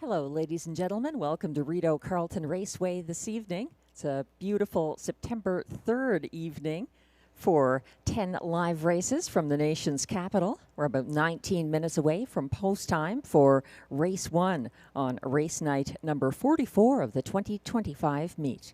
Hello, ladies and gentlemen. Welcome to Rideau Carleton Raceway this evening. It's a beautiful September 3rd evening for 10 live races from the nation's capital. We're about 19 minutes away from post time for race 1 on race night number 44 of the 2025 meet.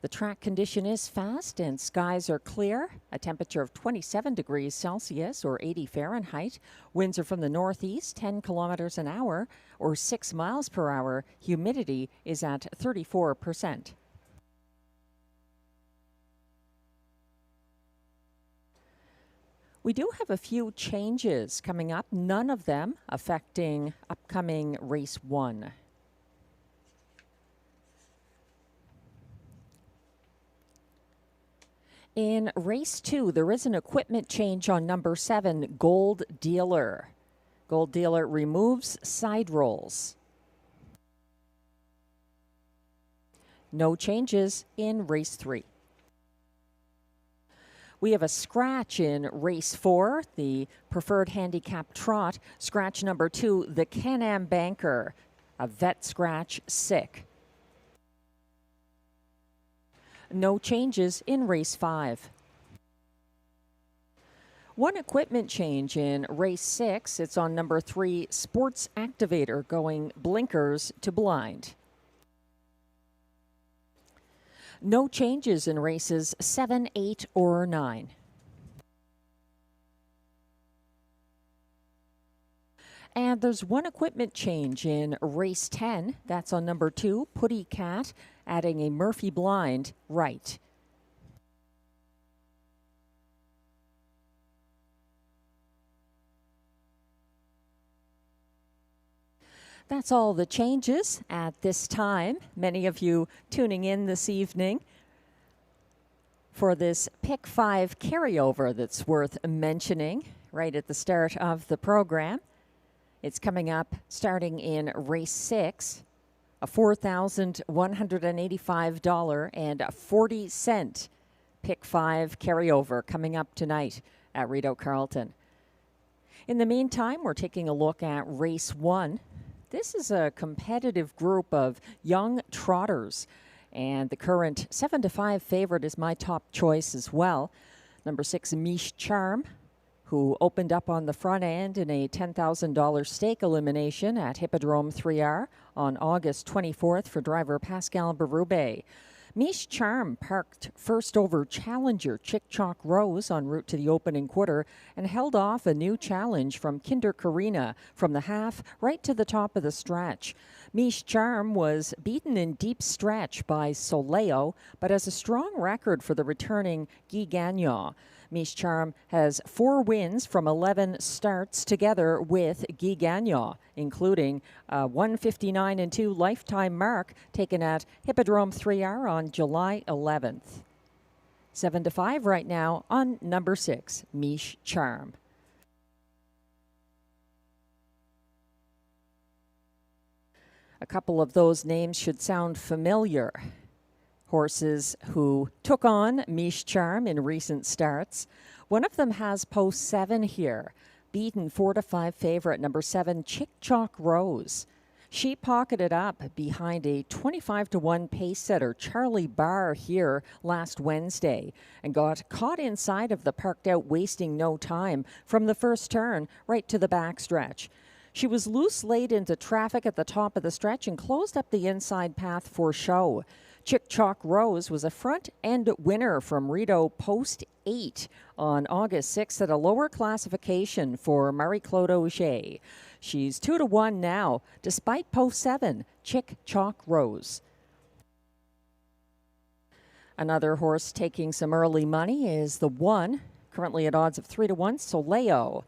The track condition is fast and skies are clear. A temperature of 27 degrees Celsius or 80 Fahrenheit. Winds are from the northeast, 10 kilometers an hour or 6 miles per hour. Humidity is at 34%. We do have a few changes coming up, none of them affecting upcoming race 1. In race 2, there is an equipment change on number 7, Gold Dealer. Gold Dealer removes side rolls. No changes in race 3. We have a scratch in race 4, the preferred handicap trot. Scratch number 2, the Can-Am Banker, a vet scratch, sick. No changes in race 5. One equipment change in race 6. It's on number 3, Sports Activator, going blinkers to blind. No changes in races 7, 8, or 9. And there's one equipment change in race 10. That's on number 2, Putty Cat, adding a Murphy blind right. That's all the changes at this time. Many of you tuning in this evening for this Pick 5 carryover that's worth mentioning right at the start of the program. It's coming up starting in race 6, a $4,185.40 Pick 5 carryover coming up tonight at Rideau Carleton. In the meantime, we're taking a look at race 1. This is a competitive group of young trotters, and the current 7-5 favorite is my top choice as well. Number 6, Mish Charm, who opened up on the front end in a $10,000 stake elimination at Hippodrome 3R on August 24th for driver Pascal Berube. Mish Charm parked first over challenger Chick Chalk Rose en route to the opening quarter and held off a new challenge from Kinder Karina from the half right to the top of the stretch. Mish Charm was beaten in deep stretch by Soleo, but has a strong record for the returning Guy Gagnon. Mish Charm has 4 wins from 11 starts together with Guy Gagnon, including a 159-2 lifetime mark taken at Hippodrome 3R on July 11th. 7-5 right now on number 6, Mish Charm. A couple of those names should sound familiar. Horses who took on Mish Charm in recent starts. One of them has post 7 here, beaten 4-5 favorite number 7, Chick Chalk Rose. She pocketed up behind a 25-1 pace setter, Charlie Barr, here last Wednesday and got caught inside of the parked out, wasting no time from the first turn right to the backstretch. She was loose late into traffic at the top of the stretch and closed up the inside path for show. Chick Chalk Rose was a front-end winner from Rideau Post 8 on August 6th at a lower classification for Marie-Claude Auger. She's 2-1 now, despite Post 7, Chick Chalk Rose. Another horse taking some early money is the 1, currently at odds of 3-1, Soleo.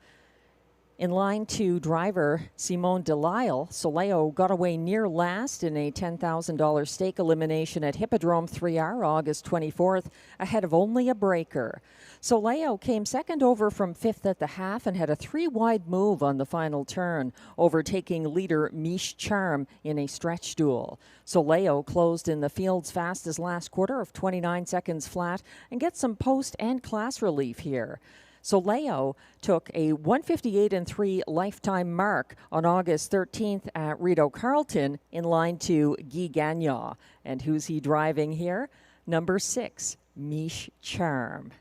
In line to driver Simone Delisle, Soleo got away near last in a $10,000 stake elimination at Hippodrome 3R August 24th, ahead of only a breaker. Soleo came second over from 5th at the half and had a 3-wide move on the final turn, overtaking leader Mish Charm in a stretch duel. Soleo closed in the field's fastest last quarter of 29 seconds flat and gets some post and class relief here. Soleo took a 158-3 lifetime mark on August 13th at Rideau Carleton in line to Guy Gagnon. And who's he driving here? Number 6, Miche Charm.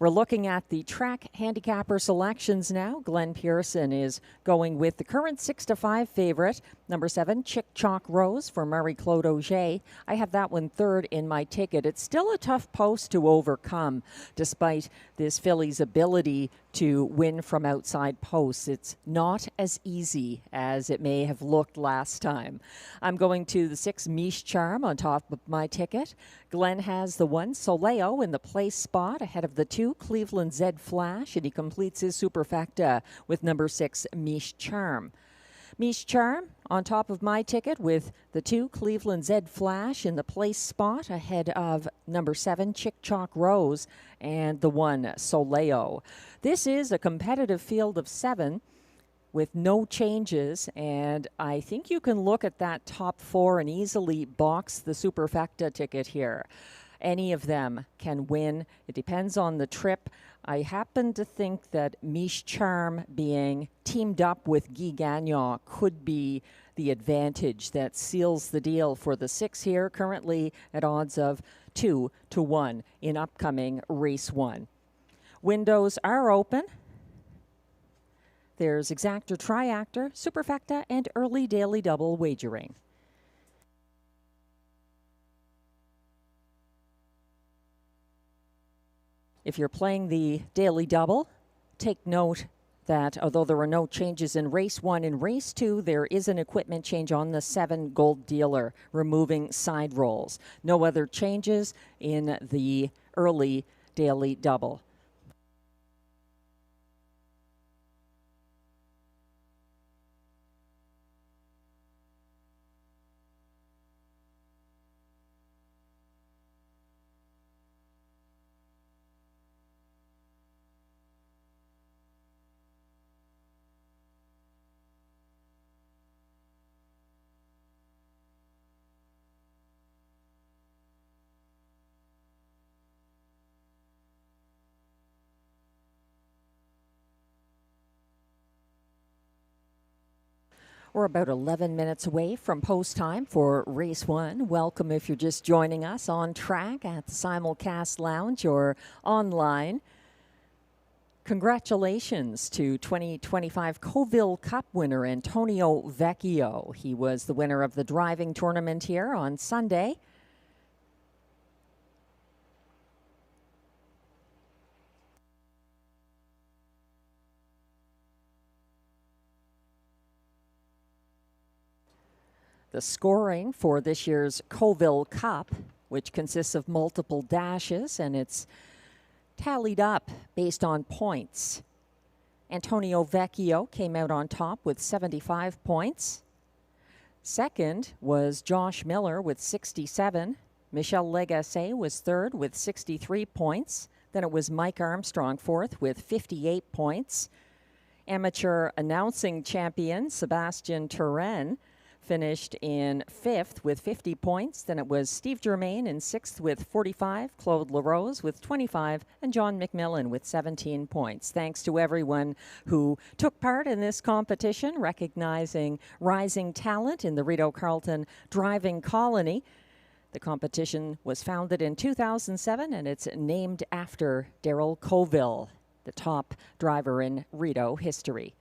We're looking at the track handicapper selections now. Glenn Pearson is going with the current 6-5 favorite, number 7, Chick Chalk Rose for Marie-Claude Auger. I have that one third in my ticket. It's still a tough post to overcome, despite this filly's ability to win from outside posts. It's not as easy as it may have looked last time. I'm going to the 6, Miche Charm, on top of my ticket. Glenn has the 1, Soleo, in the place spot ahead of the 2, Cleveland Zed Flash, and he completes his superfecta with number 6, Miche Charm. Miche Charm on top of my ticket with the 2, Cleveland Zed Flash, in the place spot ahead of number 7, Chick Chalk Rose, and the 1, Soleo. This is a competitive field of 7 with no changes, and I think you can look at that top 4 and easily box the superfecta ticket here. Any of them can win. It depends on the trip. I happen to think that Miche Charm being teamed up with Guy Gagnon could be the advantage that seals the deal for the 6 here, currently at odds of 2-1 in upcoming race 1. Windows are open. There's exactor, triactor, superfecta, and early daily double wagering. If you're playing the daily double, take note that although there are no changes in race 1 and race 2, there is an equipment change on the 7 Gold Dealer, removing side rolls. No other changes in the early daily double. We're about 11 minutes away from post time for race 1. Welcome if you're just joining us on track at the Simulcast Lounge or online. Congratulations to 2025 Kovville Cup winner Antonio Vecchio. He was the winner of the driving tournament here on Sunday. The scoring for this year's Kovville Cup, which consists of multiple dashes, and it's tallied up based on points. Antonio Vecchio came out on top with 75 points. Second was Josh Miller with 67. Michel Legasse was third with 63 points. Then it was Mike Armstrong fourth with 58 points. Amateur announcing champion Sebastien Turenne finished in 5th with 50 points. Then it was Steve Germain in 6th with 45, Claude LaRose with 25, and John McMillan with 17 points. Thanks to everyone who took part in this competition, recognizing rising talent in the Rideau Carleton driving colony. The competition was founded in 2007, and it's named after Darrell Kovville, the top driver in Rideau history.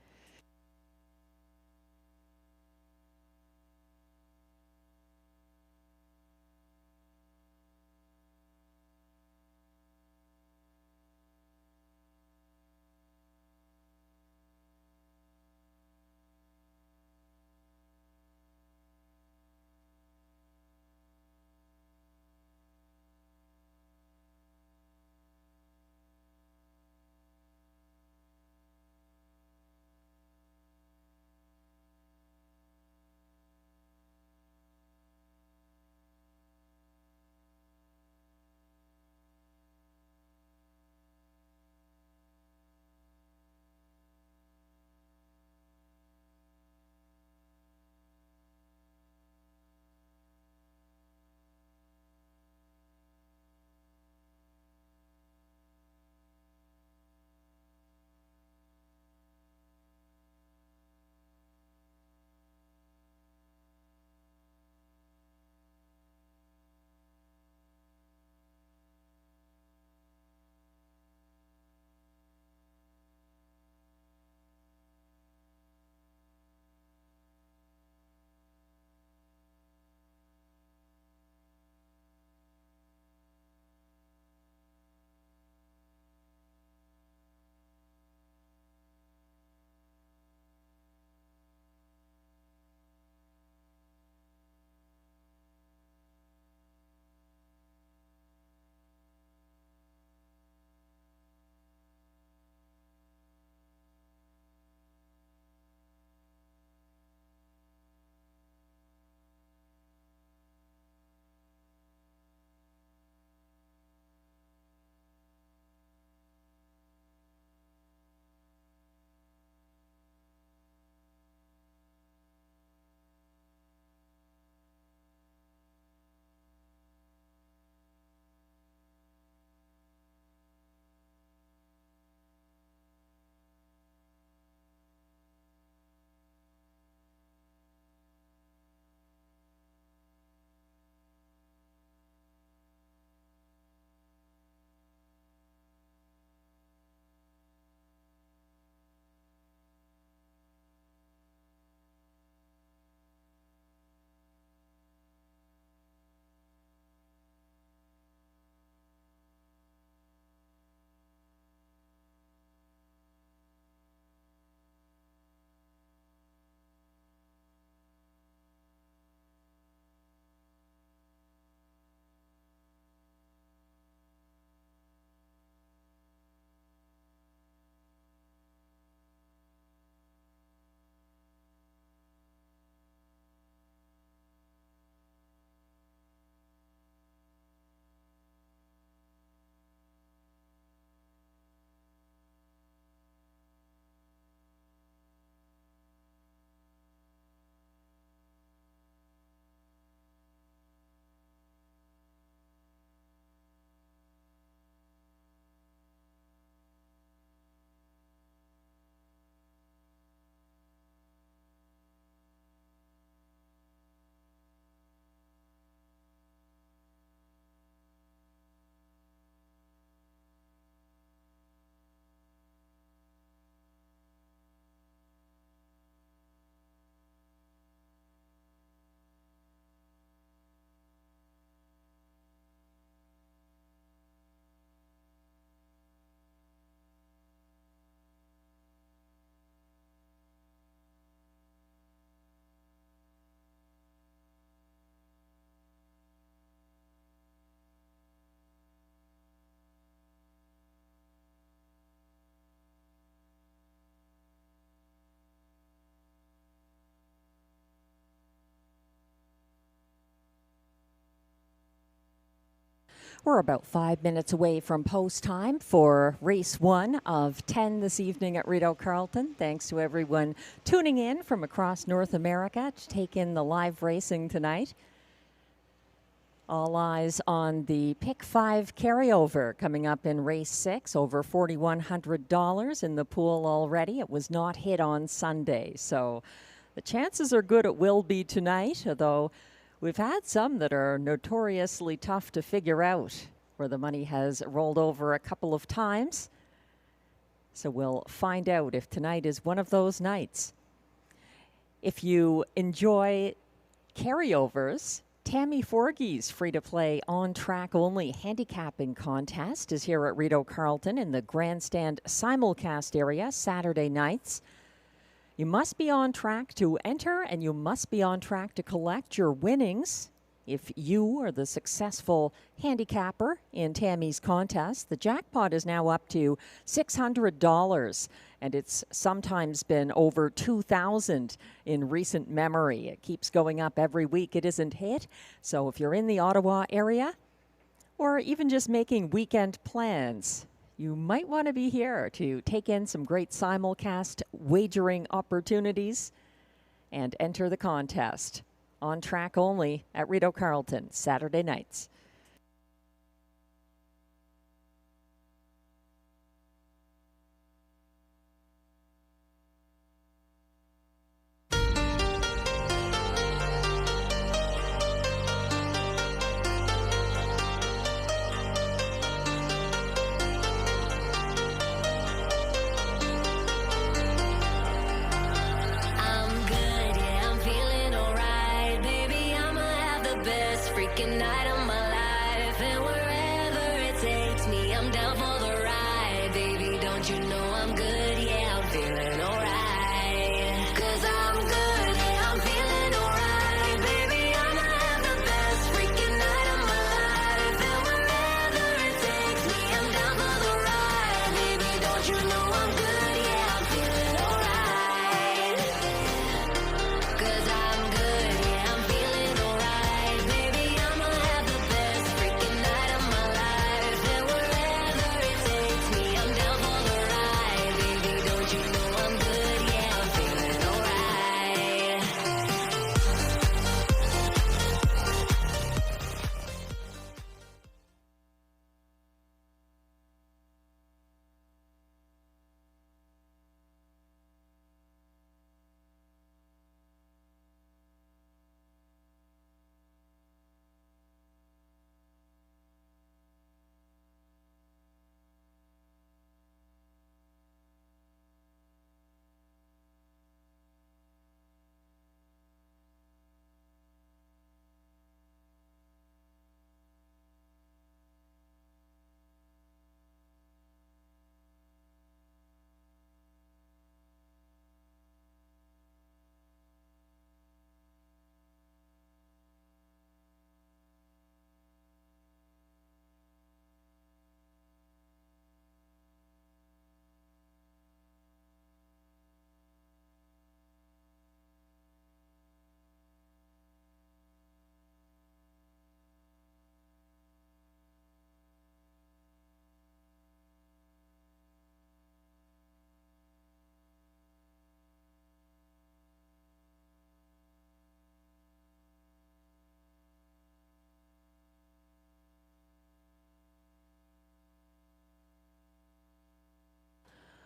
We're about 5 minutes away from post time for race 1 of 10 this evening at Rideau Carleton. Thanks to everyone tuning in from across North America to take in the live racing tonight. All eyes on the Pick 5 carryover coming up in race 6, over $4,100 in the pool already. It was not hit on Sunday, so the chances are good it will be tonight, although we've had some that are notoriously tough to figure out, where the money has rolled over a couple of times. So we'll find out if tonight is one of those nights. If you enjoy carryovers, Tammy Forgey's free-to-play on-track-only handicapping contest is here at Rideau Carleton in the grandstand simulcast area Saturday nights. You must be on track to enter, and you must be on track to collect your winnings. If you are the successful handicapper in Tammy's contest, the jackpot is now up to $600, and it's sometimes been over $2,000 in recent memory. It keeps going up every week it isn't hit. So if you're in the Ottawa area, or even just making weekend plans, you might want to be here to take in some great simulcast wagering opportunities and enter the contest. On track only at Rideau Carleton, Saturday nights.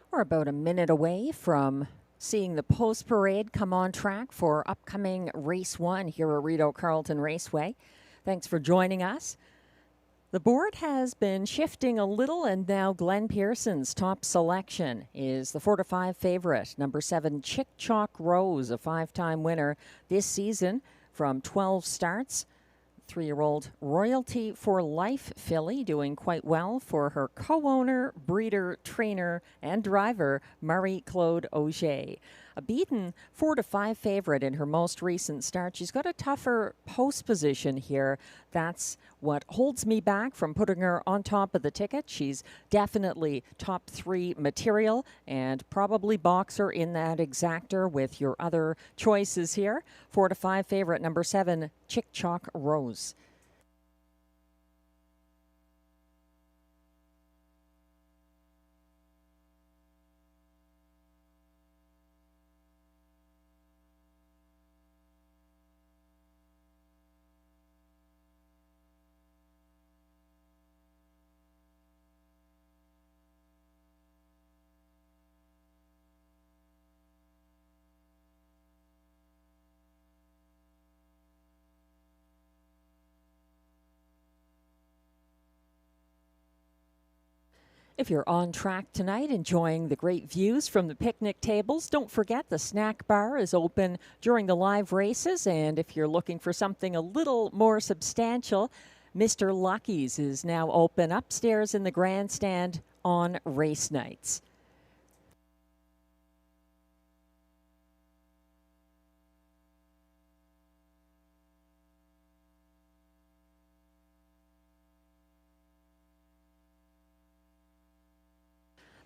We're about a minute away from seeing the post parade come on track for upcoming race 1 here at Rideau Carleton Raceway. Thanks for joining us. The board has been shifting a little, and now Glenn Pearson's top selection is the 4-5 favorite, number 7 Chick Chalk Rose, a 5-time winner this season from 12 starts. 3-year-old Royalty for Life filly doing quite well for her co-owner, breeder, trainer, and driver, Marie-Claude Auger. A beaten 4-5 favorite in her most recent start. She's got a tougher post position here. That's what holds me back from putting her on top of the ticket. She's definitely top 3 material and probably boxer in that exactor with your other choices here. 4-5 favorite, number 7, Chick Chalk Rose. If you're on track tonight enjoying the great views from the picnic tables, don't forget the snack bar is open during the live races. And if you're looking for something a little more substantial, Mr. Lucky's is now open upstairs in the grandstand on race nights.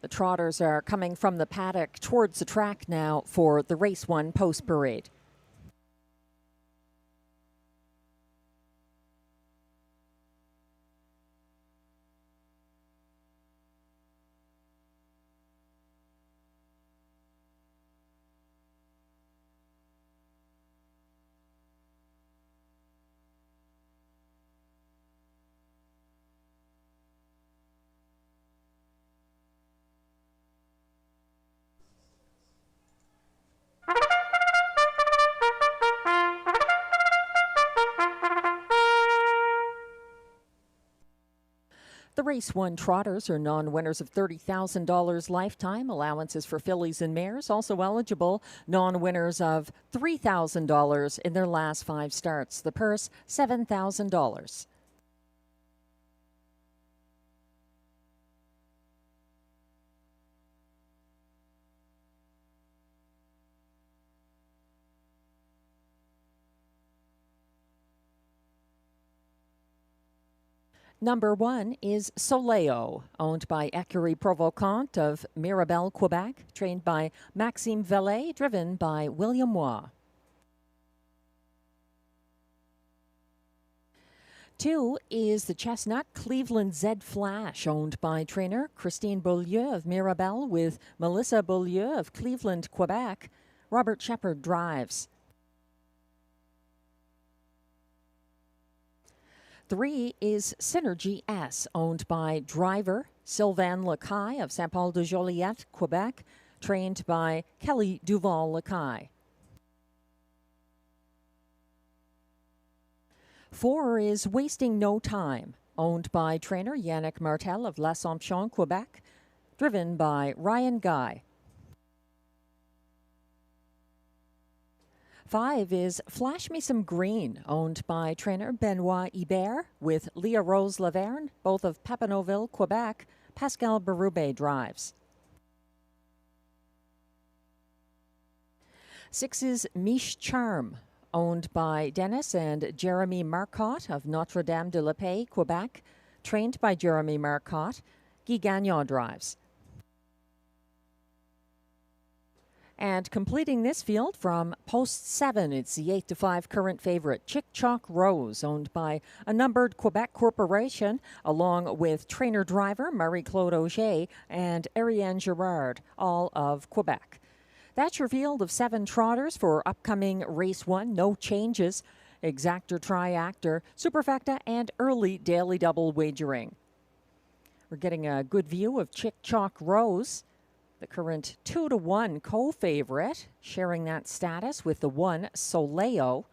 The trotters are coming from the paddock towards the track now for the Race 1 post parade. The Race 1 trotters are non-winners of $30,000 lifetime. Allowances for fillies and mares also eligible. Non-winners of $3,000 in their last 5 starts. The purse, $7,000. Number 1 is Soleil, owned by Écurie Provocante of Mirabel, Quebec, trained by Maxime Vellet, driven by William Waugh. 2 is the Chestnut Cleveland Z Flash, owned by trainer Christine Beaulieu of Mirabel with Melissa Beaulieu of Cleveland, Quebec. Robert Shepard drives. 3 is Synergy S, owned by driver Sylvain Lacaille of Saint-Paul-de-Joliette, Quebec, trained by Kelly Duval-Lacaille. 4 is Wasting No Time, owned by trainer Yannick Martel of L'Assomption, Quebec, driven by Ryan Guy. 5 is Flash Me Some Green, owned by trainer Benoit Ibert with Leah Rose Laverne, both of Papineauville, Quebec. Pascal Berube drives. 6 is Miche Charm, owned by Dennis and Jeremy Marcotte of Notre-Dame-de-la-Paix, Quebec, trained by Jeremy Marcotte. Guy Gagnon drives. And completing this field from post 7, it's the 8-5 current favorite, Chick Chalk Rose, owned by a numbered Quebec corporation, along with trainer-driver Marie-Claude Auger and Ariane Girard, all of Quebec. That's your field of 7 trotters for upcoming Race 1. No changes. Exactor, Triactor, Superfecta, and early daily double wagering. We're getting a good view of Chick Chalk Rose, the current 2-1 co-favorite, sharing that status with the 1 Soleil.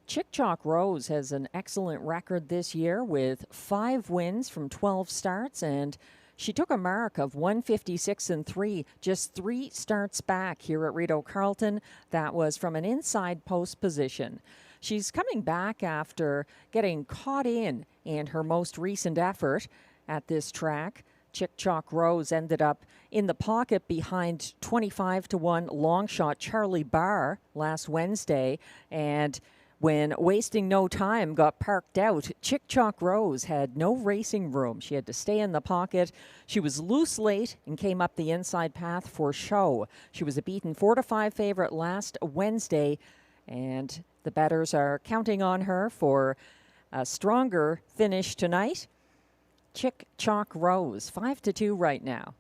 Chick Chalk Rose has an excellent record this year with 5 wins from 12 starts, and she took a mark of 156-3 just 3 starts back here at Rideau Carleton. That was from an inside post position. She's coming back after getting caught in her most recent effort at this track. Chick Chalk Rose ended up in the pocket behind 25-1 long shot Charlie Barr last Wednesday, and when Wasting No Time got parked out, Chick Chalk Rose had no racing room. She had to stay in the pocket. She was loose late and came up the inside path for show. She was a beaten 4-5 favorite last Wednesday, and the bettors are counting on her for a stronger finish tonight. Chick Chalk Rose, 5-2 right now.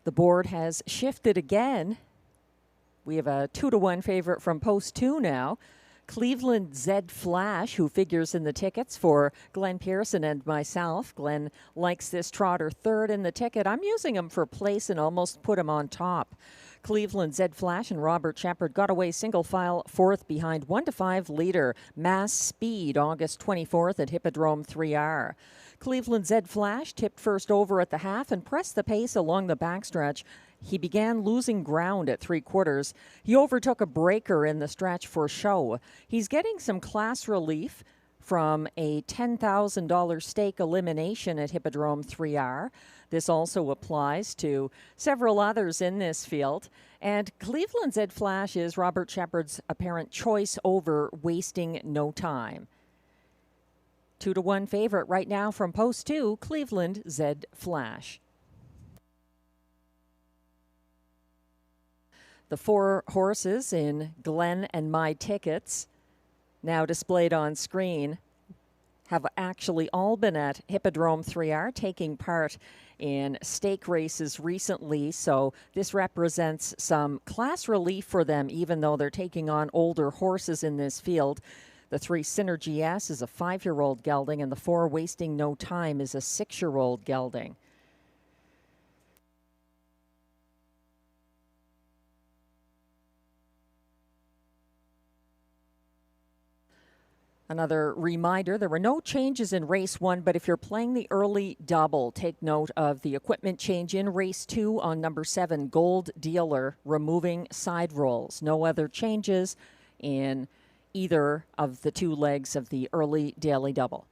The board has shifted again. We have a 2-1 favorite from post 2 now. Cleveland Z Flash, who figures in the tickets for Glenn Pearson and myself. Glenn likes this trotter third in the ticket. I'm using him for place and almost put him on top. Cleveland Zed Flash and Robert Shepard got away single file fourth behind 1-5 leader Mass Speed August 24th at Hippodrome 3R. Cleveland Zed Flash tipped first over at the half and pressed the pace along the backstretch. He began losing ground at 3/4. He overtook a breaker in the stretch for show. He's getting some class relief from a $10,000 stake elimination at Hippodrome 3R. This also applies to several others in this field. And Cleveland Zed Flash is Robert Shepard's apparent choice over Wasting No Time. 2-1 favorite right now from post 2, Cleveland Zed Flash. The 4 horses in Glenn and My Tickets, now displayed on screen, have actually all been at Hippodrome 3R, taking part in stake races recently, so this represents some class relief for them, even though they're taking on older horses in this field. The 3 Synergy S is a 5-year-old gelding, and the 4 Wasting No Time is a 6-year-old gelding. Another reminder, there were no changes in race 1, but if you're playing the early double, take note of the equipment change in race 2 on number 7, Gold Dealer, removing side rolls. No other changes in either of the 2 legs of the early daily double.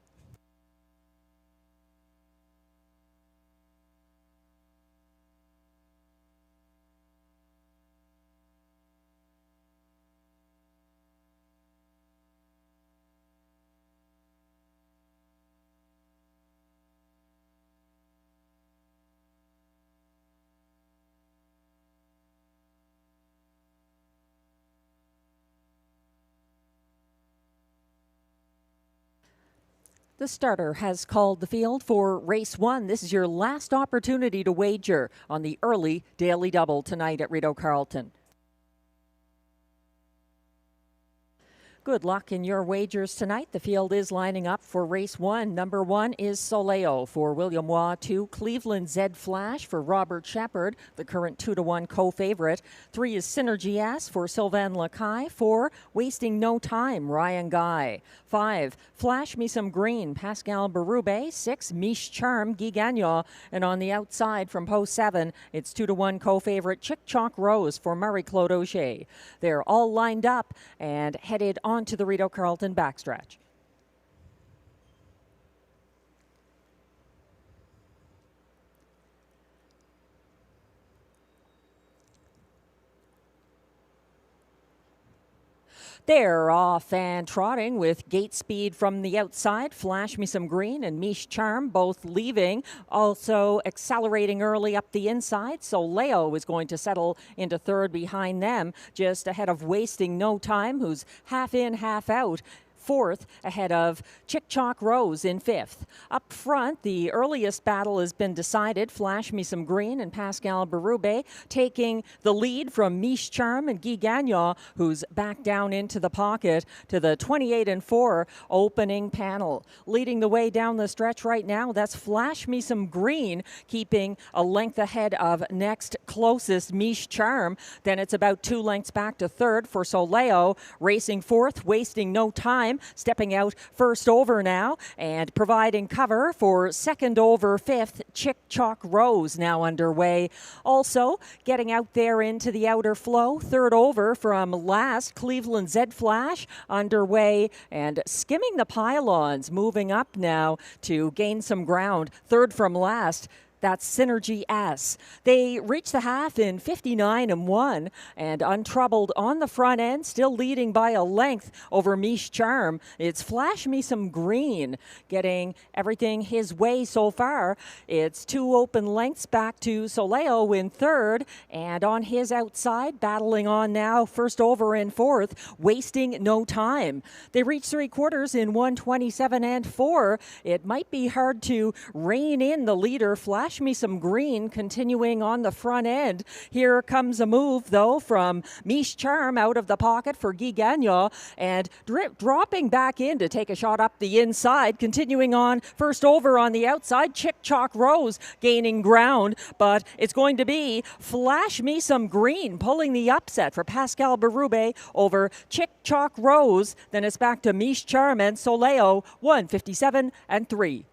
The starter has called the field for race 1. This is your last opportunity to wager on the early daily double tonight at Rideau Carleton. Good luck in your wagers tonight. The field is lining up for race 1. Number 1 is Soleo for William Waugh. 2, Cleveland Zed Flash for Robert Shepard, the current 2-1 co-favorite. 3 is Synergy S for Sylvain Lacaille. 4, Wasting No Time, Ryan Guy. 5, Flash Me Some Green, Pascal Berube. 6, Miche Charm, Guy Gagnon. And on the outside from post 7, it's 2-1 co-favorite Chick Chalk Rose for Marie-Claude Auger. They're all lined up and headed on to the Rideau Carleton backstretch. They're off and trotting with gate speed from the outside. Flash Me Some Green and Miche Charm both leaving, also accelerating early up the inside. So Leo is going to settle into third behind them, just ahead of Wasting No Time, who's half in, half out. Fourth, ahead of Chick Chalk Rose in fifth. Up front, the earliest battle has been decided. Flash Me Some Green and Pascal Berube taking the lead from Miche Charm and Guy Gagnon, who's back down into the pocket to the 28-4 opening panel. Leading the way down the stretch right now, that's Flash Me Some Green, keeping a length ahead of next closest Miche Charm. Then it's about 2 lengths back to third for Soleo. Racing fourth, Wasting No Time, stepping out first over now and providing cover for second over fifth. Chick Chalk Rose now underway. Also getting out there into the outer flow. Third over from last, Cleveland Zed Flash underway and skimming the pylons, moving up now to gain some ground. Third from last, that's Synergy S. They reach the half in 59-1 and untroubled on the front end, still leading by a length over Miche Charm. It's Flash Me Some Green getting everything his way so far. It's 2 open lengths back to Soleo in third, and on his outside, battling on now, first over in fourth, Wasting No Time. They reach 3/4 in 1:27-4. It might be hard to rein in the leader, Flash Flash Me Some Green continuing on the front end. Here comes a move, though, from Mish Charm out of the pocket for Guy Gagnon, and dropping back in to take a shot up the inside. Continuing on, first over on the outside, Chick Chalk Rose gaining ground, but it's going to be Flash Me Some Green pulling the upset for Pascal Berube over Chick Chalk Rose. Then it's back to Mish Charm and Soleo, 157 and 3.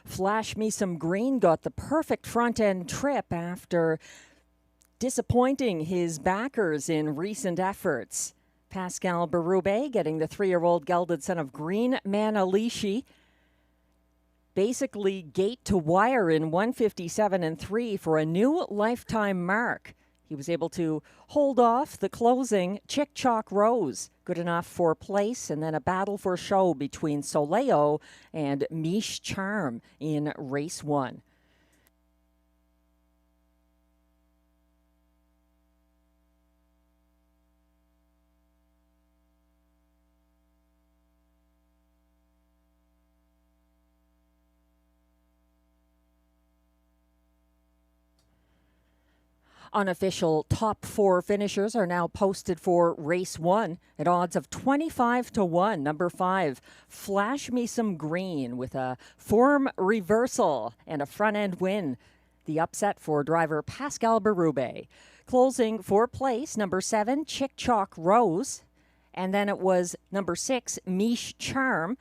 Flash Me Some Green got the perfect front end trip after disappointing his backers in recent efforts. Pascal Berube getting the 3-year-old gelded son of Green Manalishi basically gate to wire in 157 and 3 for a new lifetime mark. He was able to hold off the closing Chick Chalk Rose. Good enough for place, and then a battle for show between Soleo and Mish Charm in race 1. Unofficial top 4 finishers are now posted for race 1 at odds of 25 to 1. Number 5, Flash Me Some Green with a form reversal and a front end win. The upset for driver Pascal Berube. Closing for place, number 7, Chick Chalk Rose. And then it was number 6, Mish Charm,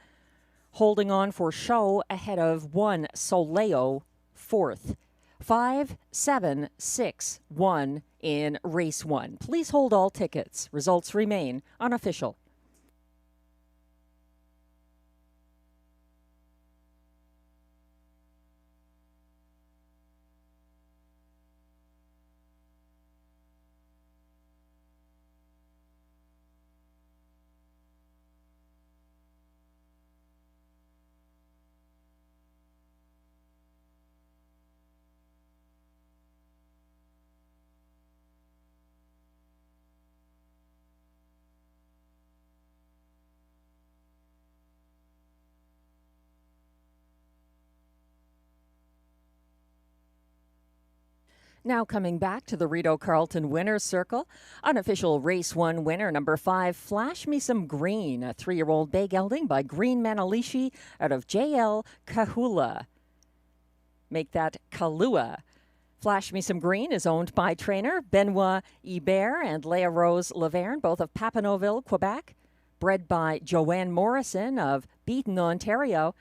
holding on for show ahead of 1, Soleo, 4th. 5, 7, 6, 1 in race 1. Please hold all tickets. Results remain unofficial. Now coming back to the Rideau Carleton Winner's Circle, unofficial race 1 winner, number 5, Flash Me Some Green, a 3-year-old bay gelding by Green Manalishi out of JL Kahula. Make that Kalua. Flash Me Some Green is owned by trainer Benoit Hebert and Leah Rose Laverne, both of Papineauville, Quebec. Bred by Joanne Morrison of Beaton, Ontario.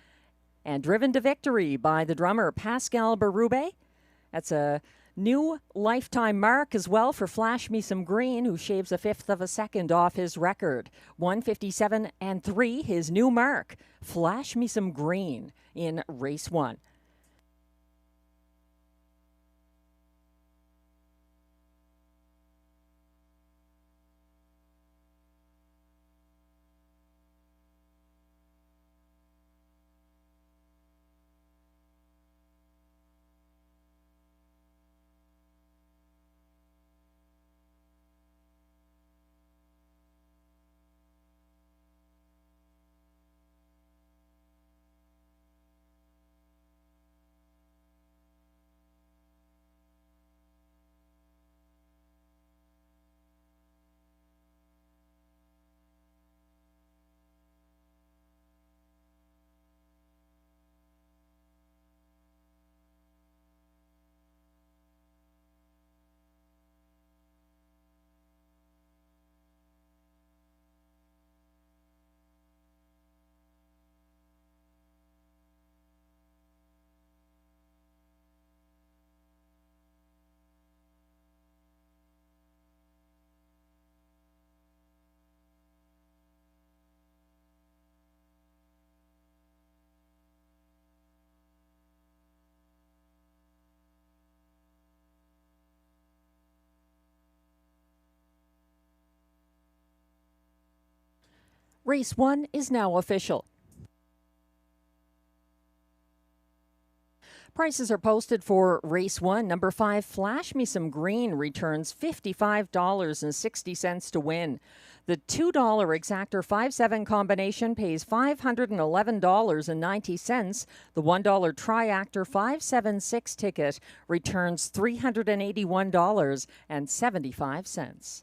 And driven to victory by the drummer Pascal Berube. That's a new lifetime mark as well for Flash Me Some Green, who shaves 1/5 of a second off his record. 157 and 3, his new mark. Flash Me Some Green in race 1. Race 1 is now official. Prices are posted for race 1. Number 5, Flash Me Some Green, returns $55.60 to win. The $2 exactor 5-7 combination pays $511.90. The $1 triactor 5-7-6 ticket returns $381.75.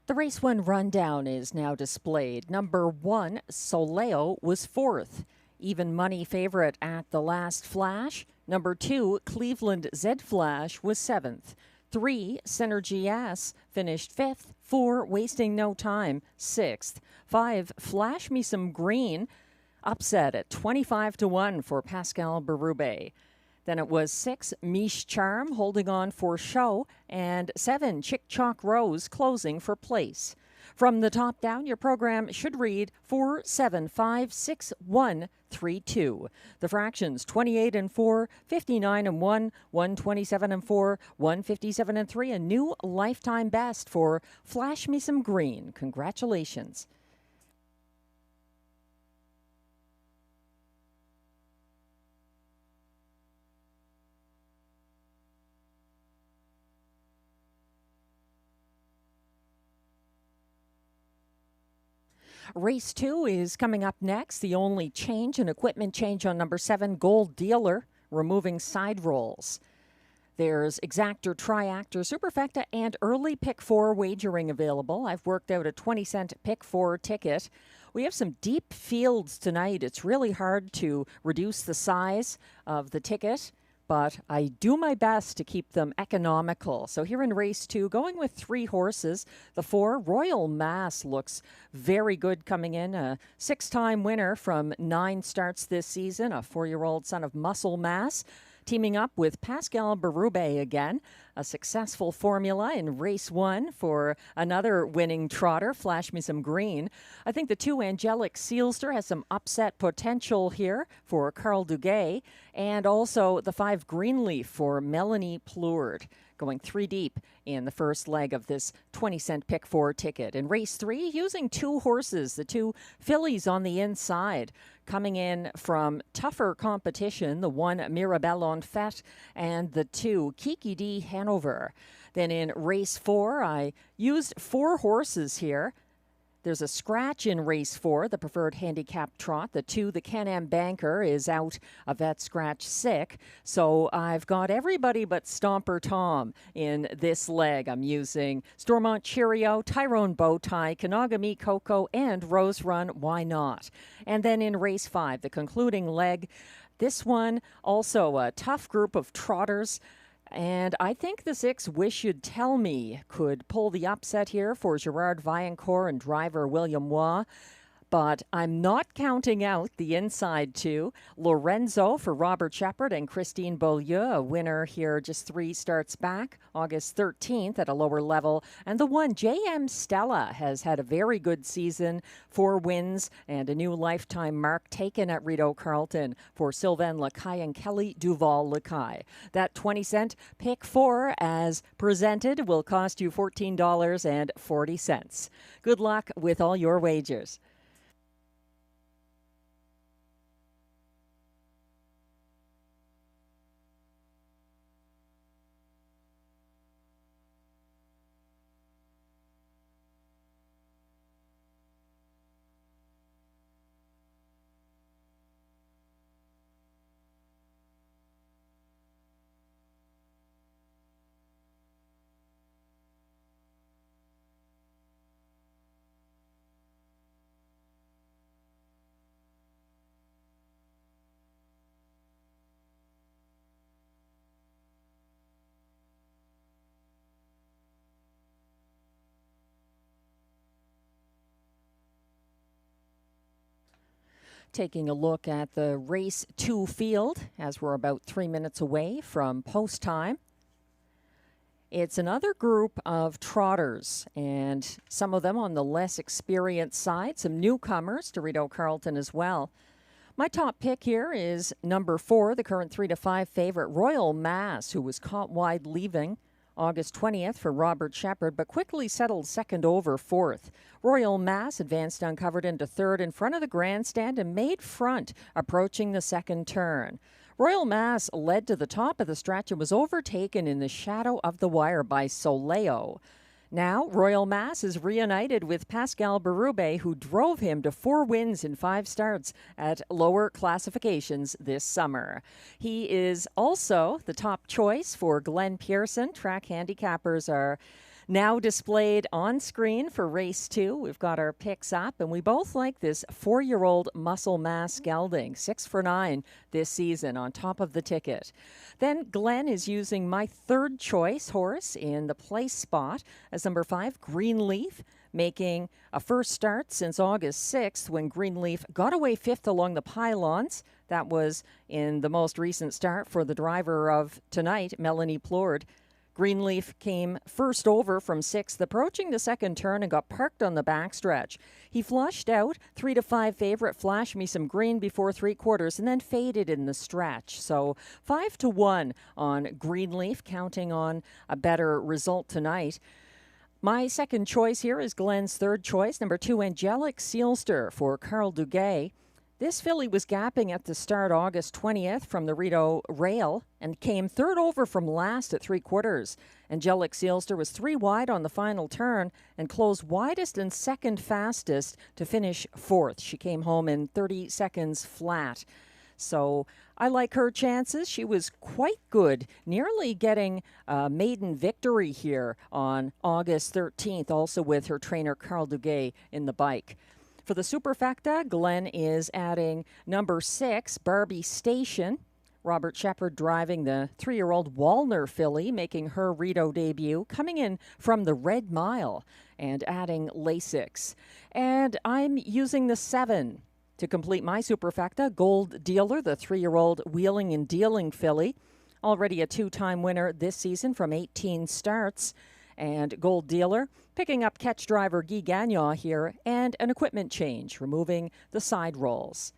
The race 1 rundown is now displayed. Number 1, Soleo, was 4th. Even money favorite at the last flash. Number 2, Cleveland Z Flash, was 7th. 3, Synergy S, finished 5th. 4, Wasting No Time, 6th. 5, Flash Me Some Green, upset at 25-1 for Pascal Berube. Then it was 6, Miche Charm, holding on for show, and 7, Chick Chalk Rose, closing for place. From the top down, your program should read 4, 7, 5, 6, 1, 3, 2. The fractions 28 and 4, 59 and 1, 127 and 4, 157 and 3. A new lifetime best for Flash Me Some Green. Congratulations. Race 2 is coming up next. The only change, an equipment change on number 7, Gold Dealer, removing side rolls. There's exactor, triactor, superfecta, and early pick 4 wagering available. I've worked out a 20-cent pick 4 ticket. We have some deep fields tonight. It's really hard to reduce the size of the ticket, but I do my best to keep them economical. So here in race 2, going with 3 horses. The 4, Royal Mass, looks very good coming in. A 6-time winner from 9 starts this season, a 4-year-old son of Muscle Mass. Teaming up with Pascal Berube again. A successful formula in race 1 for another winning trotter, Flash Me Some Green. I think the 2, Angelic Sealster, has some upset potential here for Carl Duguay. And also the 5, Greenleaf, for Melanie Plourde, going 3 deep in the first leg of this 20-cent pick 4 ticket. In race 3, using 2 horses, the 2 fillies on the inside, coming in from tougher competition, the 1, Mirabelle en Fête, and the 2, Kiki D Hanover. Then in race 4, I used 4 horses here. There's a scratch in race 4, the preferred handicap trot. The 2, the Can-Am Banker, is out of that scratch sick. So I've got everybody but Stomper Tom in this leg. I'm using Stormont Cheerio, Tyrone Bowtie, Kanagami Coco, and Rose Run. Why not? And then in race 5, the concluding leg, this one also a tough group of trotters. And I think the 6, Wish You'd Tell Me, could pull the upset here for Gerard Vaillancourt and driver William Waugh. But I'm not counting out the inside 2. Lorenzo for Robert Shepard and Christine Beaulieu, a winner here just 3 starts back, August 13th at a lower level. And the 1, J.M. Stella, has had a very good season, 4 wins and a new lifetime mark taken at Rideau Carleton for Sylvain Lacaille and Kelly Duval-Lacaille. That 20-cent pick 4, as presented, will cost you $14.40. Good luck with all your wagers. Taking a look at the race 2 field as we're about 3 minutes away from post time. It's another group of trotters, and some of them on the less experienced side, some newcomers to Rideau Carleton as well. My top pick here is number 4, the current 3-5 favorite, Royal Mass, who was caught wide leaving August 20th for Robert Shepard, but quickly settled second over 4th. Royal Mass advanced uncovered into 3rd in front of the grandstand and made front, approaching the second turn. Royal Mass led to the top of the stretch and was overtaken in the shadow of the wire by Soleo. Now, Royal Mass is reunited with Pascal Berube, who drove him to 4 wins in 5 starts at lower classifications this summer. He is also the top choice for Glenn Pearson. Track handicappers are now displayed on screen for race 2. We've got our picks up, and we both like this 4-year-old Muscle Mass gelding, 6 for 9 this season on top of the ticket. Then Glenn is using my 3rd choice horse in the place spot as number 5, Greenleaf, making a first start since August 6th when Greenleaf got away 5th along the pylons. That was in the most recent start for the driver of tonight, Melanie Plourde. Greenleaf came first over from 6th, approaching the second turn and got parked on the backstretch. He flushed out 3-5 favorite Flash Me Some Green before 3/4 and then faded in the stretch. So 5-1 on Greenleaf, counting on a better result tonight. My second choice here is Glenn's 3rd choice, number 2, Angelic Sealster for Carl Duguay. This filly was gapping at the start August 20th from the Rideau rail and came 3rd over from last at 3/4. Angelic Sealster was 3 wide on the final turn and closed widest and second fastest to finish 4th. She came home in 30 seconds flat. So I like her chances. She was quite good, nearly getting a maiden victory here on August 13th, also with her trainer Carl Duguay in the bike. For the superfecta, Glenn is adding number 6, Barbie Station. Robert Shepard driving the 3-year-old Walner filly, making her Rideau debut, coming in from the Red Mile and adding Lasix. And I'm using the 7 to complete my superfecta, Gold Dealer, the 3-year-old Wheeling and Dealing filly, already a 2-time winner this season from 18 starts. And Gold Dealer picking up catch driver Guy Gagnon here and an equipment change, removing the side rolls.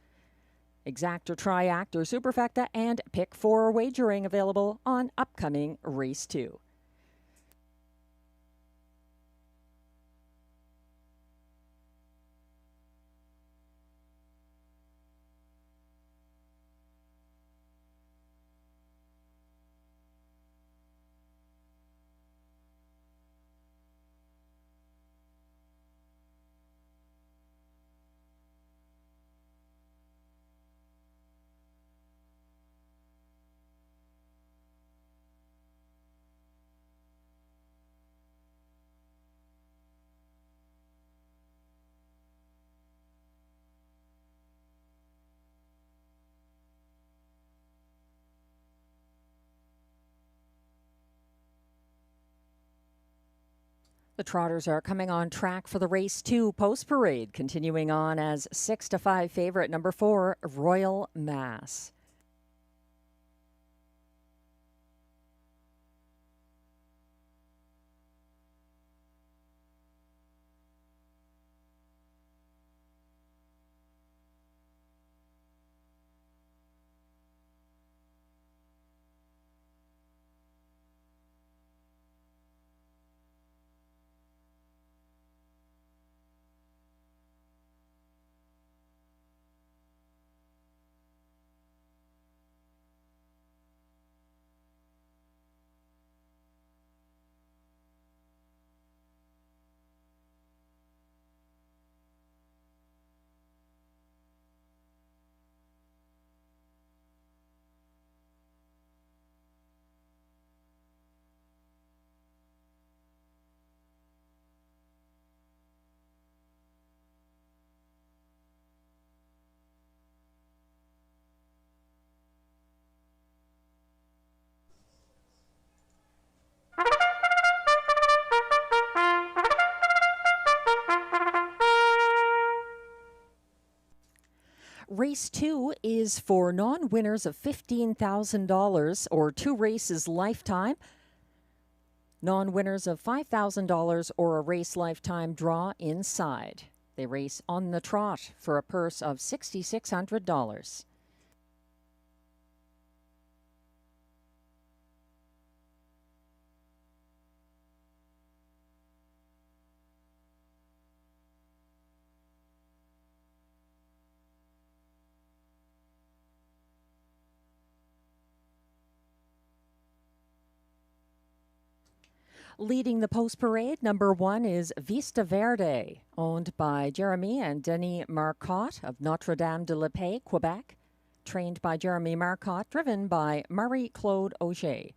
Exact or Triact or Superfecta and Pick 4 wagering available on upcoming Race 2. The Trotters are coming on track for the race 2 post parade, continuing on as 6-5 favorite number 4, Royal Mass. Race 2 is for non-winners of $15,000 or 2 races lifetime. Non-winners of $5,000 or a race lifetime draw inside. They race on the trot for a purse of $6,600. Leading the post parade, number 1 is Vista Verde, owned by Jeremy and Denis Marcotte of Notre Dame de la Paix, Quebec. Trained by Jeremy Marcotte, driven by Marie-Claude Auger.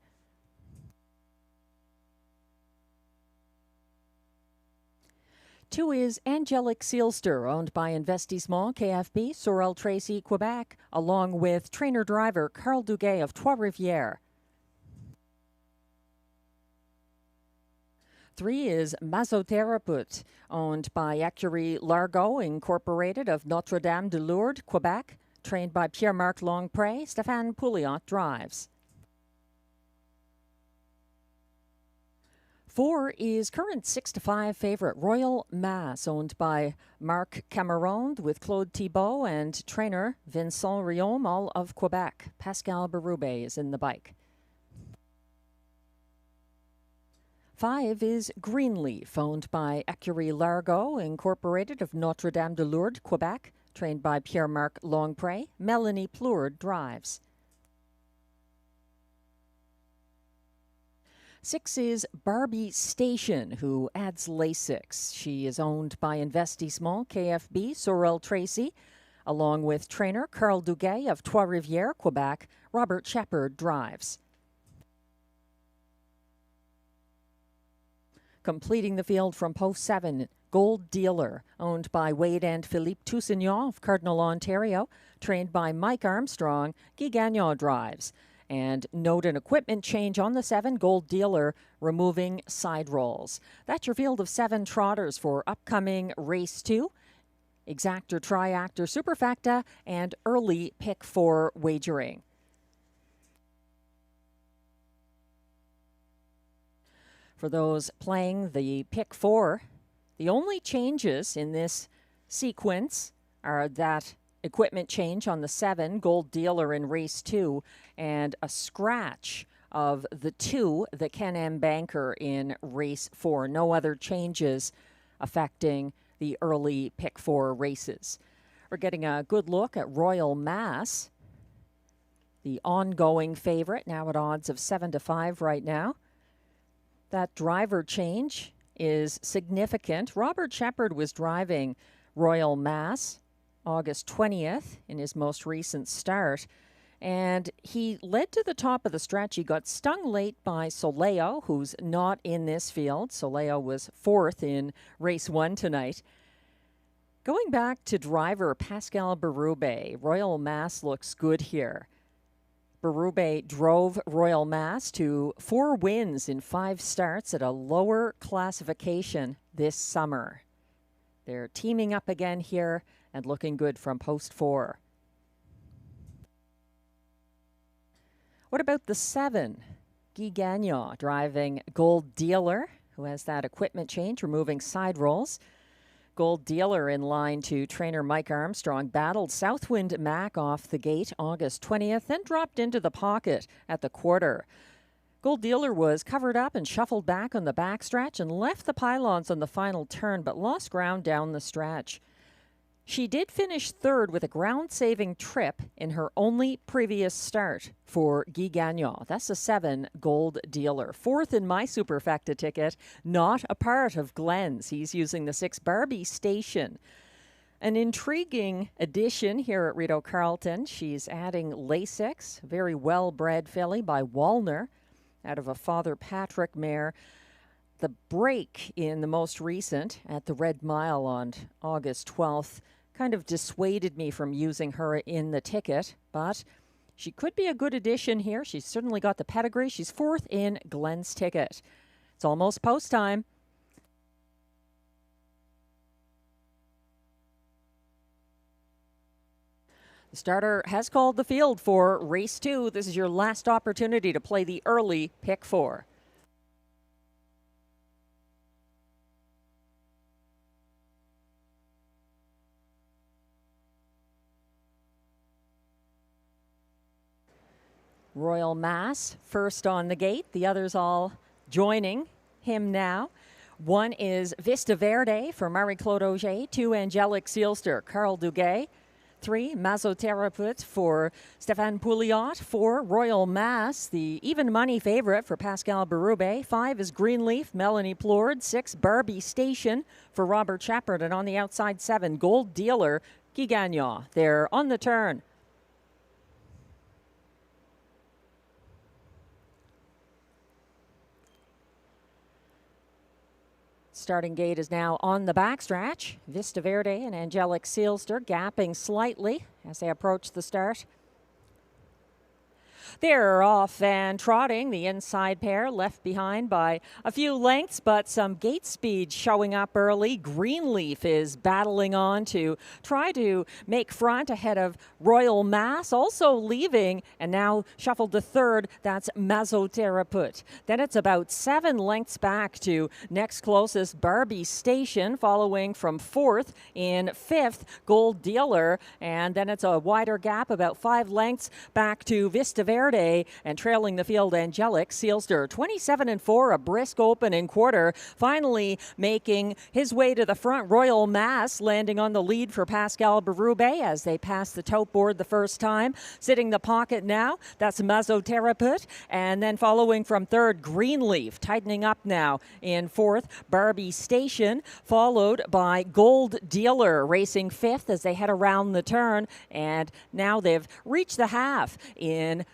Two is Angelique Seelster, owned by Investissement KFB, Sorel Tracy, Quebec, along with trainer-driver Carl Duguay of Trois-Rivières. 3 is Massothérapeute, owned by Écurie Largo Incorporated of Notre Dame de Lourdes, Quebec, trained by Pierre-Marc Longpré. Stéphane Pouliot drives. 4 is current 6-5 favorite Royal Mass, owned by Marc Cameron with Claude Thibault and trainer Vincent Riom, all of Quebec. Pascal Berube is in the bike. 5 is Greenleaf, owned by Écurie Largo Incorporated of Notre Dame de Lourdes, Quebec, trained by Pierre-Marc Longpré. Melanie Plourde drives. 6 is Barbie Station, who adds Lasix. She is owned by Investissement KFB, Sorel Tracy, along with trainer Carl Duguay of Trois-Rivières, Quebec. Robert Shepard drives. Completing the field from post 7, Gold Dealer, owned by Wade and Philippe Toussignon of Cardinal, Ontario, trained by Mike Armstrong. Guy Gagnon drives. And note an equipment change on the 7, Gold Dealer, removing side rolls. That's your field of 7 trotters for upcoming race 2. Exactor, Triactor, Superfecta, and early pick 4 wagering. For those playing the pick 4, the only changes in this sequence are that equipment change on the 7, Gold Dealer in race 2, and a scratch of the 2, the Can-Am Banker in race 4. No other changes affecting the early pick 4 races. We're getting a good look at Royal Mass, the ongoing favorite, now at odds of 7-5 right now. That driver change is significant. Robert Shepard was driving Royal Mass August 20th in his most recent start, and he led to the top of the stretch. He got stung late by Soleo, who's not in this field. Soleo was 4th in race 1 tonight. Going back to driver Pascal Berube, Royal Mass looks good here. Berube drove Royal Mass to 4 wins in 5 starts at a lower classification this summer. They're teaming up again here and looking good from post 4. What about the 7? Guy Gagnon driving Gold Dealer, who has that equipment change, removing side rolls. Gold Dealer in line to trainer Mike Armstrong battled Southwind Mac off the gate August 20th, then dropped into the pocket at the quarter. Gold Dealer was covered up and shuffled back on the backstretch and left the pylons on the final turn, but lost ground down the stretch. She did finish 3rd with a ground-saving trip in her only previous start for Guy Gagnon. That's a 7 Gold Dealer. 4th in my Superfecta ticket, not a part of Glenn's. He's using the 6 Barbie Station. An intriguing addition here at Rideau Carleton. She's adding Lasix, very well-bred filly by Wallner, out of a Father Patrick mare. The break in the most recent at the Red Mile on August 12th kind of dissuaded me from using her in the ticket, but she could be a good addition here. She's certainly got the pedigree. She's 4th in Glenn's ticket. It's almost post time. The starter has called the field for race 2. This is your last opportunity to play the early pick 4. Royal Mass first on the gate. The others all joining him now. 1 is Vista Verde for Marie-Claude Auger. 2, Angelique Seelster, Carl Duguay. 3, Mazoterapeut for Stéphane Pouliot. 4, Royal Mass, the even money favorite for Pascal Berube. 5 is Greenleaf, Melanie Plourde. 6, Barbie Station for Robert Shepard. And on the outside, 7, Gold Dealer, Guy Gagnon. They're on the turn. Starting gate is now on the backstretch. Vista Verde and Angelique Seelster gapping slightly as they approach the start. They're off and trotting. The inside pair left behind by a few lengths, but some gate speed showing up early. Greenleaf is battling on to try to make front ahead of Royal Mass, also leaving and now shuffled to 3rd. That's Mazoterapeut. Then it's about 7 lengths back to next closest Barbie Station, following from 4th. In 5th, Gold Dealer, and then it's a wider gap, about 5 lengths back to Vista Verde, and trailing the field, Angelique Seelster. 27-4, a brisk opening quarter. Finally making his way to the front, Royal Mass, landing on the lead for Pascal Berube as they pass the tote board the first time. Sitting the pocket now, that's Mazoterapeut. And then following from 3rd, Greenleaf, tightening up now in 4th, Barbie Station, followed by Gold Dealer, racing 5th as they head around the turn. And now they've reached the half in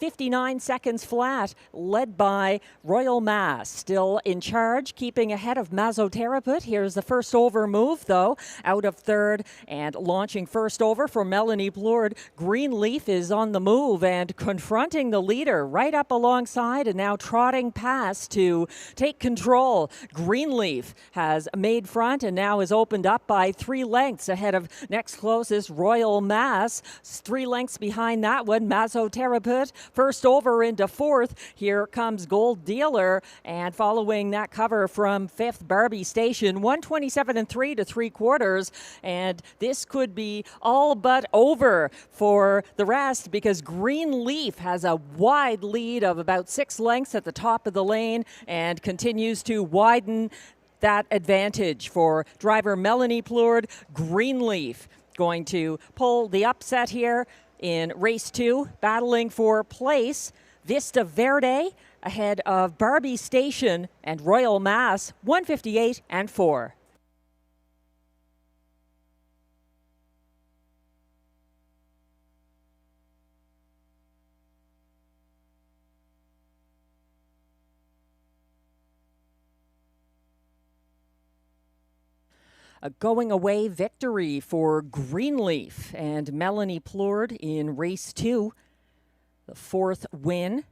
59 seconds flat, led by Royal Mass, still in charge, keeping ahead of Mazoterapeut. Here's the first over move, though, out of 3rd and launching first over for Melanie Plourde. Greenleaf is on the move and confronting the leader right up alongside and now trotting past to take control. Greenleaf has made front and now is opened up by 3 lengths ahead of next closest Royal Mass. 3 lengths behind that one, Mazoterapeut. First over into 4th. Here comes Gold Dealer, and following that cover from 5th, Barbie Station, 127-3 to 3/4, and this could be all but over for the rest because Greenleaf has a wide lead of about 6 lengths at the top of the lane and continues to widen that advantage for driver Melanie Plourde. Greenleaf going to pull the upset here in race 2, battling for place. Vista Verde ahead of Barbie Station and Royal Mass, 158-4. A going away victory for Greenleaf and Melanie Plourde in race 2. The fourth win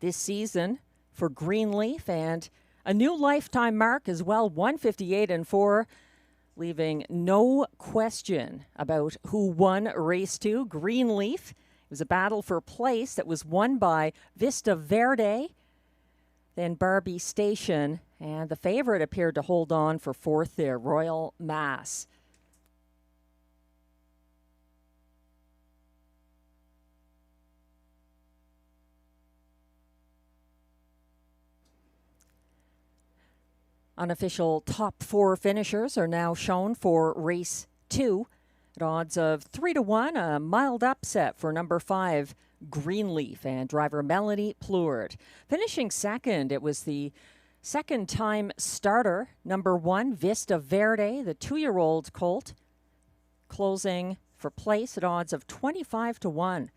this season for Greenleaf, and a new lifetime mark as well, 158-4, leaving no question about who won race 2. Greenleaf. It was a battle for place that was won by Vista Verde, then Barbie Station, and the favorite appeared to hold on for fourth there, Royal Mass. Unofficial top 4 finishers are now shown for race 2 at odds of 3-1. A mild upset for number 5, Greenleaf, and driver Melanie Pleward. Finishing second, it was the second-time starter, number 1, Vista Verde, the 2-year-old colt, closing for place at odds of 25-1.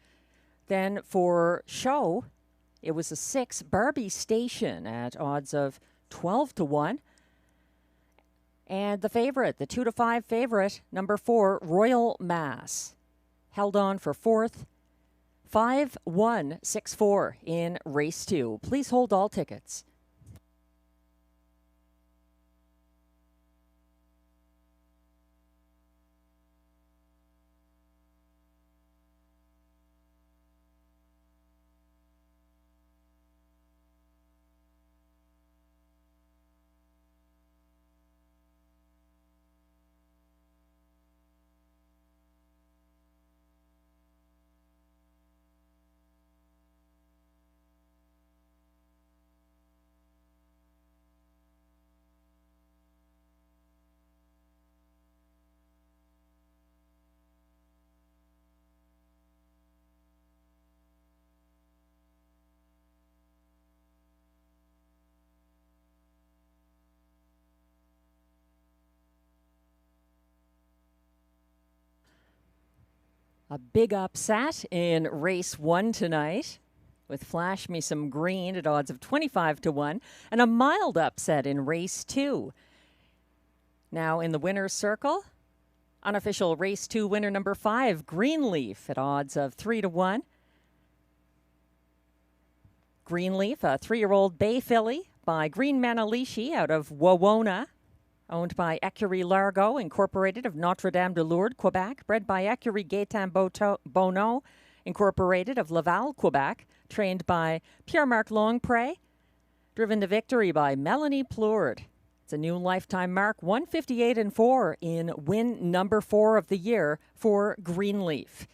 Then for show, it was a 6, Barbie Station, at odds of 12-1. And the favorite, the 2-5 favorite, number 4, Royal Mass, held on for fourth, 5-1-6-4 in race 2. Please hold all tickets. A big upset in race 1 tonight with Flash Me Some Green at odds of 25-1, and a mild upset in race 2. Now in the winner's circle, unofficial race 2 winner number 5, Greenleaf, at odds of 3-1. Greenleaf, a 3-year-old bay filly by Green Manalishi out of Wawona, owned by Écurie Largo Incorporated of Notre-Dame-de-Lourdes, Quebec, bred by Écurie Gaétan Bonneau Incorporated of Laval, Quebec, trained by Pierre-Marc Longpré, driven to victory by Melanie Pleward. It's a new lifetime mark, 158-4 in win number 4 of the year for Greenleaf.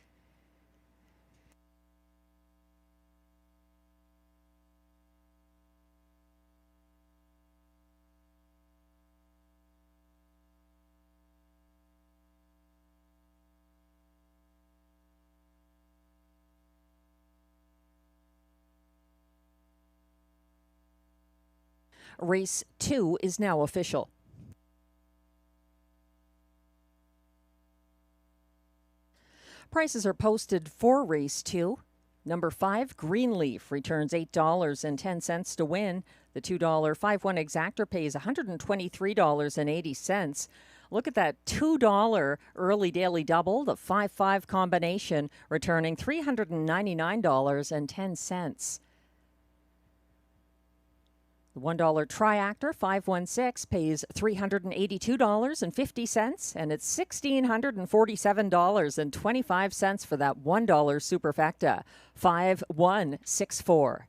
Race 2 is now official. Prices are posted for race 2. Number 5, Greenleaf, returns $8.10 to win. The $2 5-1 exactor pays $123.80. Look at that $2 early daily double, the 5-5 combination, returning $399.10. The $1 triactor 516 pays $382.50, and it's $1,647.25 for that $1 superfecta 5164.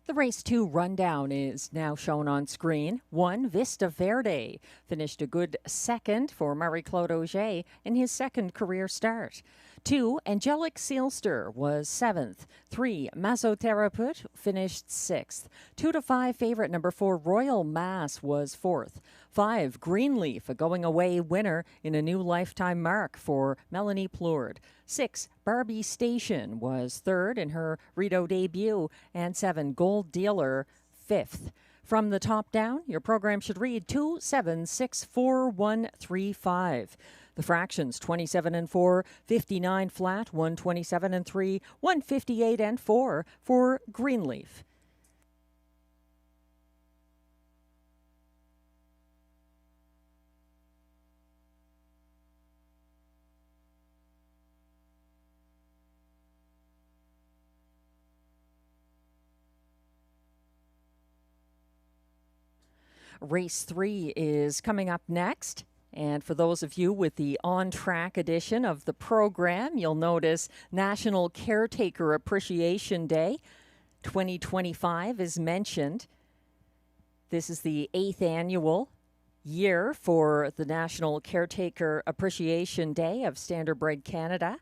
The race 2 rundown is now shown on screen. 1, Vista Verde, finished a good second for Marie-Claude Auger in his second career start. 2, Angelic Seelster was 7th. 3, Massothérapeute finished 6th. 2 to 5 favorite number 4, Royal Mass was 4th. 5, Greenleaf, a going away winner in a new lifetime mark for Melanie Plourde. 6, Barbie Station was 3rd in her Rideau debut, and 7, Gold Dealer 5th. From the top down, your program should read 2, 7, 6, 4, 1, 3, 5. The fractions 27 and 4, 59 flat, 127 and 3, 158 and 4 for Greenleaf. Race 3 is coming up next. And for those of you with the on-track edition of the program, you'll notice National Caretaker Appreciation Day 2025 is mentioned. This is the 8th annual year for the National Caretaker Appreciation Day of Standardbred Canada.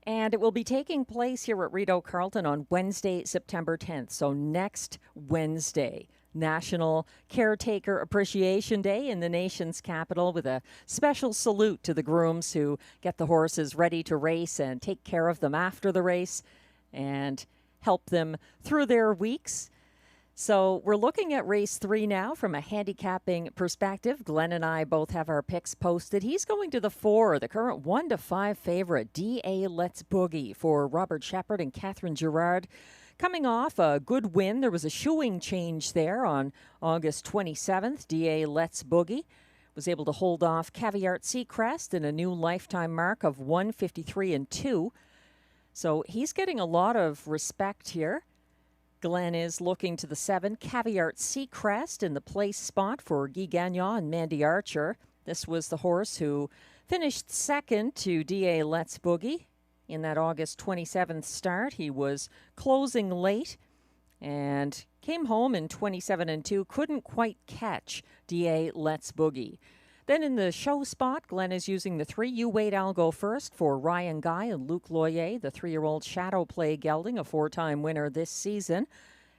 And it will be taking place here at Rideau Carleton on Wednesday, September 10th. So next Wednesday. National Caretaker Appreciation Day in the nation's capital, with a special salute to the grooms who get the horses ready to race and take care of them after the race and help them through their weeks. So we're looking at race 3 now from a handicapping perspective. Glenn and I both have our picks posted. He's going to the 4, the current 1 to 5 favorite, D.A. Let's Boogie, for Robert Shepard and Catherine Girard. Coming off a good win, there was a shoeing change there on August 27th. D.A. Let's Boogie was able to hold off Caviart Seacrest in a new lifetime mark of 153 and 2. So he's getting a lot of respect here. Glenn is looking to the 7, Caviart Seacrest, in the place spot for Guy Gagnon and Mandy Archer. This was the horse who finished second to D.A. Let's Boogie in that August 27th start. He was closing late and came home in 27 and 2. Couldn't quite catch D.A. Let's Boogie. Then in the show spot, Glenn is using the 3, You Wait, I'll Go First, for Ryan Guy and Luc Loyer, the 3-year-old Shadow Play gelding, a 4-time winner this season,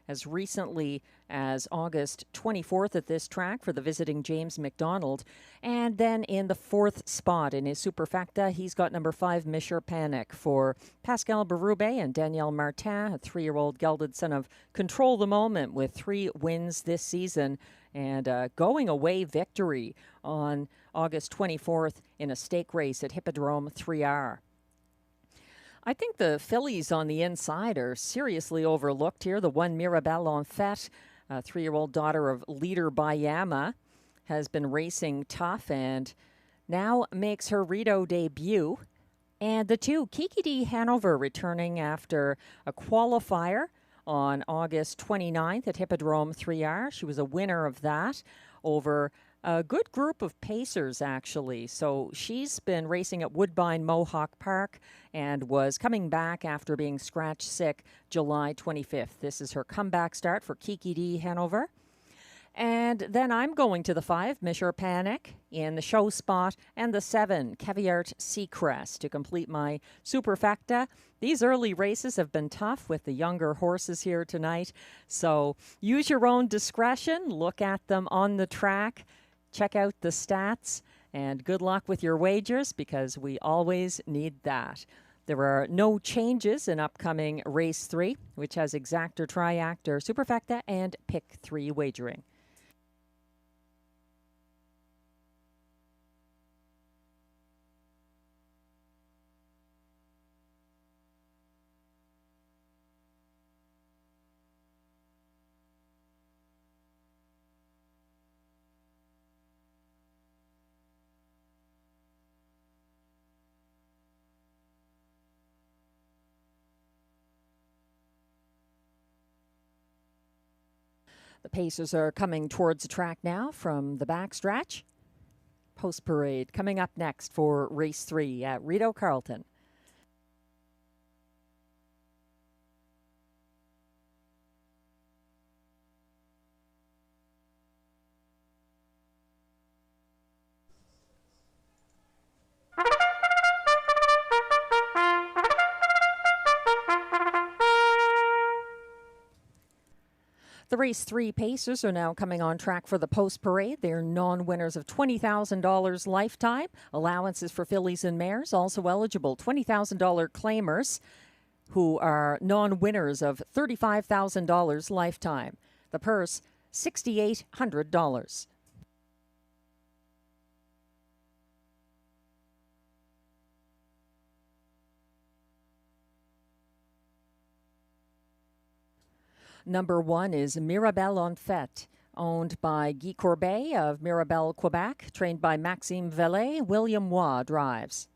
as recently as August 24th at this track for the visiting James McDonald. And then in the 4th spot in his superfecta, he's got number 5, Misher Panic, for Pascal Berube and Danielle Martin, a 3-year-old gelded son of Control the Moment, with 3 wins this season and a going away victory on August 24th in a stake race at Hippodrome 3R. I think the fillies on the inside are seriously overlooked here. The 1, Mirabelle en Fête, a 3-year-old daughter of Leader Bayama, has been racing tough and now makes her Rideau debut. And the 2, Kiki D. Hanover, returning after a qualifier on August 29th at Hippodrome 3R. She was a winner of that over a good group of pacers, actually. So she's been racing at Woodbine Mohawk Park and was coming back after being scratch sick July 25th. This is her comeback start for Kiki D. Hanover. And then I'm going to the 5, Misher Panic, in the show spot, and the 7, Caviart Seacrest, to complete my superfecta. These early races have been tough with the younger horses here tonight, so use your own discretion. Look at them on the track. Check out the stats, and good luck with your wagers, because we always need that. There are no changes in upcoming race 3, which has exactor, triactor, superfecta, and pick 3 wagering. The pacers are coming towards the track now from the backstretch. Post parade coming up next for race 3 at Rideau Carleton. The race 3 Pacers are now coming on track for the post parade. They're non-winners of $20,000 lifetime. Allowances for fillies and mares also eligible. $20,000 claimers who are non-winners of $35,000 lifetime. The purse, $6,800. Number 1 is Mirabelle en Fête, owned by Guy Courbet of Mirabelle, Quebec, trained by Maxime Vellet. William Waugh drives.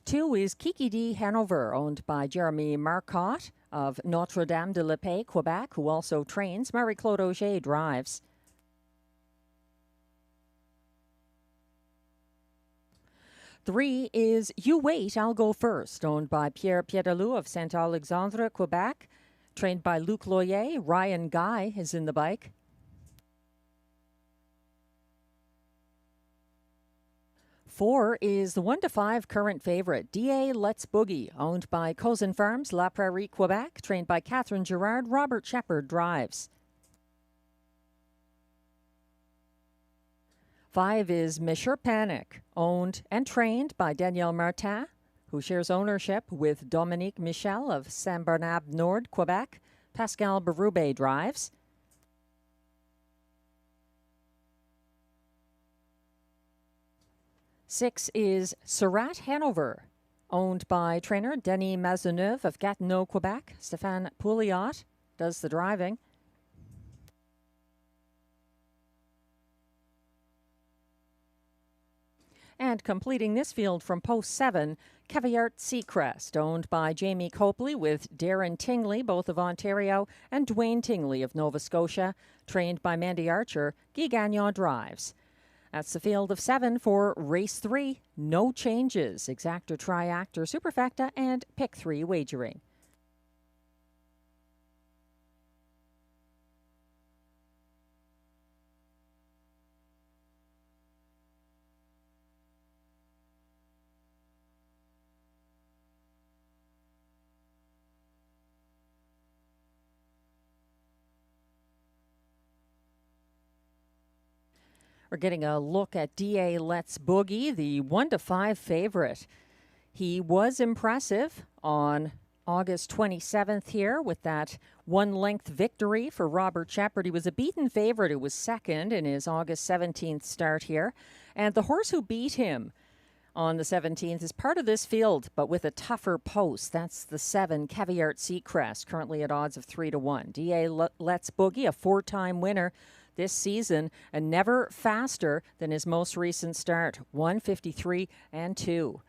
2 is Kiki D. Hanover, owned by Jeremy Marcotte of Notre-Dame-de-la-Paix, Quebec, who also trains. Marie-Claude Auger drives. 3 is You Wait, I'll Go First, owned by Pierre Piedalou of Saint-Alexandre, Quebec, trained by Luc Loyer. Ryan Guy is in the bike. 4 is the 1-5 current favorite, D.A. Let's Boogie, owned by Cozen Farms, La Prairie, Quebec, trained by Catherine Girard. Robert Shepard drives. 5 is Monsieur Panic, owned and trained by Danielle Martin, who shares ownership with Dominique Michel of Saint-Bernard-Nord, Quebec. Pascal Berube drives. 6 is Surratt Hanover, owned by trainer Denis Maisonneuve of Gatineau, Quebec. Stéphane Pouliot does the driving. And completing this field from post 7, Caviart Seacrest, owned by Jamie Copley with Darren Tingley, both of Ontario, and Dwayne Tingley of Nova Scotia, trained by Mandy Archer. Guy Gagnon drives. That's the field of 7 for race 3. No changes. Exactor, Triactor, Superfecta, and Pick 3 wagering. We're getting a look at D.A. Let's Boogie, the 1-5 favorite. He was impressive on August 27th here with that one-length victory for Robert Shepard. He was a beaten favorite who was second in his August 17th start here. And the horse who beat him on the 17th is part of this field, but with a tougher post. That's the 7, Caviart Seacrest, currently at odds of 3-1. D.A. Let's Boogie, a 4-time winner this season, and never faster than his most recent start, 1:53-2.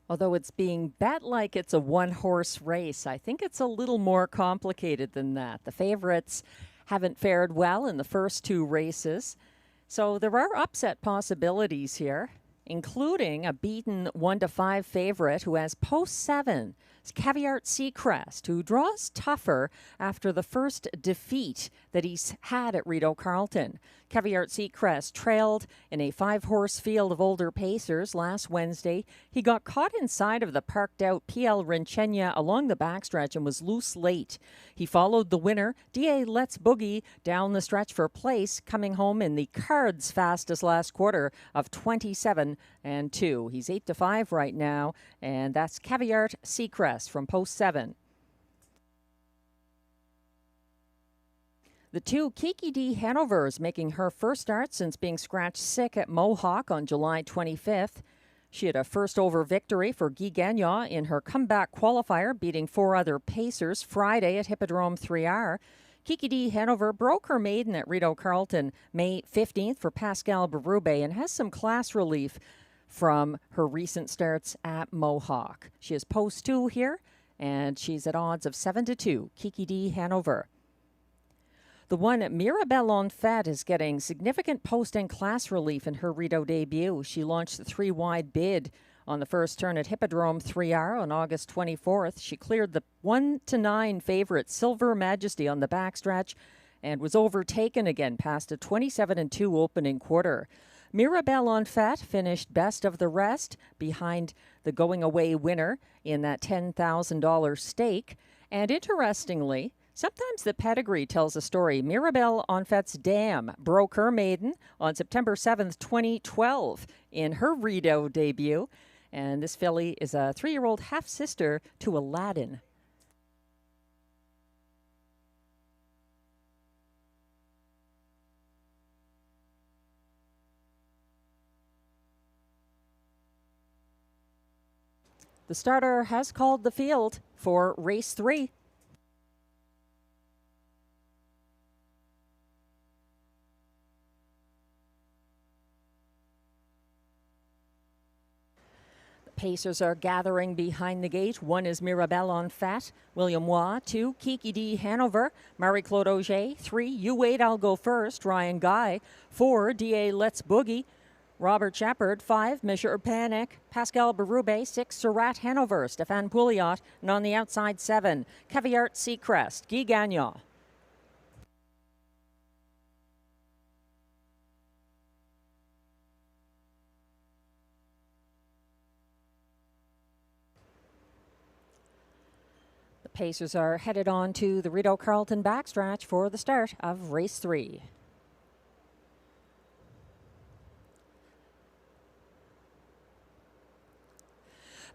Although it's being bet like it's a one-horse race, I think it's a little more complicated than that. The favorites haven't fared well in the first 2 races, so there are upset possibilities here, including a beaten 1-5 favorite who has post 7, Caviart Seacrest, who draws tougher after the first defeat that he's had at Rideau Carleton. Caviart Seacrest trailed in a 5-horse field of older pacers last Wednesday. He got caught inside of the parked-out PL Rincenia along the backstretch and was loose late. He followed the winner, D.A. Let's Boogie, down the stretch for place, coming home in the cards fastest last quarter of 27-2. He's 8-5 right now, and that's Caviart Seacrest from post 7. The 2, Kiki D. Hanover, is making her first start since being scratched sick at Mohawk on July 25th. She had a first-over victory for Guy Gagnon in her comeback qualifier, beating 4 other pacers Friday at Hippodrome 3R. Kiki D. Hanover broke her maiden at Rideau Carleton May 15th for Pascal Berube and has some class relief from her recent starts at Mohawk. She is post 2 here, and she's at odds of 7-2. Kiki D. Hanover. The one Mirabelle en Fête is getting significant post and class relief in her Rideau debut. She launched the 3-wide bid on the first turn at Hippodrome 3R on August 24th. She cleared the 1-9 favorite Silver Majesty on the backstretch and was overtaken again past a 27-2 opening quarter. Mirabelle en Fête finished best of the rest behind the going away winner in that $10,000 stake. And interestingly, sometimes the pedigree tells a story. Mirabelle en Fête's dam broke her maiden on September 7th, 2012 in her Rideau debut. And this filly is a 3-year-old half-sister to Aladdin. The starter has called the field for race 3. Pacers are gathering behind the gate. 1 is Mirabelle en Fête. William Waugh. 2, Kiki D. Hanover. Marie-Claude Auger. 3, You Wait, I'll Go First. Ryan Guy. 4, D.A. Let's Boogie. Robert Shepard. 5, Monsieur Panic. Pascal Berube. 6, Surat Hanover. Stéphane Pouliot. And on the outside, 7, Caviart Seacrest. Guy Gagnon. Pacers are headed on to the Rideau Carleton backstretch for the start of race 3.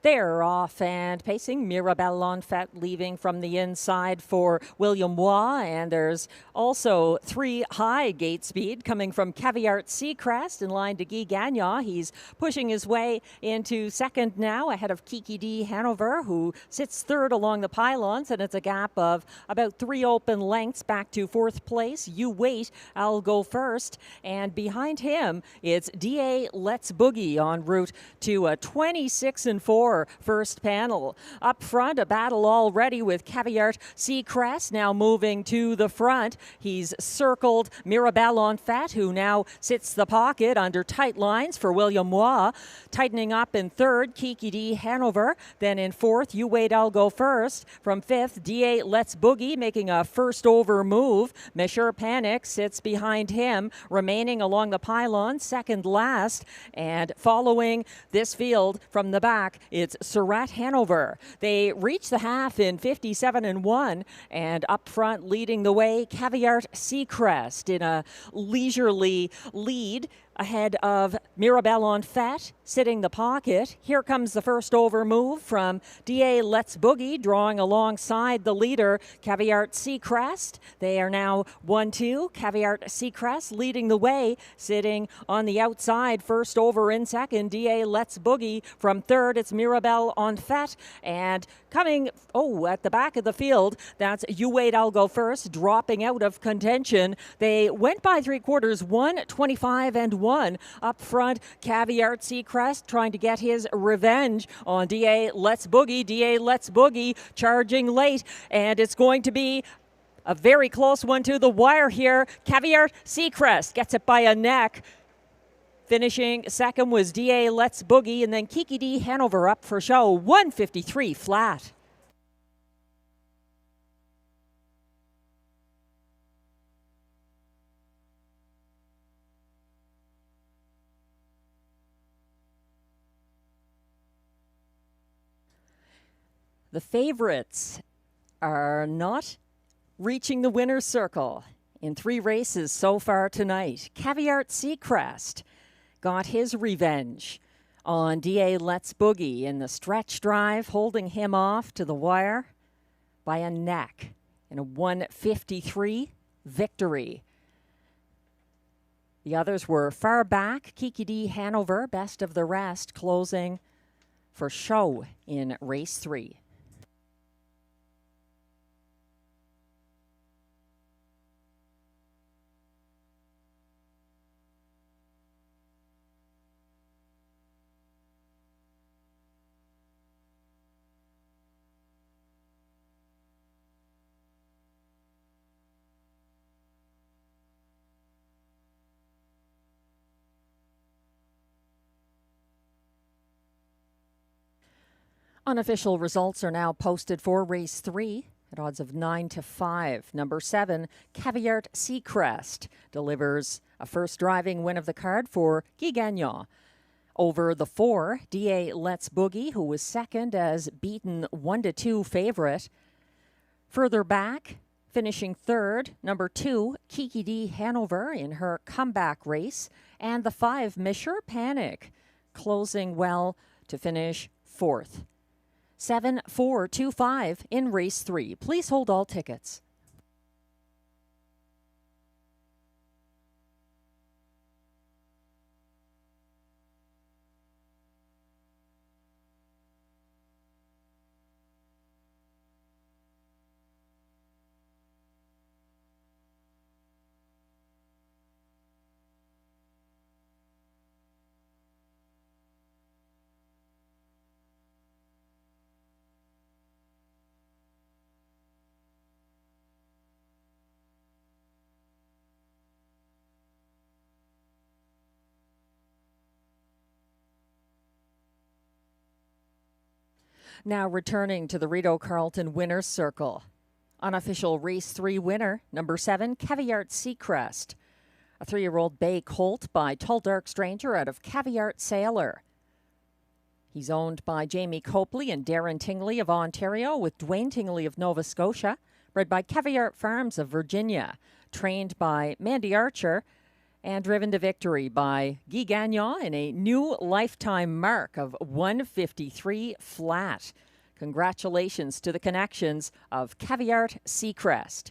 They're off and pacing. Mirabelle en Fête leaving from the inside for William Waugh. And there's also 3 high gate speed coming from Caviart Seacrest in line to Guy Gagnon. He's pushing his way into second now ahead of Kiki D. Hanover, who sits third along the pylons. And it's a gap of about 3 open lengths back to fourth place. You Wait, I'll Go First. And behind him, it's D.A. Let's Boogie en route to a 26-4 first panel. Up front, a battle already with Caviart Seacrest now moving to the front. He's circled Mirabelle en Fête, who now sits the pocket under tight lines for William Waugh. Tightening up in third, Kiki D. Hanover. Then in fourth, You Wait, I'll Go First. From fifth, D.A. Let's Boogie making a first over move. Monsieur Panic sits behind him, remaining along the pylon, second last. And following this field from the back, it's Surat Hanover. They reach the half in 57-1, and up front leading the way, Caviart Seacrest in a leisurely lead ahead of Mirabelle en Fête, sitting the pocket. Here comes the first over move from D.A. Let's Boogie, drawing alongside the leader, Caviart Seacrest. They are now 1-2. Caviart Seacrest leading the way, sitting on the outside. First over in second, D.A. Let's Boogie. From third, it's Mirabelle en Fête. And coming, at the back of the field, that's You Wait, I'll Go First, dropping out of contention. They went by 3/4, 1:25-1. Up front, Caviart Seacrest trying to get his revenge on D.A. Let's Boogie. D.A. Let's Boogie charging late, and it's going to be a very close one to the wire here. Caviart Seacrest gets it by a neck. Finishing second was D.A. Let's Boogie, and then Kiki D. Hanover up for show, 153 flat. The favorites are not reaching the winner's circle in 3 races so far tonight. Caviart Seacrest got his revenge on D.A. Let's Boogie in the stretch drive, holding him off to the wire by a neck in a 153 victory. The others were far back. Kiki D. Hanover, best of the rest, closing for show in race 3. Unofficial results are now posted for race 3 at odds of 9-5. Number 7, Caviart Seacrest, delivers a first driving win of the card for Guy Gagnon. Over the 4, D.A. Let's Boogie, who was second as beaten 1-2 favorite. Further back, finishing third, number 2, Kiki D. Hanover in her comeback race. And the 5, Monsieur Panic, closing well to finish fourth. 7-4-2-5 in race 3. Please hold all tickets. Now returning to the Rideau Carleton Winners Circle. Unofficial race 3 winner, number 7, Caviart Seacrest. A 3-year-old bay colt by Tall Dark Stranger out of Caviart Sailor. He's owned by Jamie Copley and Darren Tingley of Ontario, with Dwayne Tingley of Nova Scotia. Bred by Caviart Farms of Virginia. Trained by Mandy Archer. And driven to victory by Guy Gagnon in a new lifetime mark of 153 flat. Congratulations to the connections of Caviart Seacrest.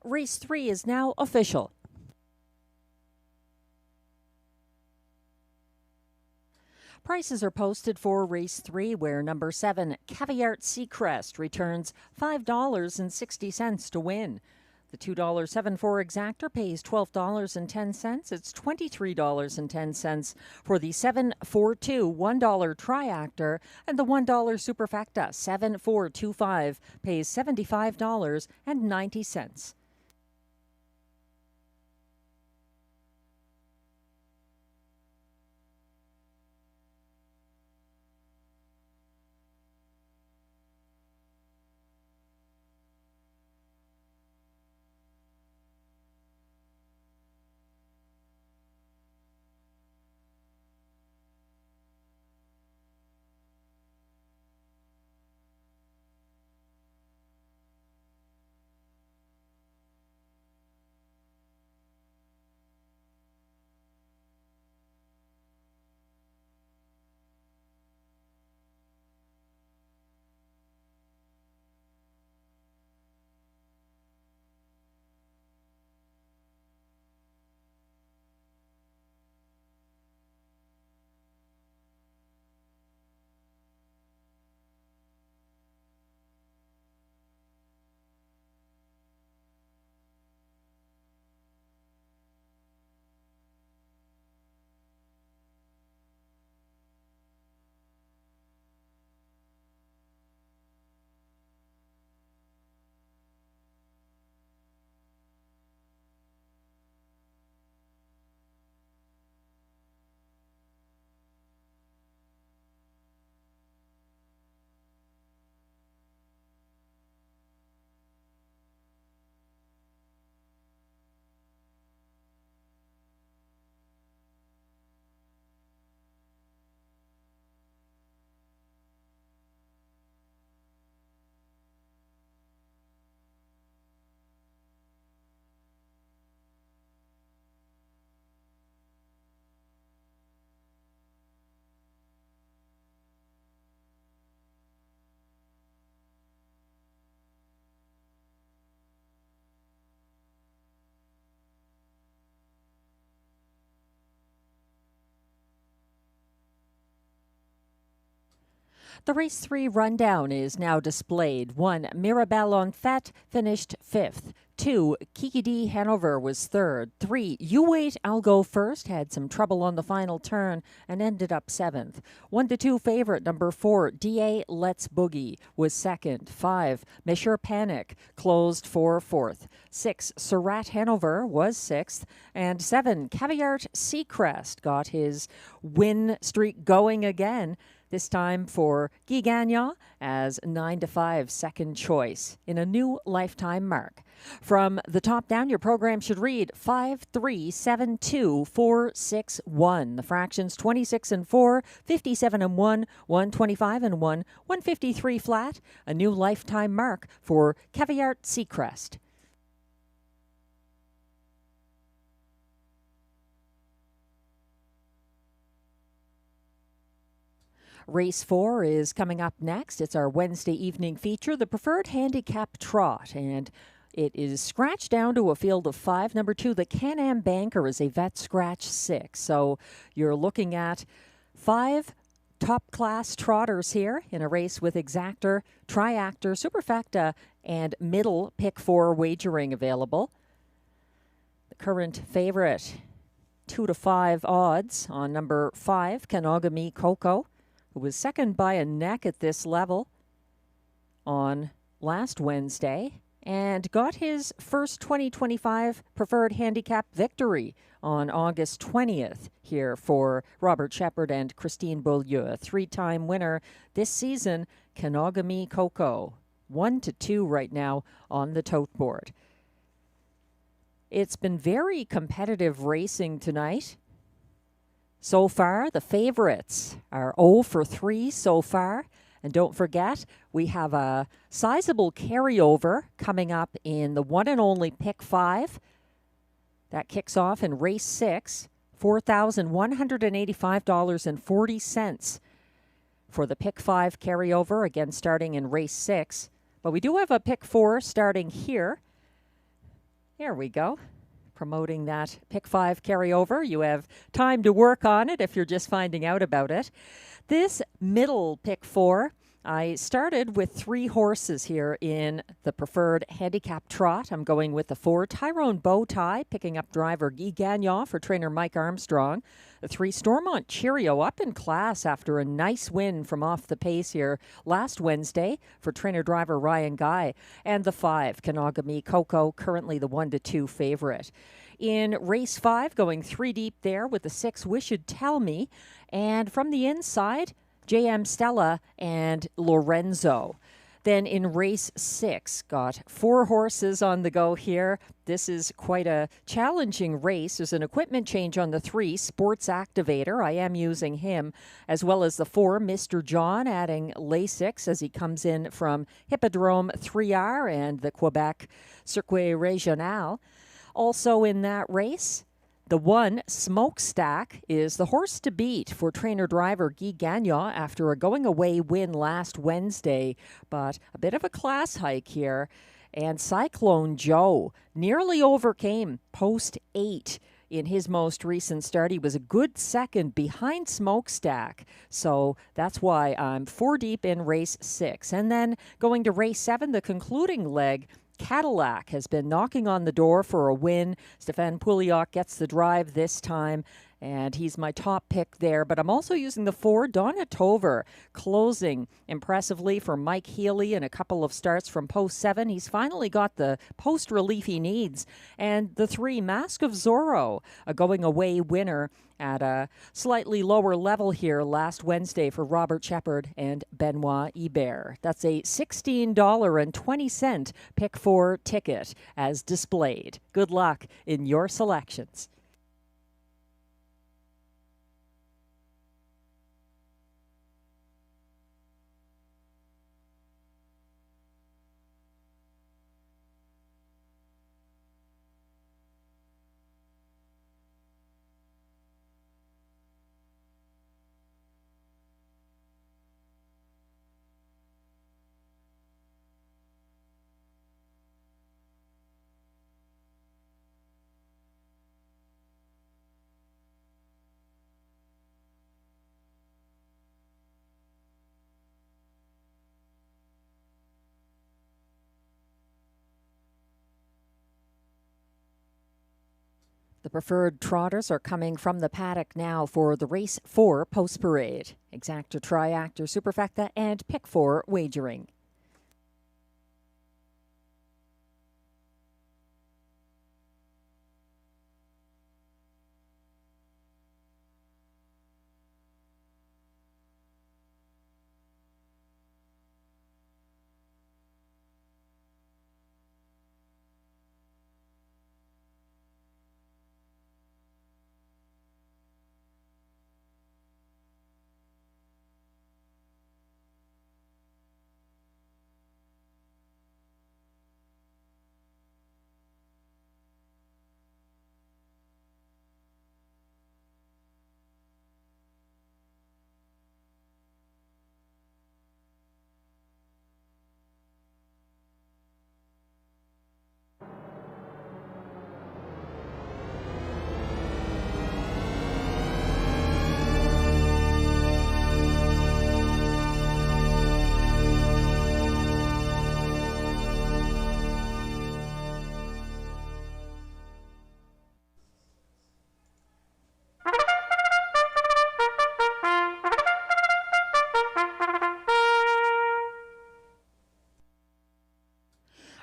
Race 3 is now official. Prices are posted for race 3, where number 7, Caviart Seacrest, returns $5.60 to win. The $2.74 exactor pays $12.10. It's $23.10 for the 742 $1 triactor, and the $1 superfecta 7425 pays $75.90. The race 3 rundown is now displayed. 1, Mirabelle en Fête finished 5th. 2, Kiki D Hanover was 3rd. 3, You Wait, I'll Go First had some trouble on the final turn and ended up 7th. 1 to 2 favorite number 4, DA Let's Boogie was 2nd. 5, Monsieur Panic closed for 4th. 6, Surratt Hanover was 6th. And 7, Caviart Seacrest got his win streak going again. This time for Guy Gagnon as 9 to 5 second choice in a new lifetime mark. From the top down, your program should read 5, 3, 7, 2, 4, 6, 1. The fractions 26 and 4, 57 and 1, 125 and 1, 153 flat. A new lifetime mark for Caviart Seacrest. Race 4 is coming up next. It's our Wednesday evening feature, the Preferred Handicap Trot, and it is scratched down to a field of 5. Number 2, the Can-Am Banker is a vet scratch 6. So you're looking at 5 top-class trotters here in a race with exactor, triactor, superfecta, and middle pick 4 wagering available. The current favorite, 2 to 5 odds on number 5, Kanogami Coco, who was second by a neck at this level on last Wednesday and got his first 2025 Preferred Handicap victory on August 20th here for Robert Shepard and Christine Beaulieu, a 3-time winner this season. Kanogami Coco, 1 to 2 right now on the tote board. It's been very competitive racing tonight. So far, the favorites are 0 for 3 so far. And don't forget, we have a sizable carryover coming up in the one and only Pick 5. That kicks off in race 6, $4,185.40 for the Pick 5 carryover, again starting in race 6. But we do have a Pick 4 starting here. There we go. Promoting that Pick 5 carryover. You have time to work on it if you're just finding out about it. This middle Pick 4 I started with 3 horses here in the preferred handicap trot. I'm going with the 4, Tyrone Bowtie, picking up driver Guy Gagnon for trainer Mike Armstrong. The 3, Stormont Cheerio, up in class after a nice win from off the pace here last Wednesday for trainer driver Ryan Guy. And the 5, Kanagami Coco, currently the 1-2 favorite. In race 5, going 3 deep there with the 6, Wish You'd Tell Me. And from the inside, JM Stella and Lorenzo. Then in race 6, got 4 horses on the go here. This is quite a challenging race. There's an equipment change on the 3, Sports Activator. I am using him, as well as the 4, Mr. John, adding Lasix as he comes in from Hippodrome 3R and the Quebec Circuit Régional. Also in that race, the 1, Smokestack, is the horse to beat for trainer-driver Guy Gagnon after a going-away win last Wednesday, but a bit of a class hike here. And Cyclone Joe nearly overcame post 8 in his most recent start. He was a good second behind Smokestack, so that's why I'm 4 deep in race 6. And then going to race 7, the concluding leg, Cadillac has been knocking on the door for a win. Stefan Pouliot gets the drive this time, and he's my top pick there. But I'm also using the 4, Donna Tover, closing impressively for Mike Healy in a couple of starts from post 7. He's finally got the post relief he needs. And the 3, Mask of Zorro, a going away winner at a slightly lower level here last Wednesday for Robert Shepard and Benoit Hebert. That's a $16.20 pick 4 ticket as displayed. Good luck in your selections. The preferred trotters are coming from the paddock now for the race 4 post parade. Exacta, Triactor, Superfecta, and pick 4 wagering.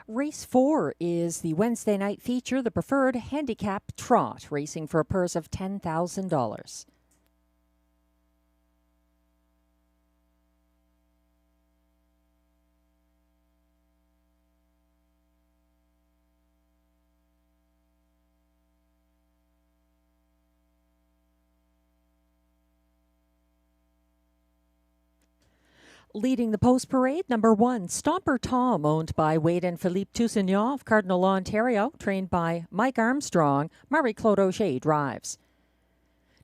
Race 4 is the Wednesday night feature, the preferred handicap trot, racing for a purse of $10,000. Leading the post parade, number 1, Stomper Tom, owned by Wade and Philippe Toussaint of Cardinal, Ontario, trained by Mike Armstrong. Marie-Claude Auger drives.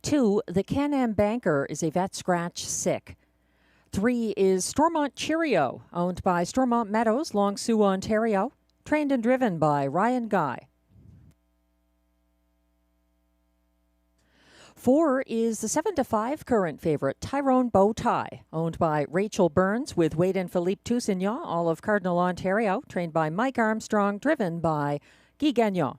2, the Can-Am Banker is a vet scratch sick. 3 is Stormont Cheerio, owned by Stormont Meadows, Long Sault, Ontario, trained and driven by Ryan Guy. 4 is the 7-5 current favorite, Tyrone Bowtie, owned by Rachel Burns with Wade and Philippe Toussaint, all of Cardinal, Ontario, trained by Mike Armstrong, driven by Guy Gagnon.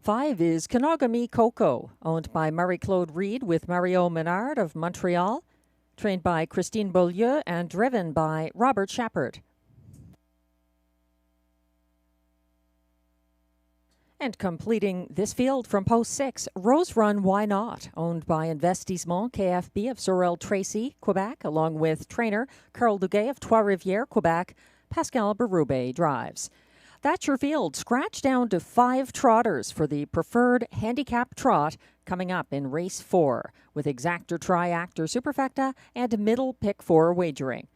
5 is Kenogami Coco, owned by Marie-Claude Reed with Mario Menard of Montreal, trained by Christine Beaulieu and driven by Robert Shepard. And completing this field from post 6, Rose Run Why Not, owned by Investissement KFB of Sorel Tracy, Quebec, along with trainer Carl Duguay of Trois-Rivières, Quebec. Pascal Berube drives. That's your field. Scratch down to 5 trotters for the preferred handicap trot coming up in race 4 with exactor, triactor, superfecta, and middle pick 4 wagering.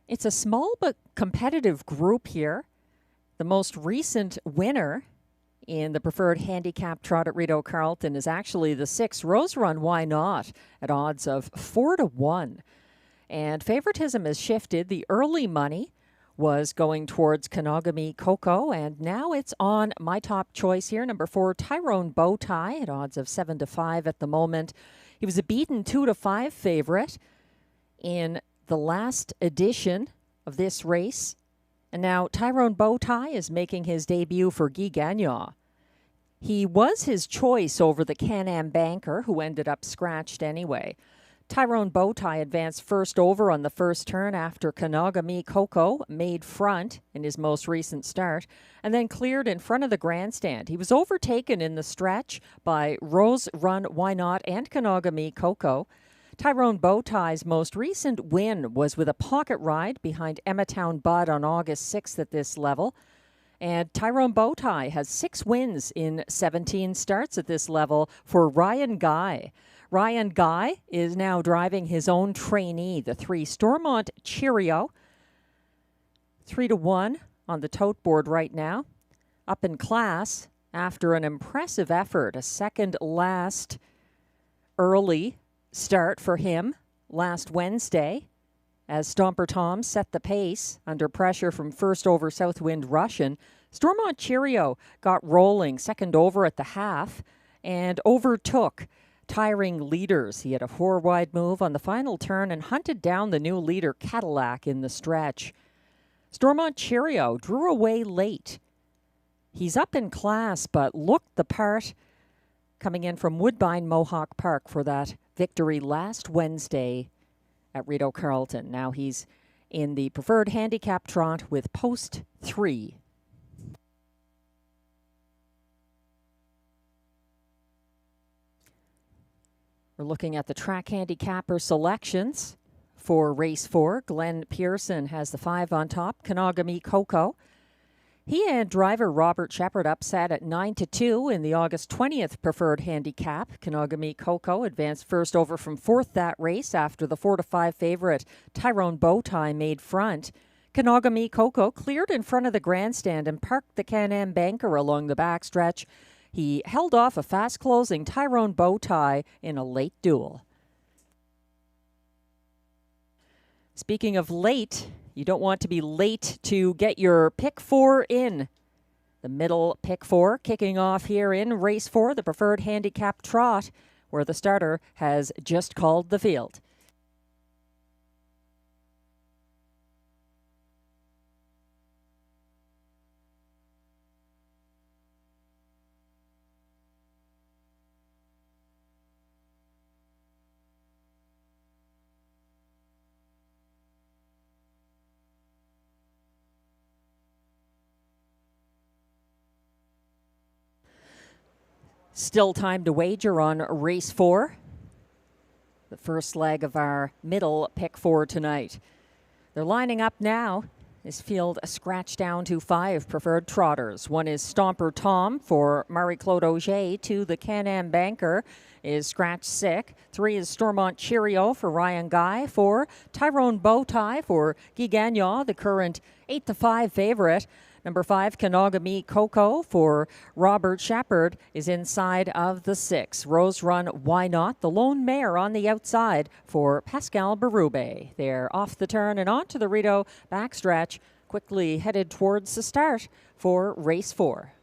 It's a small but competitive group here. The most recent winner in the preferred handicap trot at Rideau Carleton is actually the 6 Rose Run Why Not at odds of 4-1. And favoritism has shifted. The early money was going towards Kenogami Coco, and now it's on my top choice here, number 4, Tyrone Bowtie at odds of 7-5 at the moment. He was a beaten 2-5 favorite in the last edition of this race. And now Tyrone Bowtie is making his debut for Guy Gagnon. He was his choice over the Can-Am Banker, who ended up scratched anyway. Tyrone Bowtie advanced first over on the first turn after Kenogami Coco made front in his most recent start and then cleared in front of the grandstand. He was overtaken in the stretch by Rose Run Why Not and Kenogami Coco. Tyrone Bowtie's most recent win was with a pocket ride behind Emmatown Bud on August 6th at this level. And Tyrone Bowtie has 6 wins in 17 starts at this level for Ryan Guy. Ryan Guy is now driving his own trainee, the 3 Stormont Cheerio. 3-1 on the tote board right now. Up in class after an impressive effort, a second last early start for him last Wednesday as Stomper Tom set the pace under pressure from first over Southwind Russian. Stormont Cheerio got rolling second over at the half and overtook tiring leaders. He had a 4-wide move on the final turn and hunted down the new leader Cadillac in the stretch. Stormont Cheerio drew away late. He's up in class but looked the part coming in from Woodbine Mohawk Park for that victory last Wednesday at Rideau Carleton. Now he's in the preferred handicap trot with post 3. We're looking at the track handicapper selections for race 4. Glenn Pearson has the 5 on top, Kenogami Coco. He and driver Robert Shepard upset at 9-2 in the August 20th preferred handicap. Kenogami Coco advanced first over from 4th that race after the 4-5 favorite Tyrone Bowtie made front. Kenogami Coco cleared in front of the grandstand and parked the Can-Am Banker along the backstretch. He held off a fast-closing Tyrone Bowtie in a late duel. Speaking of late, you don't want to be late to get your pick 4 in. The middle pick 4 kicking off here in race 4, the preferred handicap trot, where the starter has just called the field. Still time to wager on race 4, the first leg of our middle pick 4 tonight. They're lining up now. This field scratched down to 5 preferred trotters. 1 is Stomper Tom for Marie-Claude Auger. 2, the Can-Am Banker is scratch sick. 3 is Stormont Cheerio for Ryan Guy. 4, Tyrone Bowtie for Guy Gagnon, the current 8-5 favorite. Number 5, Kenogami Coco for Robert Shepard is inside of the 6. Rose Run Why Not, the lone mare on the outside for Pascal Berube. They're off the turn and onto the Rideau backstretch, quickly headed towards the start for race 4.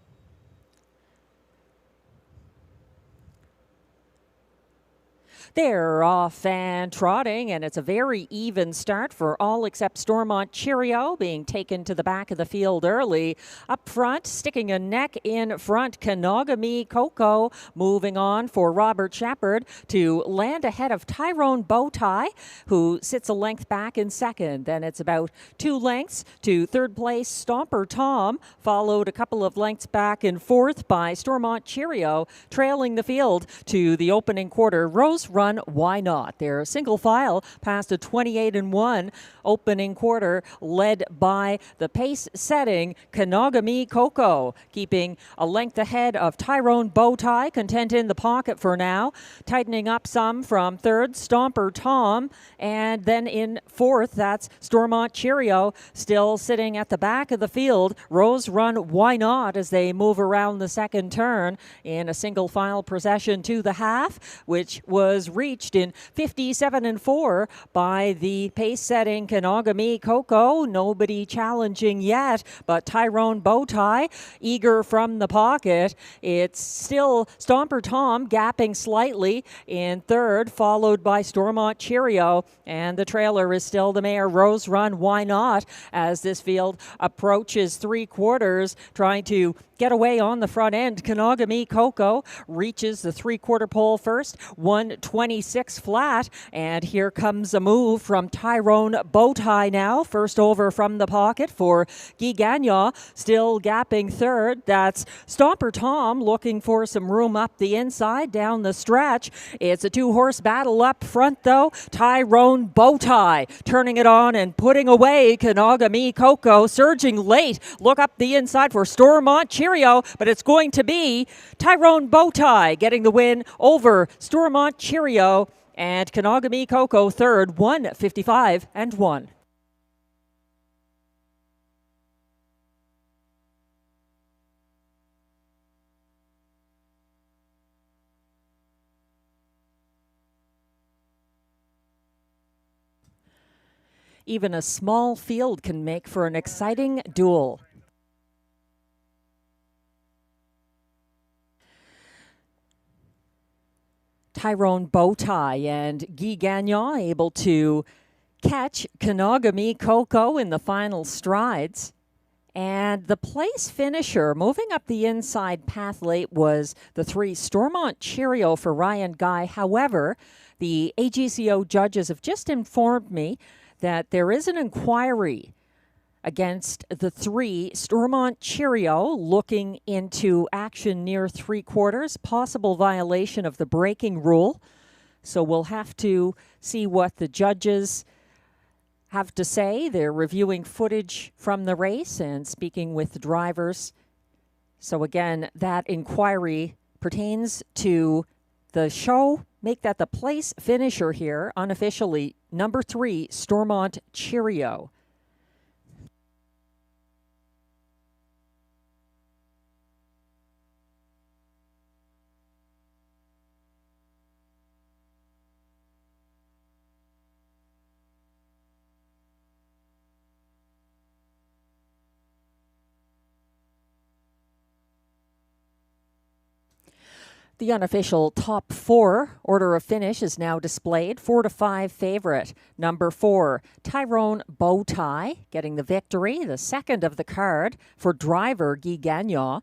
They're off and trotting, and it's a very even start for all except Stormont Cheerio, being taken to the back of the field early. Up front, sticking a neck in front, Kenogami Coco moving on for Robert Shepard to land ahead of Tyrone Bowtie, who sits a length back in second. Then it's about 2 lengths to third place Stomper Tom, followed a couple of lengths back in fourth by Stormont Cheerio, trailing the field to the opening quarter. Rose Run Why Not? They're single file past a 28-1 opening quarter, led by the pace-setting Kenogami Coco, keeping a length ahead of Tyrone Bowtie, content in the pocket for now. Tightening up some from third, Stomper Tom, and then in fourth, that's Stormont Cheerio, still sitting at the back of the field. Rose Run Why Not as they move around the second turn in a single file procession to the half, which was reached in 57-4 by the pace-setting Kenogami Coco. Nobody challenging yet, but Tyrone Bowtie eager from the pocket. It's still Stomper Tom gapping slightly in third, followed by Stormont Cheerio, and the trailer is still the mare Rose Run Why Not as this field approaches 3/4, trying to get away on the front end. Kenogami Coco reaches the 3/4 pole first, 126 flat, and here comes a move from Tyrone Bowtie now. First over from the pocket for Guy Gagnon, still gapping third. That's Stomper Tom looking for some room up the inside down the stretch. It's a 2-horse battle up front though. Tyrone Bowtie turning it on and putting away Kenogami Coco, surging late. Look up the inside for Stormont Cheerio, but it's going to be Tyrone Bowtie getting the win over Stormont Cheerio, and Kenogami Coco third, 1:55-1. Even a small field can make for an exciting duel. Tyrone Bowtie and Guy Gagnon able to catch Kenogami Coco in the final strides. And the place finisher moving up the inside path late was the 3 Stormont Cheerio for Ryan Guy. However, the AGCO judges have just informed me that there is an inquiry against the 3 Stormont Cheerio, looking into action near 3/4, possible violation of the braking rule. So we'll have to see what the judges have to say. They're reviewing footage from the race and speaking with the drivers. So again, that inquiry pertains to the show. Make that the place finisher here, unofficially, number 3, Stormont Cheerio. The unofficial top 4 order of finish is now displayed. 4 to 5 favorite. Number 4, Tyrone Bowtie getting the victory, the second of the card for driver Guy Gagnon.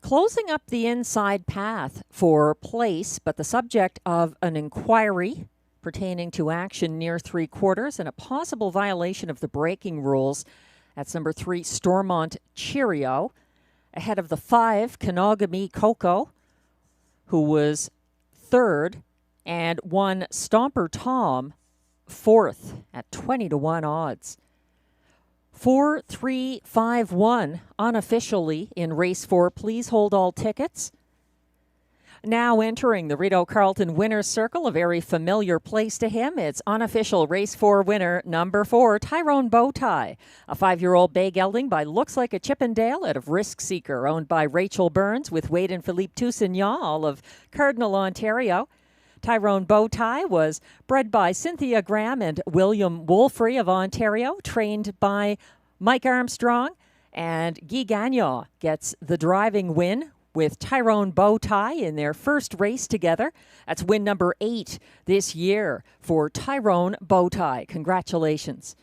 Closing up the inside path for place, but the subject of an inquiry pertaining to action near 3/4 and a possible violation of the braking rules. That's number 3, Stormont Cheerio, ahead of the 5, Kenogami Coco, who was third, and 1 Stomper Tom, fourth at 20-1 odds. 4-3-5-1 unofficially in race 4. Please hold all tickets. Now entering the Rideau Carleton winner's circle, a very familiar place to him. It's unofficial race 4 winner, number 4, Tyrone Bowtie. A 5-year-old bay gelding by looks like a Chippendale out of Risk Seeker, owned by Rachel Burns with Wade and Philippe Toussaint, all of Cardinal, Ontario. Tyrone Bowtie was bred by Cynthia Graham and William Wolfrey of Ontario, trained by Mike Armstrong, and Guy Gagnon gets the driving win with Tyrone Bowtie in their first race together. That's win number 8 this year for Tyrone Bowtie. Congratulations.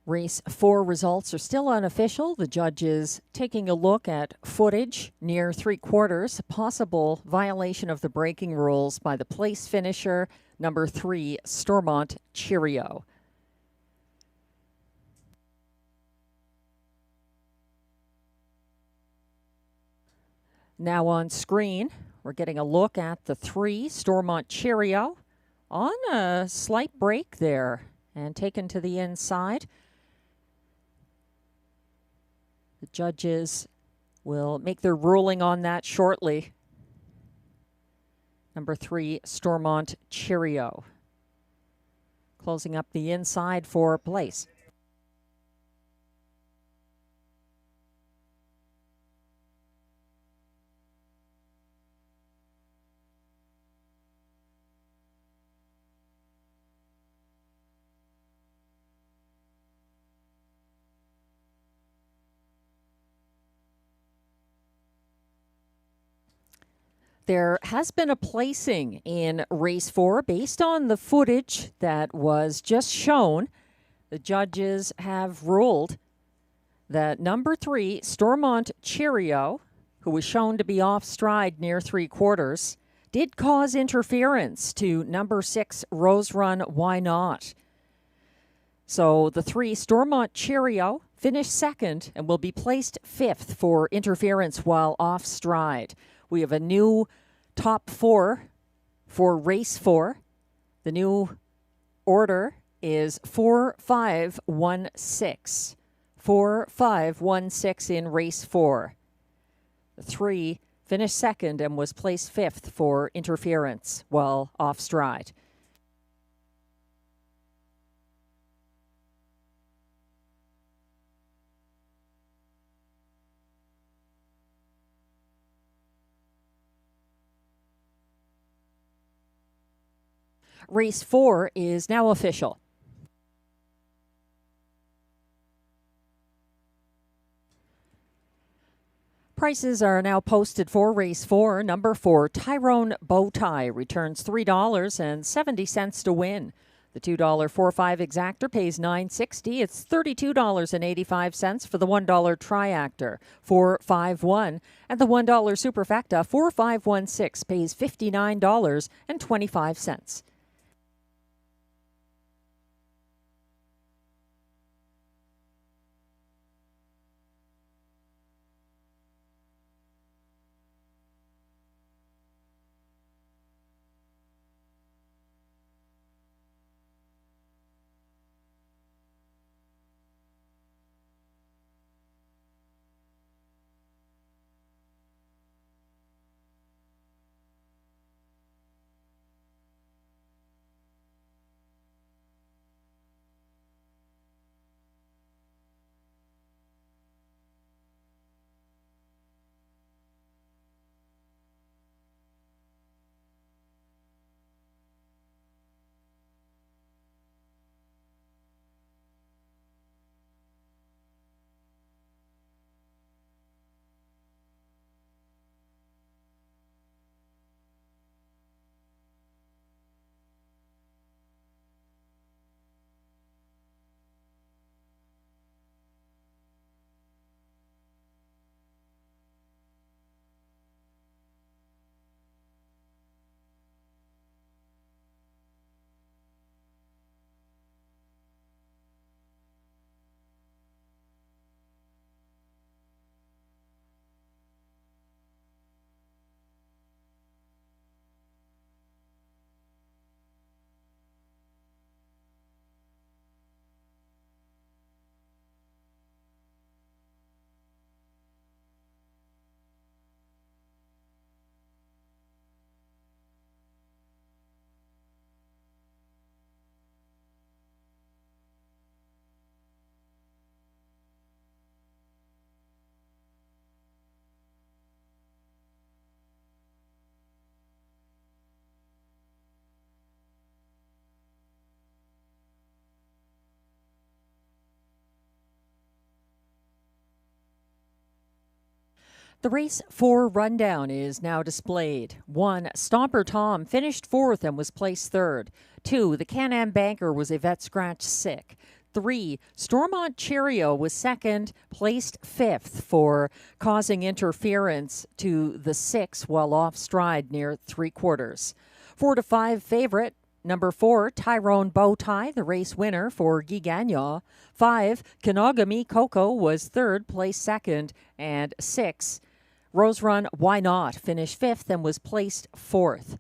Race 4 results are still unofficial. The judges taking a look at footage near 3/4, a possible violation of the braking rules by the place finisher, number 3, Stormont Cheerio. Now on screen, we're getting a look at the 3, Stormont Cheerio, on a slight break there and taken to the inside. The judges will make their ruling on that shortly. Number 3, Stormont Cheerio. Closing up the inside for place. There has been a placing in race 4 based on the footage that was just shown. The judges have ruled that number 3, Stormont Cheerio, who was shown to be off stride near 3/4, did cause interference to number 6, Rose Run Why Not. So the 3, Stormont Cheerio, finished second and will be placed 5th for interference while off stride. We have a new top 4 for race 4. The new order is 4-5-1-6. 4-5-1-6 in race 4. The 3 finished second and was placed 5th for interference while off stride. Race 4 is now official. Prices are now posted for race 4. Number 4, Tyrone Bowtie, returns $3.70 to win. The $2.45 exactor pays $9.60. It's $32.85 for the $1 triactor, 451, and the $1 superfecta, 4516, pays $59.25. The race 4 rundown is now displayed. 1, Stomper Tom finished 4th and was placed 3rd. 2, the Can-Am Banker was a vet scratch sick. 3, Stormont Cheerio was 2nd, placed 5th for causing interference to the 6 while off stride near 3/4. 4 to 5 favorite, number 4, Tyrone Bowtie, the race winner for Guy Gagnon. 5, Kenogami Coco was 3rd, placed 2nd. And 6, Rose Run Why Not finished 5th and was placed 4th.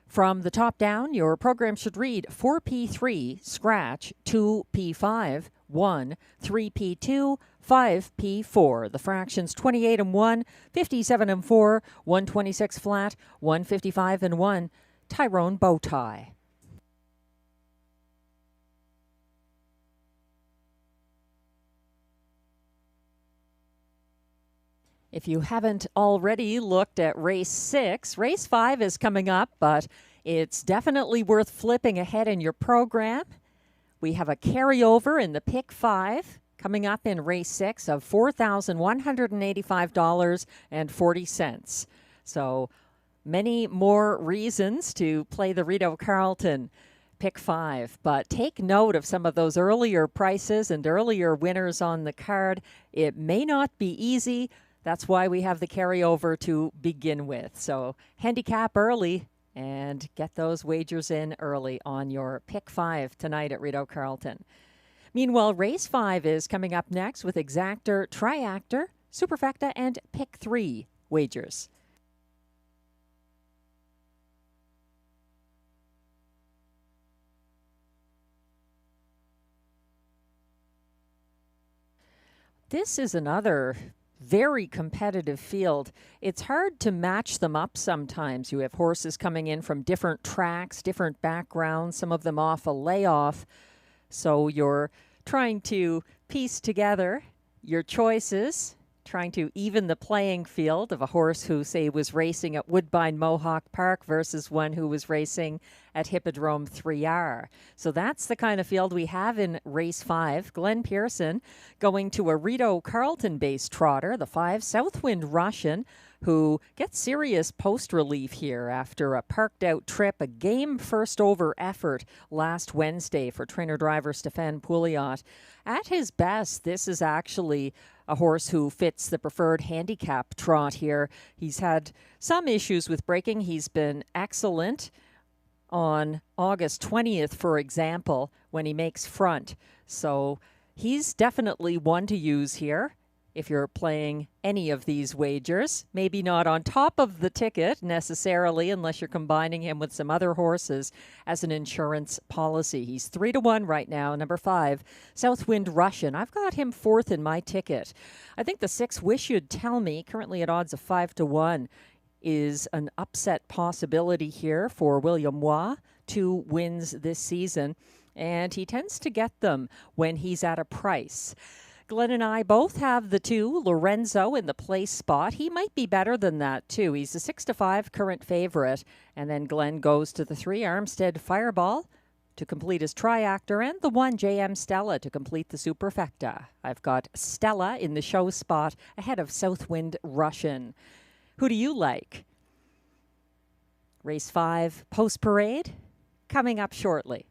From the top down, your program should read 4P3, scratch, 2P5, 1, 3P2, 5P4. The fractions 28 and 1, 57 and 4, 126 flat, 155 and 1. Tyrone Bowtie. If you haven't already looked at race 6, race 5 is coming up, but it's definitely worth flipping ahead in your program. We have a carryover in the pick 5 coming up in race 6 of $4,185.40. So many more reasons to play the Rideau Carleton pick 5, but take note of some of those earlier prices and earlier winners on the card. It may not be easy. That's why we have the carryover to begin with. So handicap early and get those wagers in early on your pick 5 tonight at Rideau Carleton. Meanwhile, race 5 is coming up next with exactor, triactor, superfecta, and pick 3 wagers. This is another very competitive field. It's hard to match them up sometimes. You have horses coming in from different tracks, different backgrounds, some of them off a layoff. So you're trying to piece together your choices, trying to even the playing field of a horse who, say, was racing at Woodbine Mohawk Park versus one who was racing at Hippodrome 3R. So that's the kind of field we have in race 5. Glenn Pearson going to a Rideau Carleton-based trotter, the 5, Southwind Russian, who gets serious post relief here after a parked out trip, a game first over effort last Wednesday for trainer driver Stefan Pouliot. At his best, this is actually a horse who fits the preferred handicap trot here. He's had some issues with braking. He's been excellent on August 20th, for example, when he makes front. So he's definitely one to use here if you're playing any of these wagers. Maybe not on top of the ticket necessarily, unless you're combining him with some other horses as an insurance policy. He's 3-1 right now, number 5, Southwind Russian. I've got him 4th in my ticket. I think the 6, Wish You'd Tell Me, currently at odds of 5-1, is an upset possibility here for William Waugh. 2 wins this season, and he tends to get them when he's at a price. Glenn and I both have the 2, Lorenzo, in the place spot. He might be better than that, too. He's a 6-5 current favorite. And then Glenn goes to the 3, Armstead Fireball, to complete his triactor, and the 1, JM Stella, to complete the superfecta. I've got Stella in the show spot ahead of Southwind Russian. Who do you like? Race 5, Post Parade, coming up shortly.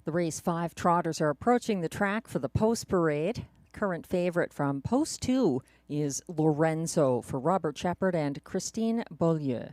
The race 5 trotters are approaching the track for the post parade. Current favorite from post 2 is Lorenzo for Robert Shepard and Christine Beaulieu.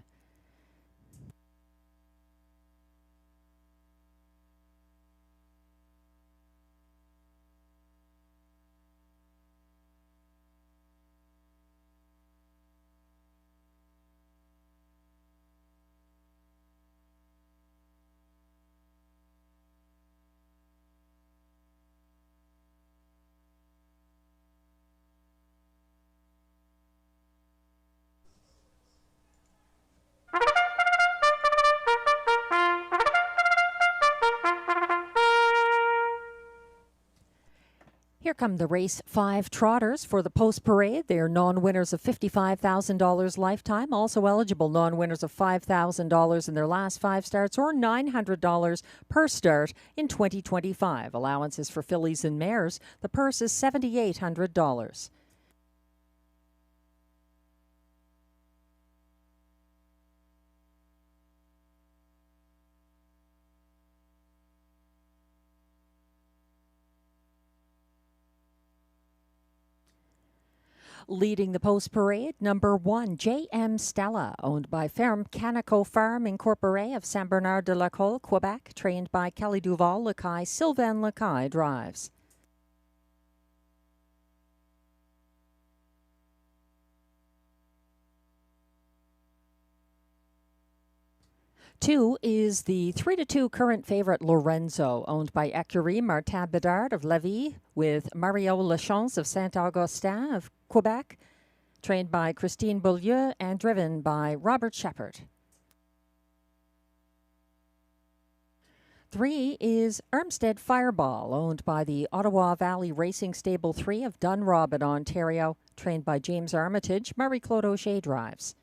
Here come the race 5 trotters for the post parade. They are non-winners of $55,000 lifetime, also eligible non-winners of $5,000 in their last 5 starts or $900 per start in 2025. Allowances for fillies and mares. The purse is $7,800. Leading the post parade, number 1, J.M. Stella, owned by Ferme Canico Farm Incorporé of Saint-Bernard-de-la-Colle, Quebec, trained by Kelly Duval Lacaille. Sylvain Lacaille drives. Two is the 3-2 current favorite Lorenzo, owned by Écurie Martin Bedard of Lévis with Mario Lachance of Saint-Augustin of Quebec, trained by Christine Beaulieu and driven by Robert Shepard. 3 is Armstead Fireball, owned by the Ottawa Valley Racing Stable 3 of Dunrobin, Ontario, trained by James Armitage. Marie-Claude O'Shea drives.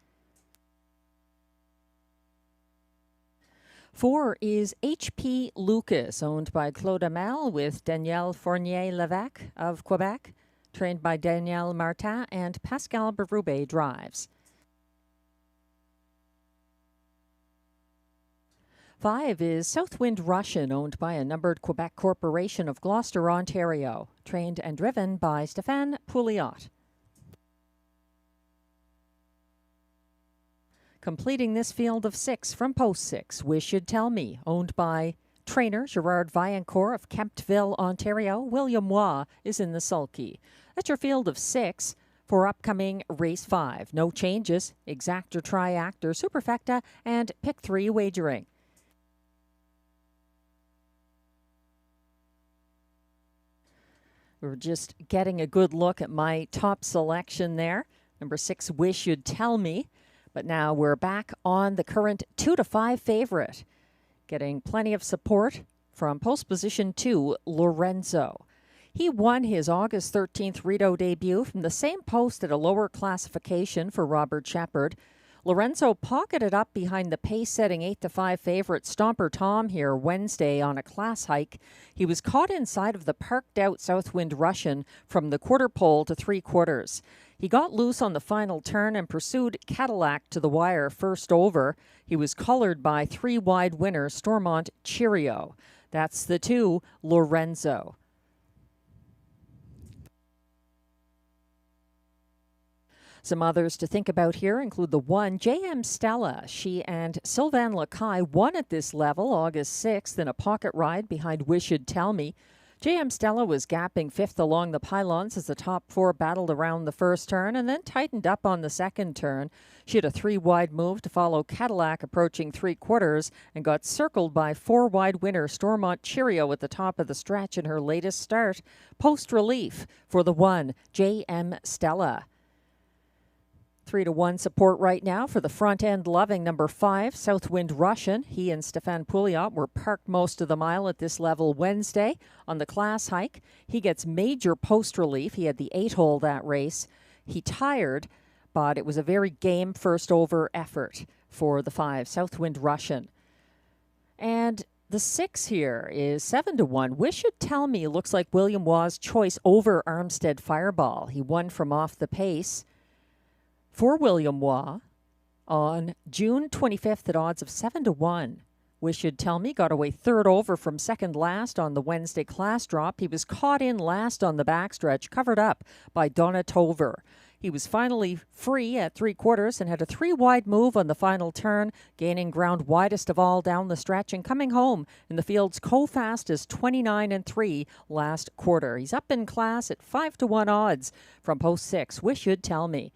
4 is H.P. Lucas, owned by Claude Hamel with Danielle Fournier-Levesque of Quebec, trained by Danielle Martin and Pascal Berube drives. 5 is Southwind Russian, owned by a numbered Quebec corporation of Gloucester, Ontario, trained and driven by Stéphane Pouliot. Completing this field of 6 from post 6, Wish You'd Tell Me, owned by trainer Gerard Vaillancourt of Kemptville, Ontario. William Waugh is in the sulky. That's your field of 6 for upcoming race 5. No changes, exactor, triactor, superfecta, and pick 3 wagering. We're just getting a good look at my top selection there. Number 6, Wish You'd Tell Me. But now we're back on the current 2-5 favorite, getting plenty of support from post position 2, Lorenzo. He won his August 13th Rideau debut from the same post at a lower classification for Robert Shepard. Lorenzo pocketed up behind the pace-setting 8-5 favorite Stomper Tom here Wednesday on a class hike. He was caught inside of the parked-out Southwind Russian from the quarter pole to 3/4. He got loose on the final turn and pursued Cadillac to the wire first over. He was collared by 3 wide winner Stormont Cheerio. That's the 2, Lorenzo. Some others to think about here include the 1, J.M. Stella. She and Sylvain Lacaille won at this level August 6th in a pocket ride behind Wish You'd Tell Me. J.M. Stella was gapping 5th along the pylons as the top 4 battled around the first turn and then tightened up on the second turn. She had a 3-wide move to follow Cadillac approaching 3/4 and got circled by 4-wide winner Stormont Cheerio at the top of the stretch in her latest start. Post relief for the 1, J.M. Stella. 3-1 support right now for the front-end loving number 5, Southwind Russian. He and Stéphane Pouliot were parked most of the mile at this level Wednesday on the class hike. He gets major post relief. He had the 8-hole that race. He tired, but it was a very game first over effort for the 5, Southwind Russian. And the 6 here is 7-1. Wish You'd Tell Me looks like William Waugh's choice over Armstead Fireball. He won from off the pace for William Waugh on June 25th at odds of 7-1. Wish You'd Tell Me got away third over from second last on the Wednesday class drop. He was caught in last on the backstretch, covered up by Donatover. He was finally free at 3/4 and had a 3-wide move on the final turn, gaining ground widest of all down the stretch and coming home in the field's co-fastest 29-3 last quarter. He's up in class at 5-1 odds from post 6. Wish You'd Tell Me.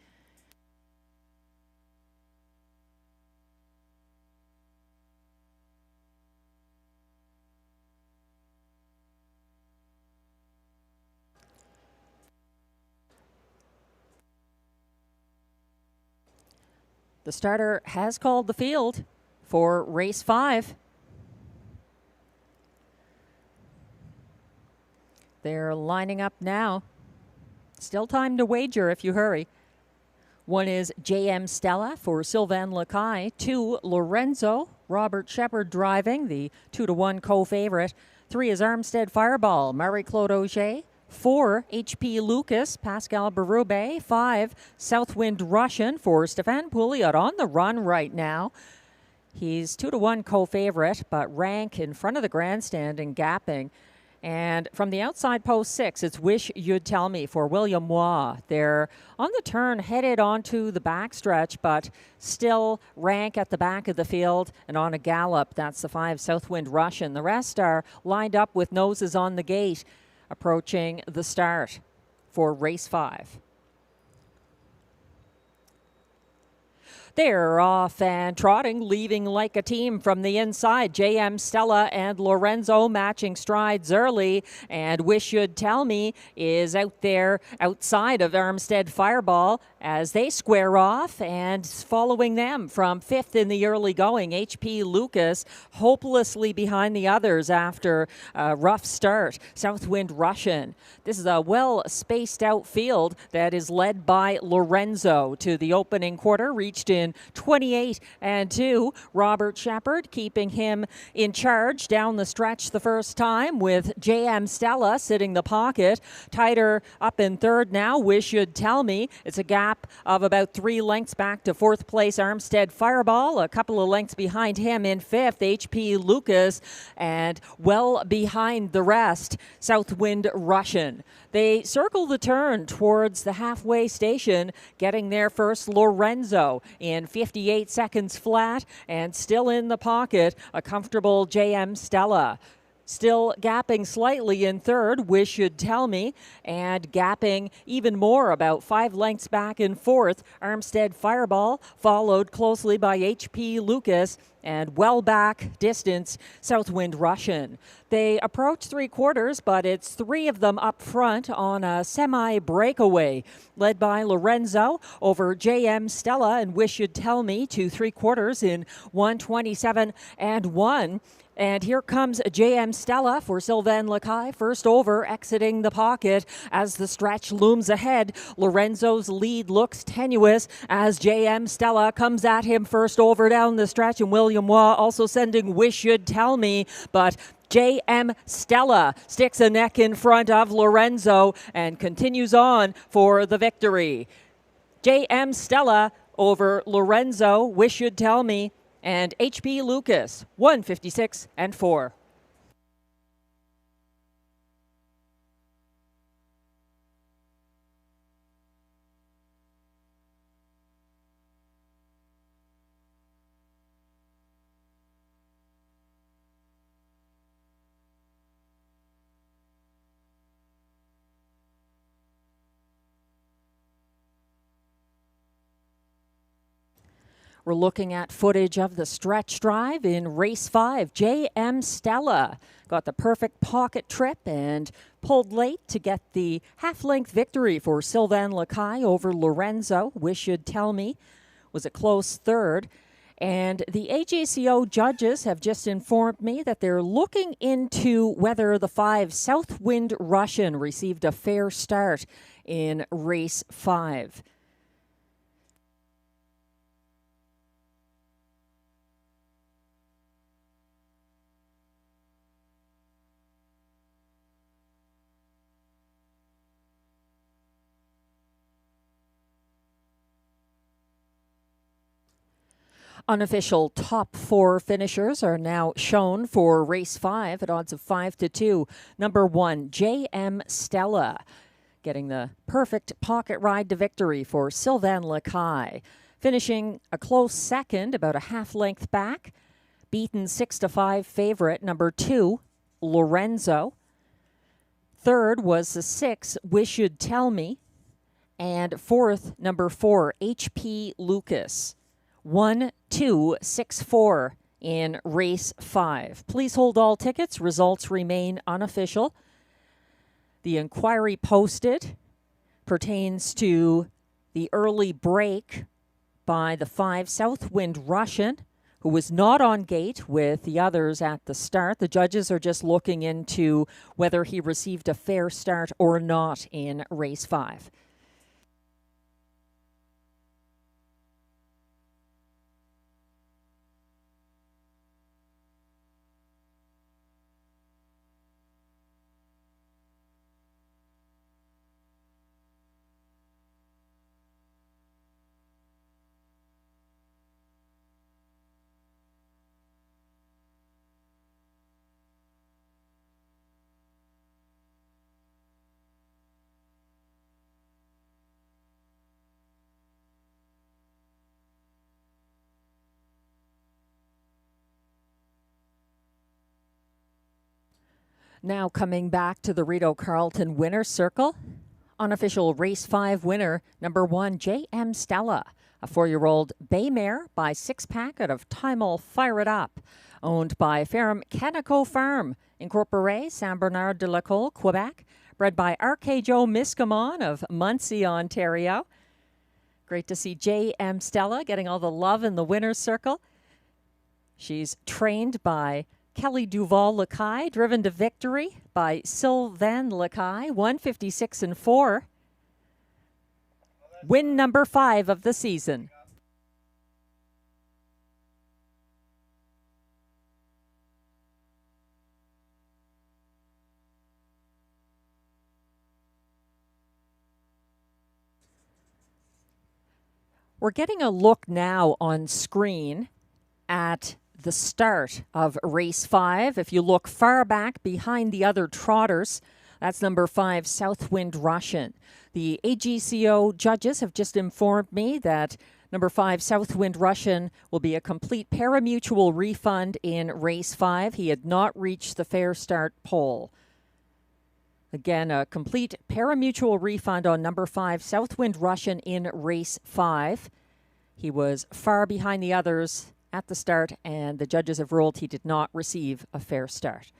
The starter has called the field for race 5. They're lining up now. Still time to wager if you hurry. 1 is JM Stella for Sylvain Lacaille. 2, Lorenzo. Robert Shepard driving, the 2-1 co-favorite. 3 is Armstead Fireball, Marie-Claude Auger. 4, HP Lucas, Pascal Berube. 5, Southwind Russian for Stefan Pouliot on the run right now. He's 2-1 co-favorite, but rank in front of the grandstand and gapping. And from the outside post 6, it's Wish You'd Tell Me for William Waugh. They're on the turn, headed onto the backstretch, but still rank at the back of the field and on a gallop. That's the 5, Southwind Russian. The rest are lined up with noses on the gate, approaching the start for race 5. They're off and trotting, leaving like a team from the inside. JM Stella and Lorenzo matching strides early. And Wish You'd Tell Me is out there outside of Armstead Fireball as they square off, and following them from 5th in the early going, HP Lucas hopelessly behind the others after a rough start. Southwind Russian. This is a well-spaced out field that is led by Lorenzo to the opening quarter, reached in 28-2. Robert Shepard keeping him in charge down the stretch the first time, with JM Stella sitting the pocket. Tighter up in third now, Wish You'd Tell Me. It's a gap of about 3 lengths back to 4th place Armstead Fireball. A couple of lengths behind him in 5th, HP Lucas, and well behind the rest, Southwind Russian. They circle the turn towards the halfway station, getting there first Lorenzo in 58 seconds flat, and still in the pocket, a comfortable JM Stella. Still gapping slightly in third, Wish You'd Tell Me, and gapping even more, about 5 lengths back in 4th, Armstead Fireball, followed closely by HP Lucas, and well back distance, Southwind Russian. They approach 3/4, but it's 3 of them up front on a semi-breakaway, led by Lorenzo over JM Stella and Wish You'd Tell Me to 3/4 in 1:27-1. And here comes JM Stella for Sylvain Lacaille, first over, exiting the pocket as the stretch looms ahead. Lorenzo's lead looks tenuous as JM Stella comes at him first over down the stretch, and William Waugh also sending Wish You'd Tell Me, but JM Stella sticks a neck in front of Lorenzo and continues on for the victory. JM Stella over Lorenzo, Wish You'd Tell Me, and HP Lucas, 1:56-4. We're looking at footage of the stretch drive in race 5. JM Stella got the perfect pocket trip and pulled late to get the half-length victory for Sylvain Lacaille over Lorenzo. Wish You'd Tell Me was a close third. And the AJCO judges have just informed me that they're looking into whether the 5 Southwind Russian received a fair start in race 5. Unofficial top 4 finishers are now shown for race 5 at odds of 5-2. Number 1, J.M. Stella, getting the perfect pocket ride to victory for Sylvain Lacaille. Finishing a close second, about a half length back. Beaten 6-5 favorite, number 2, Lorenzo. Third was the 6, Wish You'd Tell Me. And fourth, number 4, H.P. Lucas. 1, 2, 6, 4 in race 5. Please hold all tickets. Results remain unofficial. The inquiry posted pertains to the early break by the 5 Southwind Russian, who was not on gate with the others at the start. The judges are just looking into whether he received a fair start or not in race 5. Now coming back to the Rideau Carleton winner's circle. Unofficial race 5 winner, number 1, J.M. Stella, a 4-year-old bay mare by 6-pack out of Timel Fire It Up, owned by Ferrum Canico Farm, Incorporé, Saint-Bernard-de-la-Colle, Quebec, bred by R.K. Joe Miscamon of Muncie, Ontario. Great to see J.M. Stella getting all the love in the winner's circle. She's trained by Kelly Duval Lacaille, driven to victory by Sylvain Lacaille, 156-4. Win number 5 of the season. We're getting a look now on screen at the start of race 5. If you look far back behind the other trotters, that's number 5, Southwind Russian. The AGCO judges have just informed me that number 5, Southwind Russian, will be a complete parimutuel refund in race 5. He had not reached the fair start pole. Again, a complete parimutuel refund on number 5, Southwind Russian, in race 5. He was far behind the others at the start, and the judges have ruled he did not receive a fair start.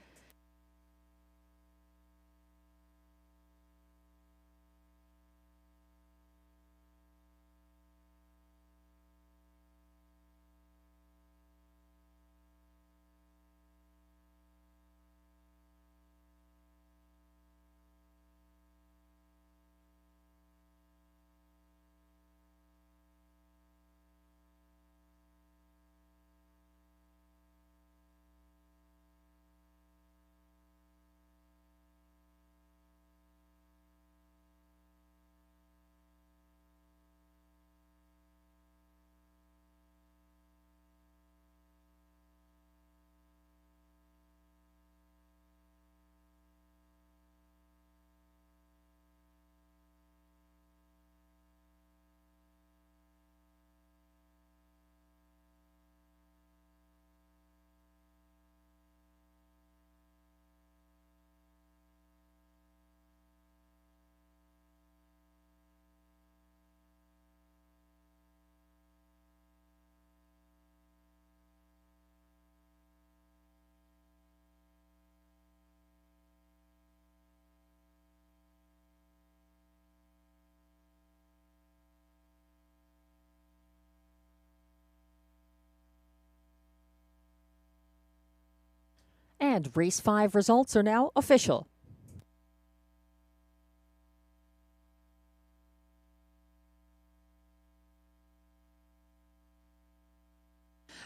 And race 5 results are now official.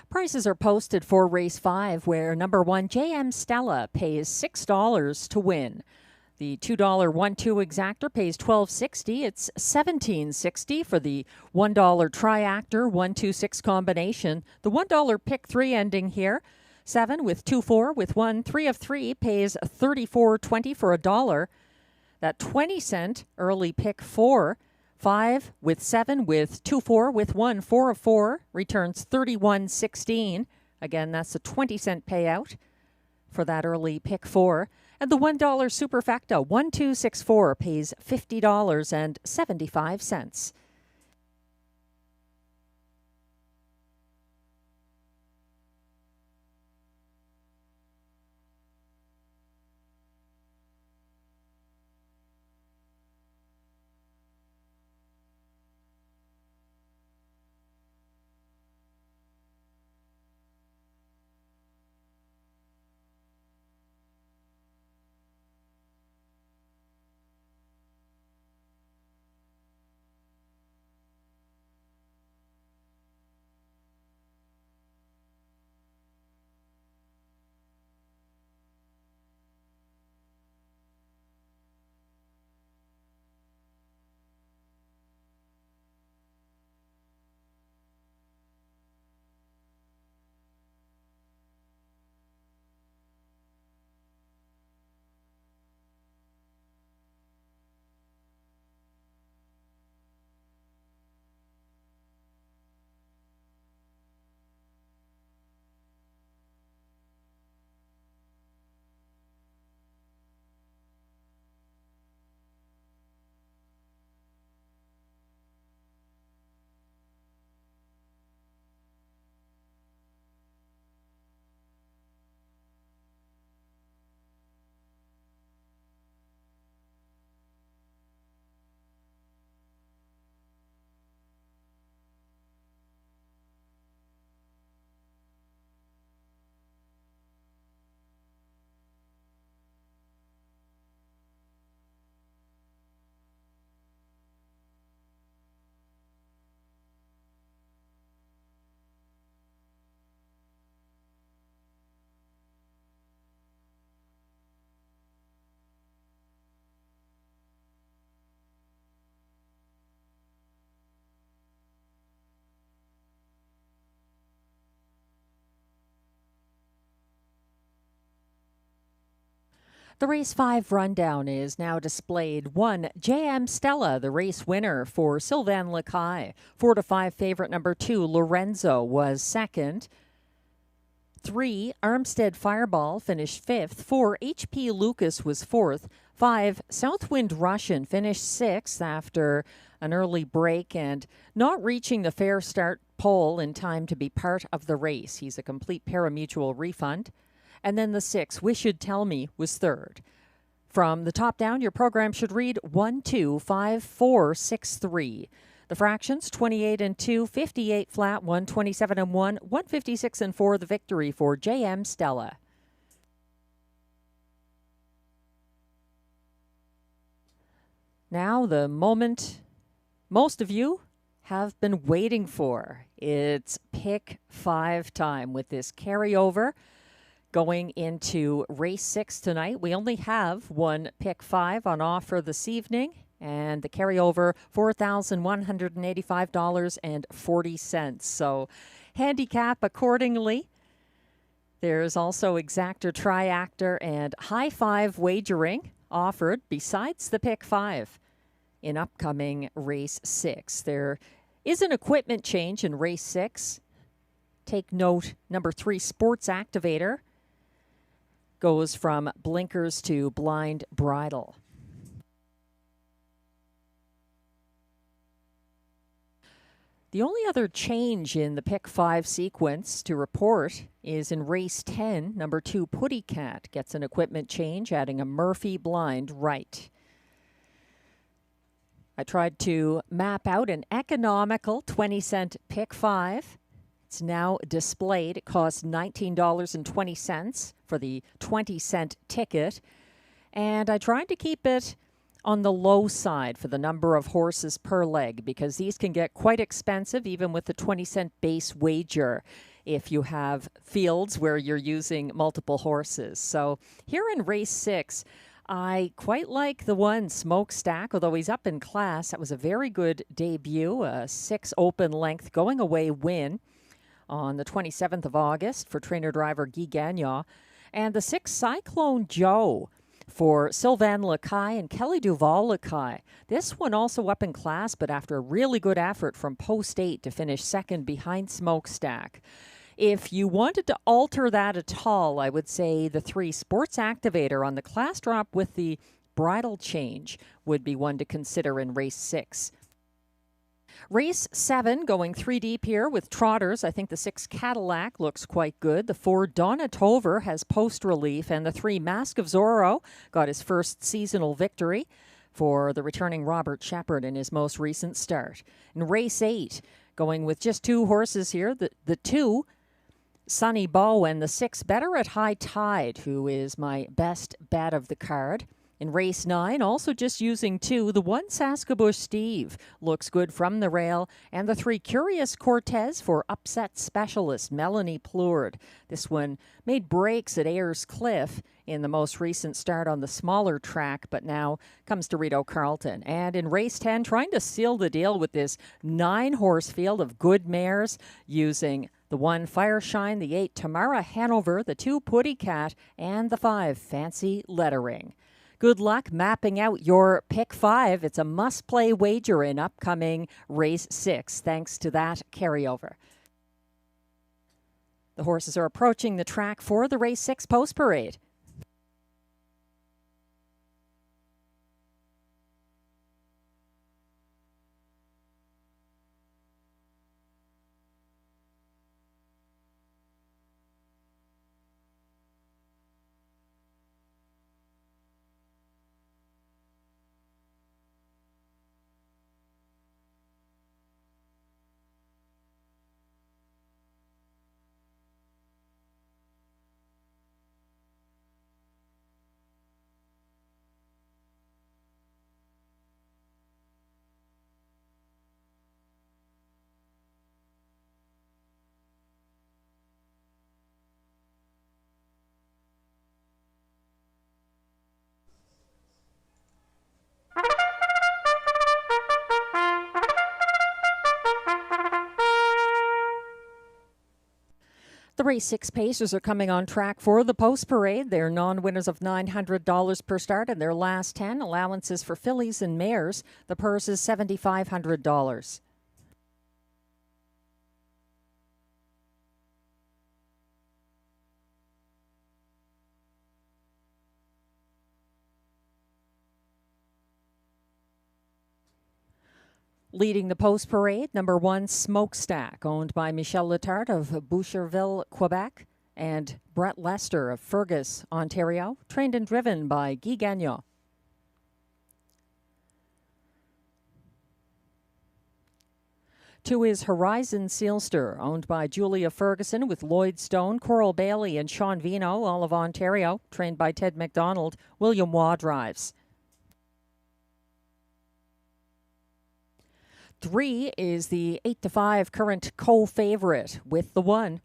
Prices are posted for race 5, where number 1, J.M. Stella, pays $6 to win. The $2 1-2 exactor pays $12.60. It's $17.60 for the $1 triactor 1-2-6 combination. The $1 pick 3 ending here. 7 with 2-4 with 1 3 of 3 pays $34.20 for $1. That 20-cent early pick 4. 5 with 7 with 2-4 with 1 4 of 4 returns $31.16. Again, that's a 20-cent payout for that early pick 4. And the $1 superfecta 1-2-6-4 pays $50.75. The race 5 rundown is now displayed. 1, J.M. Stella, the race winner for Sylvain Lacaille. 4-5 favorite number 2, Lorenzo, was second. 3, Armstead Fireball finished 5th. 4, H.P. Lucas was 4th. 5, Southwind Russian finished 6th after an early break and not reaching the fair start pole in time to be part of the race. He's a complete pari-mutuel refund. And then the 6, Wish You'd Tell Me, was 3rd. From the top down, your program should read 1, 2, 5, 4, 6, 3. The fractions 28 and 2, 58 flat, 1, 27 and 1, 156 and 4. The victory for J.M. Stella. Now the moment most of you have been waiting for. It's pick 5 time with this carryover. Going into race 6 tonight, we only have one pick 5 on offer this evening, and the carryover $4,185.40. So handicap accordingly. There's also exactor, triactor, and high 5 wagering offered besides the pick 5 in upcoming race 6. There is an equipment change in race 6. Take note, number 3, Sports Activator, goes from blinkers to blind bridle. The only other change in the pick 5 sequence to report is in race 10, number 2, Putty Cat gets an equipment change, adding a Murphy blind right. I tried to map out an economical 20-cent pick 5. It's now displayed. It costs $19.20 for the 20-cent ticket. And I tried to keep it on the low side for the number of horses per leg, because these can get quite expensive even with the 20-cent base wager if you have fields where you're using multiple horses. So here in race 6, I quite like the one Smokestack, although he's up in class. That was a very good debut, a 6 open length going away win on the 27th of August for trainer-driver Guy Gagnon. And the 6 Cyclone Joe for Sylvain Lacaille and Kelly Duval Lacaille. This one also up in class, but after a really good effort from post 8 to finish second behind Smokestack. If you wanted to alter that at all, I would say the 3 Sports Activator on the class drop with the bridle change would be one to consider in race 6. Race 7 going 3 deep here with trotters. I think the 6 Cadillac looks quite good. The 4 Donatover has post relief, and the 3 Mask of Zorro got his first seasonal victory for the returning Robert Shepard in his most recent start. In race 8, going with just 2 horses here, the 2 Sunny Bow and the 6 Better at High Tide, who is my best bet of the card. In race 9, also just using 2, the 1 Saskabush Steve looks good from the rail, and the 3 Curious Cortez for upset specialist Melanie Plourde. This one made breaks at Ayers Cliff in the most recent start on the smaller track, but now comes to Rideau Carleton. And in race 10, trying to seal the deal with this 9-horse field of good mares using the 1 Fireshine, the 8 Tamara Hanover, the 2 Putty Cat, and the 5 Fancy Lettering. Good luck mapping out your pick 5. It's a must-play wager in upcoming race 6, thanks to that carryover. The horses are approaching the track for the race 6 post parade. The race 6 Pacers are coming on track for the post parade. They're non-winners of $900 per start, and their last 10 allowances for fillies and mares. The purse is $7,500. Leading the post parade, number 1 Smokestack, owned by Michel Letarte of Boucherville, Quebec, and Brett Lester of Fergus, Ontario, trained and driven by Guy Gagnon. Two is Horizon Sealster, owned by Julia Ferguson with Lloyd Stone, Coral Bailey, and Sean Vino, all of Ontario, trained by Ted McDonald. William Waugh drives. 3 is the 8-5 current co-favorite with the 1.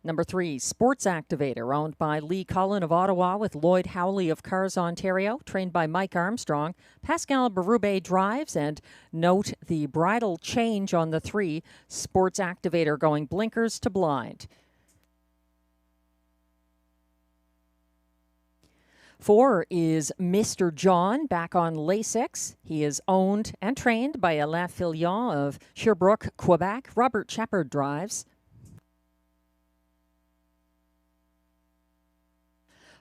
Number 3, Sports Activator, owned by Lee Cullen of Ottawa with Lloyd Howley of Cars, Ontario, trained by Mike Armstrong. Pascal Berube drives, and note the bridle change on the 3, Sports Activator going blinkers to blind. 4 is Mr. John, back on Lasix. He is owned and trained by Alain Filion of Sherbrooke, Quebec. Robert Shepard drives.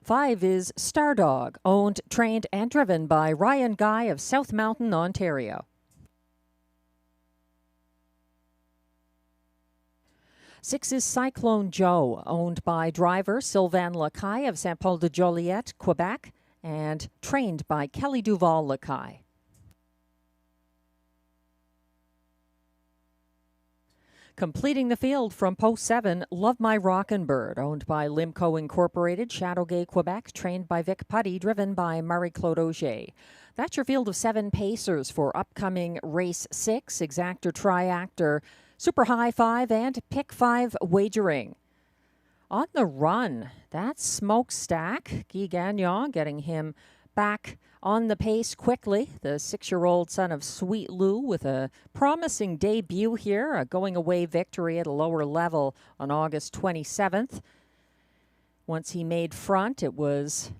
5 is Stardog, owned, trained, and driven by Ryan Guy of South Mountain, Ontario. 6 is Cyclone Joe, owned by driver Sylvain Lacaille of Saint-Paul-de-Joliette, Quebec, and trained by Kelly Duval Lacaille. Completing the field from post 7, Love My Rockin' Bird, owned by Limco Incorporated, Châteauguay, Quebec, trained by Vic Putty, driven by Marie-Claude Auger. That's your field of 7 pacers for upcoming race 6, exactor, triactor, Super High 5, and Pick 5 wagering. On the run, that's Smokestack. Guy Gagnon getting him back on the pace quickly. The 6-year-old son of Sweet Lou with a promising debut here, a going-away victory at a lower level on August 27th. Once he made front, it was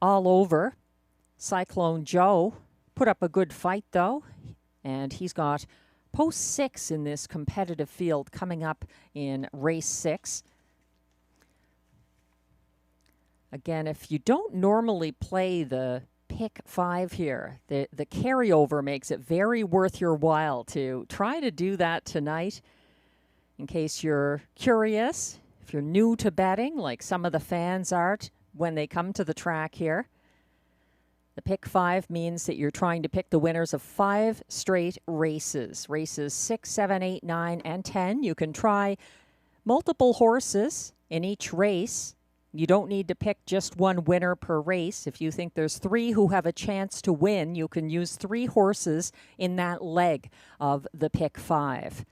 all over. Cyclone Joe put up a good fight, though, and he's got post 6 in this competitive field coming up in race 6. Again, if you don't normally play the pick 5 here, the carryover makes it very worth your while to try to do that tonight. In case you're curious, if you're new to betting, like some of the fans are when they come to the track here, the pick 5 means that you're trying to pick the winners of 5 straight races. Races 6, 7, 8, 9, and 10. You can try multiple horses in each race. You don't need to pick just one winner per race. If you think there's 3 who have a chance to win, you can use 3 horses in that leg of the pick 5.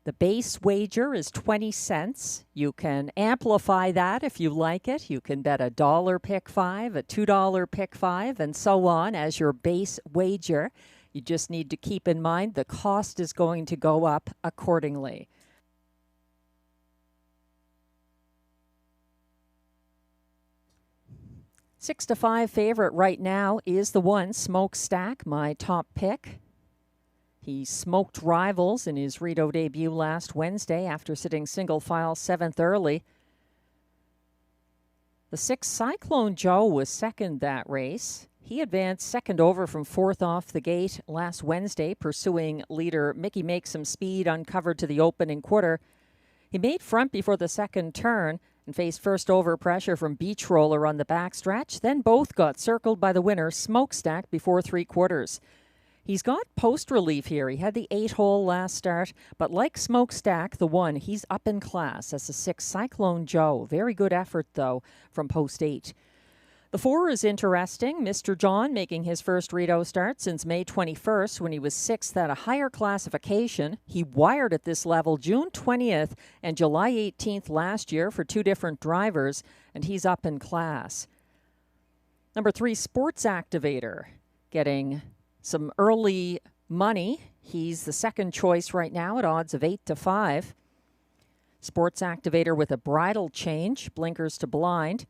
The base wager is 20 cents. You can amplify that if you like it. You can bet $1 pick 5, a $2 pick 5, and so on as your base wager. You just need to keep in mind the cost is going to go up accordingly. Six to 5 favorite right now is the 1 Smokestack, my top pick. He smoked rivals in his Rideau debut last Wednesday after sitting single file 7th early. The 6 Cyclone Joe was second that race. He advanced second over from 4th off the gate last Wednesday, pursuing leader Mickey Makes Some Speed uncovered to the opening quarter. He made front before the second turn and faced first over pressure from Beach Roller on the backstretch. Then both got circled by the winner, Smokestack, before 3 quarters. He's got post relief here. He had the 8-hole last start, but like Smokestack, the 1, he's up in class as the 6 Cyclone Joe. Very good effort, though, from post 8. The 4 is interesting. Mr. John making his first Rideau start since May 21st when he was 6th at a higher classification. He wired at this level June 20th and July 18th last year for 2 different drivers, and he's up in class. Number 3, Sports Activator, getting some early money. He's the second choice right now at odds of 8 to 5. Sports Activator with a bridle change, blinkers to blind.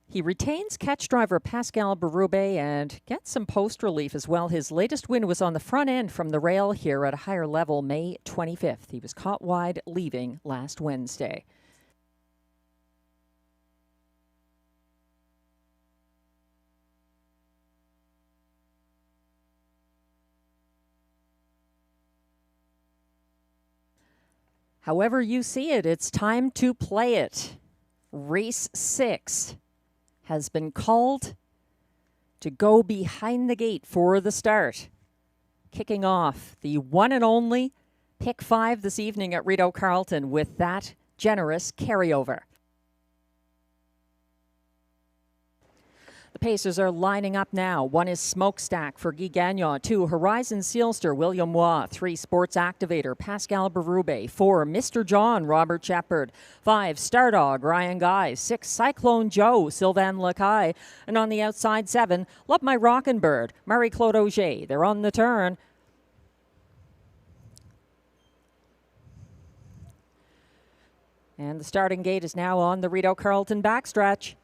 He retains catch driver Pascal Berube and gets some post relief as well. His latest win was on the front end from the rail here at a higher level May 25th. He was caught wide leaving last Wednesday. However you see it, it's time to play it. Race 6 has been called to go behind the gate for the start. Kicking off the one and only pick 5 this evening at Rideau Carleton with that generous carryover. The Pacers are lining up now. 1 is Smokestack for Guy Gagnon. 2, Horizon Sealster, William Waugh. 3, Sports Activator, Pascal Berube. 4, Mr. John, Robert Shepard. 5, Stardog, Ryan Guy. 6, Cyclone Joe, Sylvain Lacaille. And on the outside, 7, Love My Rockin' Bird, Marie-Claude Auger. They're on the turn. And the starting gate is now on the Rideau Carleton backstretch.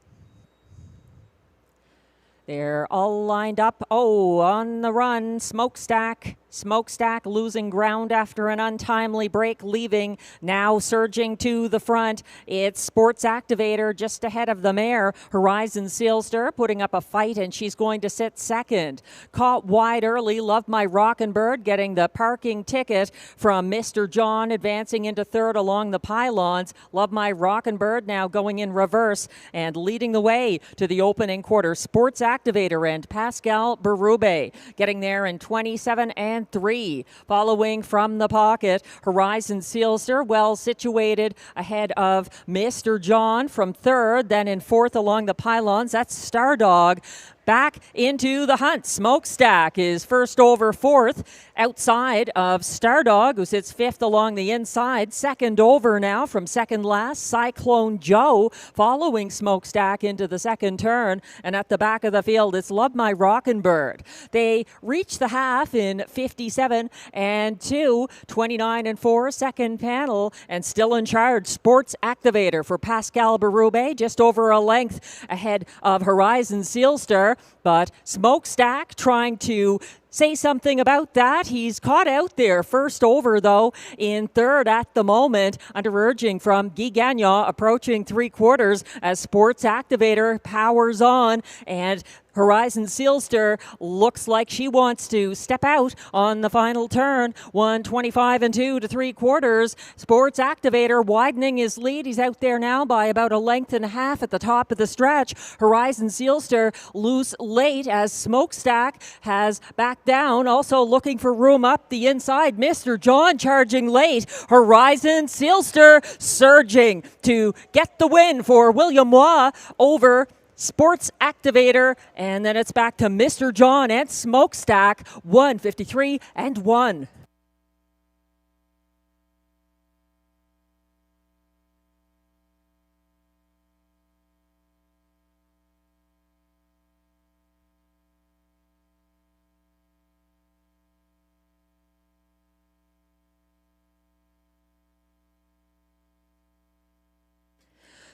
They're all lined up. Oh, on the run, Smokestack. Smokestack losing ground after an untimely break, leaving, now surging to the front. It's Sports Activator just ahead of the mare. Horizon Sealster putting up a fight, and she's going to sit second. Caught wide early, Love My Rockin' Bird getting the parking ticket from Mr. John, advancing into third along the pylons. Love My Rockin' Bird now going in reverse and leading the way to the opening quarter. Sports Activator and Pascal Berube getting there in 27 and 3. Following from the pocket, Horizon Sealster well situated ahead of Mr. John from third. Then in fourth along the pylons, that's Stardog. back into the hunt. Smokestack is first over fourth outside of Stardog, who sits fifth along the inside. Second over now from second last, Cyclone Joe following Smokestack into the second turn. And at the back of the field, it's Love My Rockin' Bird. They reach the half in 57 and 2, 29 and 4, second panel, and still in charge. Sports Activator for Pascal Berube, just over a length ahead of Horizon Sealster, but Smokestack trying to say something about that. He's caught out there first over, though, in third at the moment, under urging from Guy Gagnon, approaching three quarters as Sports Activator powers on, and Horizon Sealster looks like she wants to step out on the final turn. 1:25 and 2 to three quarters. Sports Activator widening his lead. He's out there now by about a length and a half at the top of the stretch. Horizon Sealster loose late as Smokestack has backed down. Also looking for room up the inside. Mr. John charging late. Horizon Sealster surging to get the win for William Waugh over Sports Activator, and then it's back to Mr. John and Smokestack, 1:53 and 1.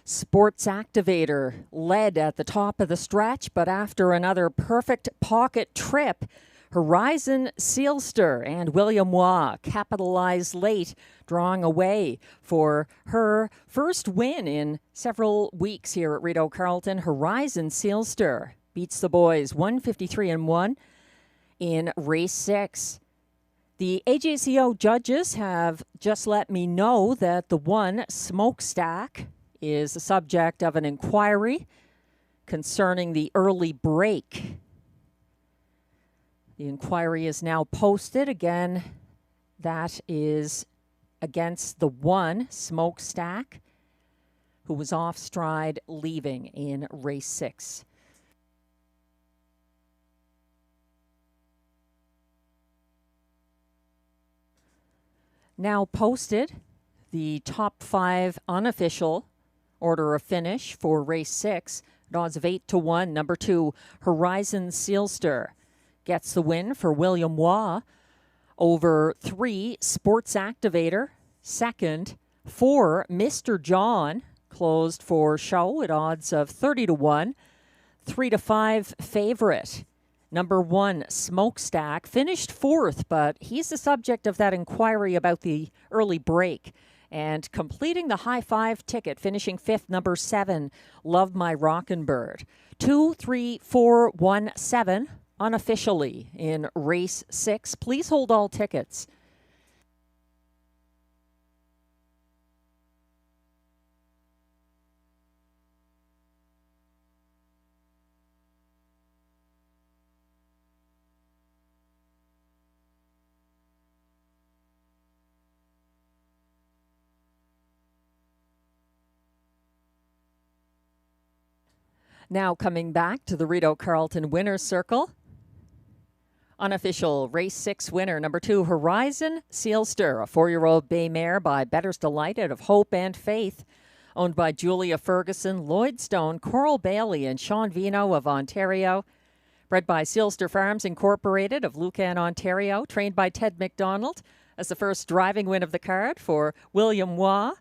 Sports Activator led at the top of the stretch, but after another perfect pocket trip, Horizon Sealster and William Waugh capitalized late, drawing away for her first win in several weeks here at Rideau Carleton. Horizon Sealster beats the boys 1:53 and 1 in race 6. The AJCO judges have just let me know that the one Smokestack is the subject of an inquiry concerning the early break. The inquiry is now posted. Again, that is against the one Smokestack, who was off stride leaving in race 6. Now posted, the top 5 unofficial order of finish for race 6 at odds of 8-1. Number 2, Horizon Sealster gets the win for William Waugh over 3, Sports Activator. Second, 4, Mr. John closed for show at odds of 30-1. 3-5 favorite. Number 1, Smokestack, finished 4th, but he's the subject of that inquiry about the early break. And completing the high 5 ticket, finishing 5th, number 7, Love My Rockin' Bird. 2, 3, 4, 1, 7 unofficially in race 6. Please hold all tickets. Now coming back to the Rideau Carleton winner's circle. Unofficial race 6 winner, number 2, Horizon Sealster, a 4-year-old bay mare by Bettor's Delight out of Hope and Faith, owned by Julia Ferguson, Lloyd Stone, Coral Bailey, and Sean Vino of Ontario. Bred by Sealster Farms Incorporated of Lucan, Ontario. Trained by Ted McDonald as the first driving win of the card for William Waugh.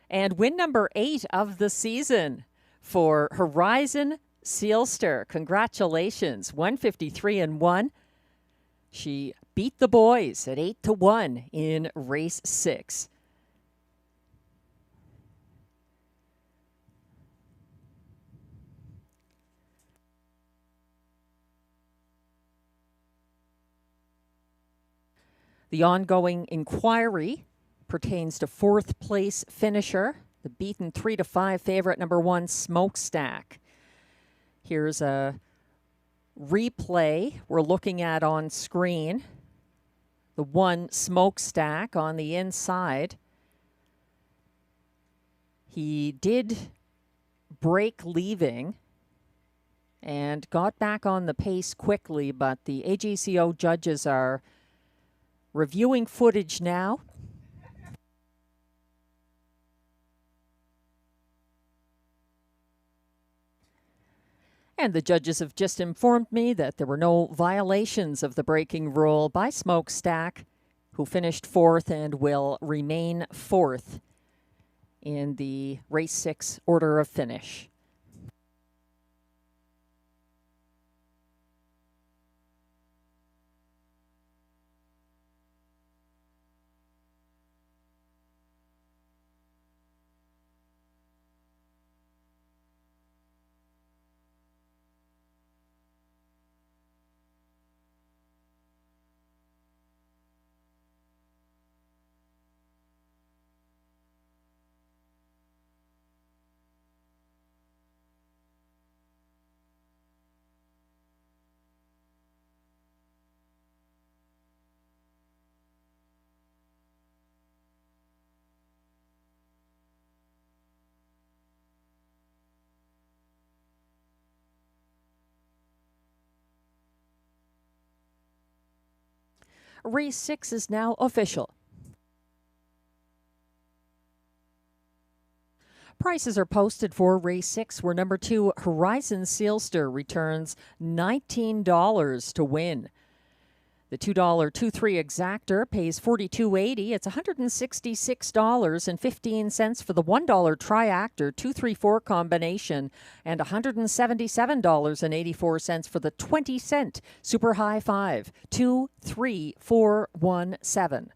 And win number 8 of the season for Horizon Sealster. Congratulations, 1:53 and 1. She beat the boys at 8-1 in race 6. The ongoing inquiry pertains to 4th place finisher, the beaten 3-5 favorite, number 1, Smokestack. Here's a replay we're looking at on screen. The 1, Smokestack, on the inside. He did break leaving and got back on the pace quickly, but the AGCO judges are reviewing footage now. And the judges have just informed me that there were no violations of the braking rule by Smokestack, who finished fourth and will remain fourth in the race 6 order of finish. Race 6 is now official. Prices are posted for race 6, where number 2 Horizon Sealster returns $19 to win. The $2 2-3 exactor pays $42.80. It's $166.15 for the $1 triactor 2-3-4 combination, and $177.84 for the 20-cent super high 5 2-3-4-1-7.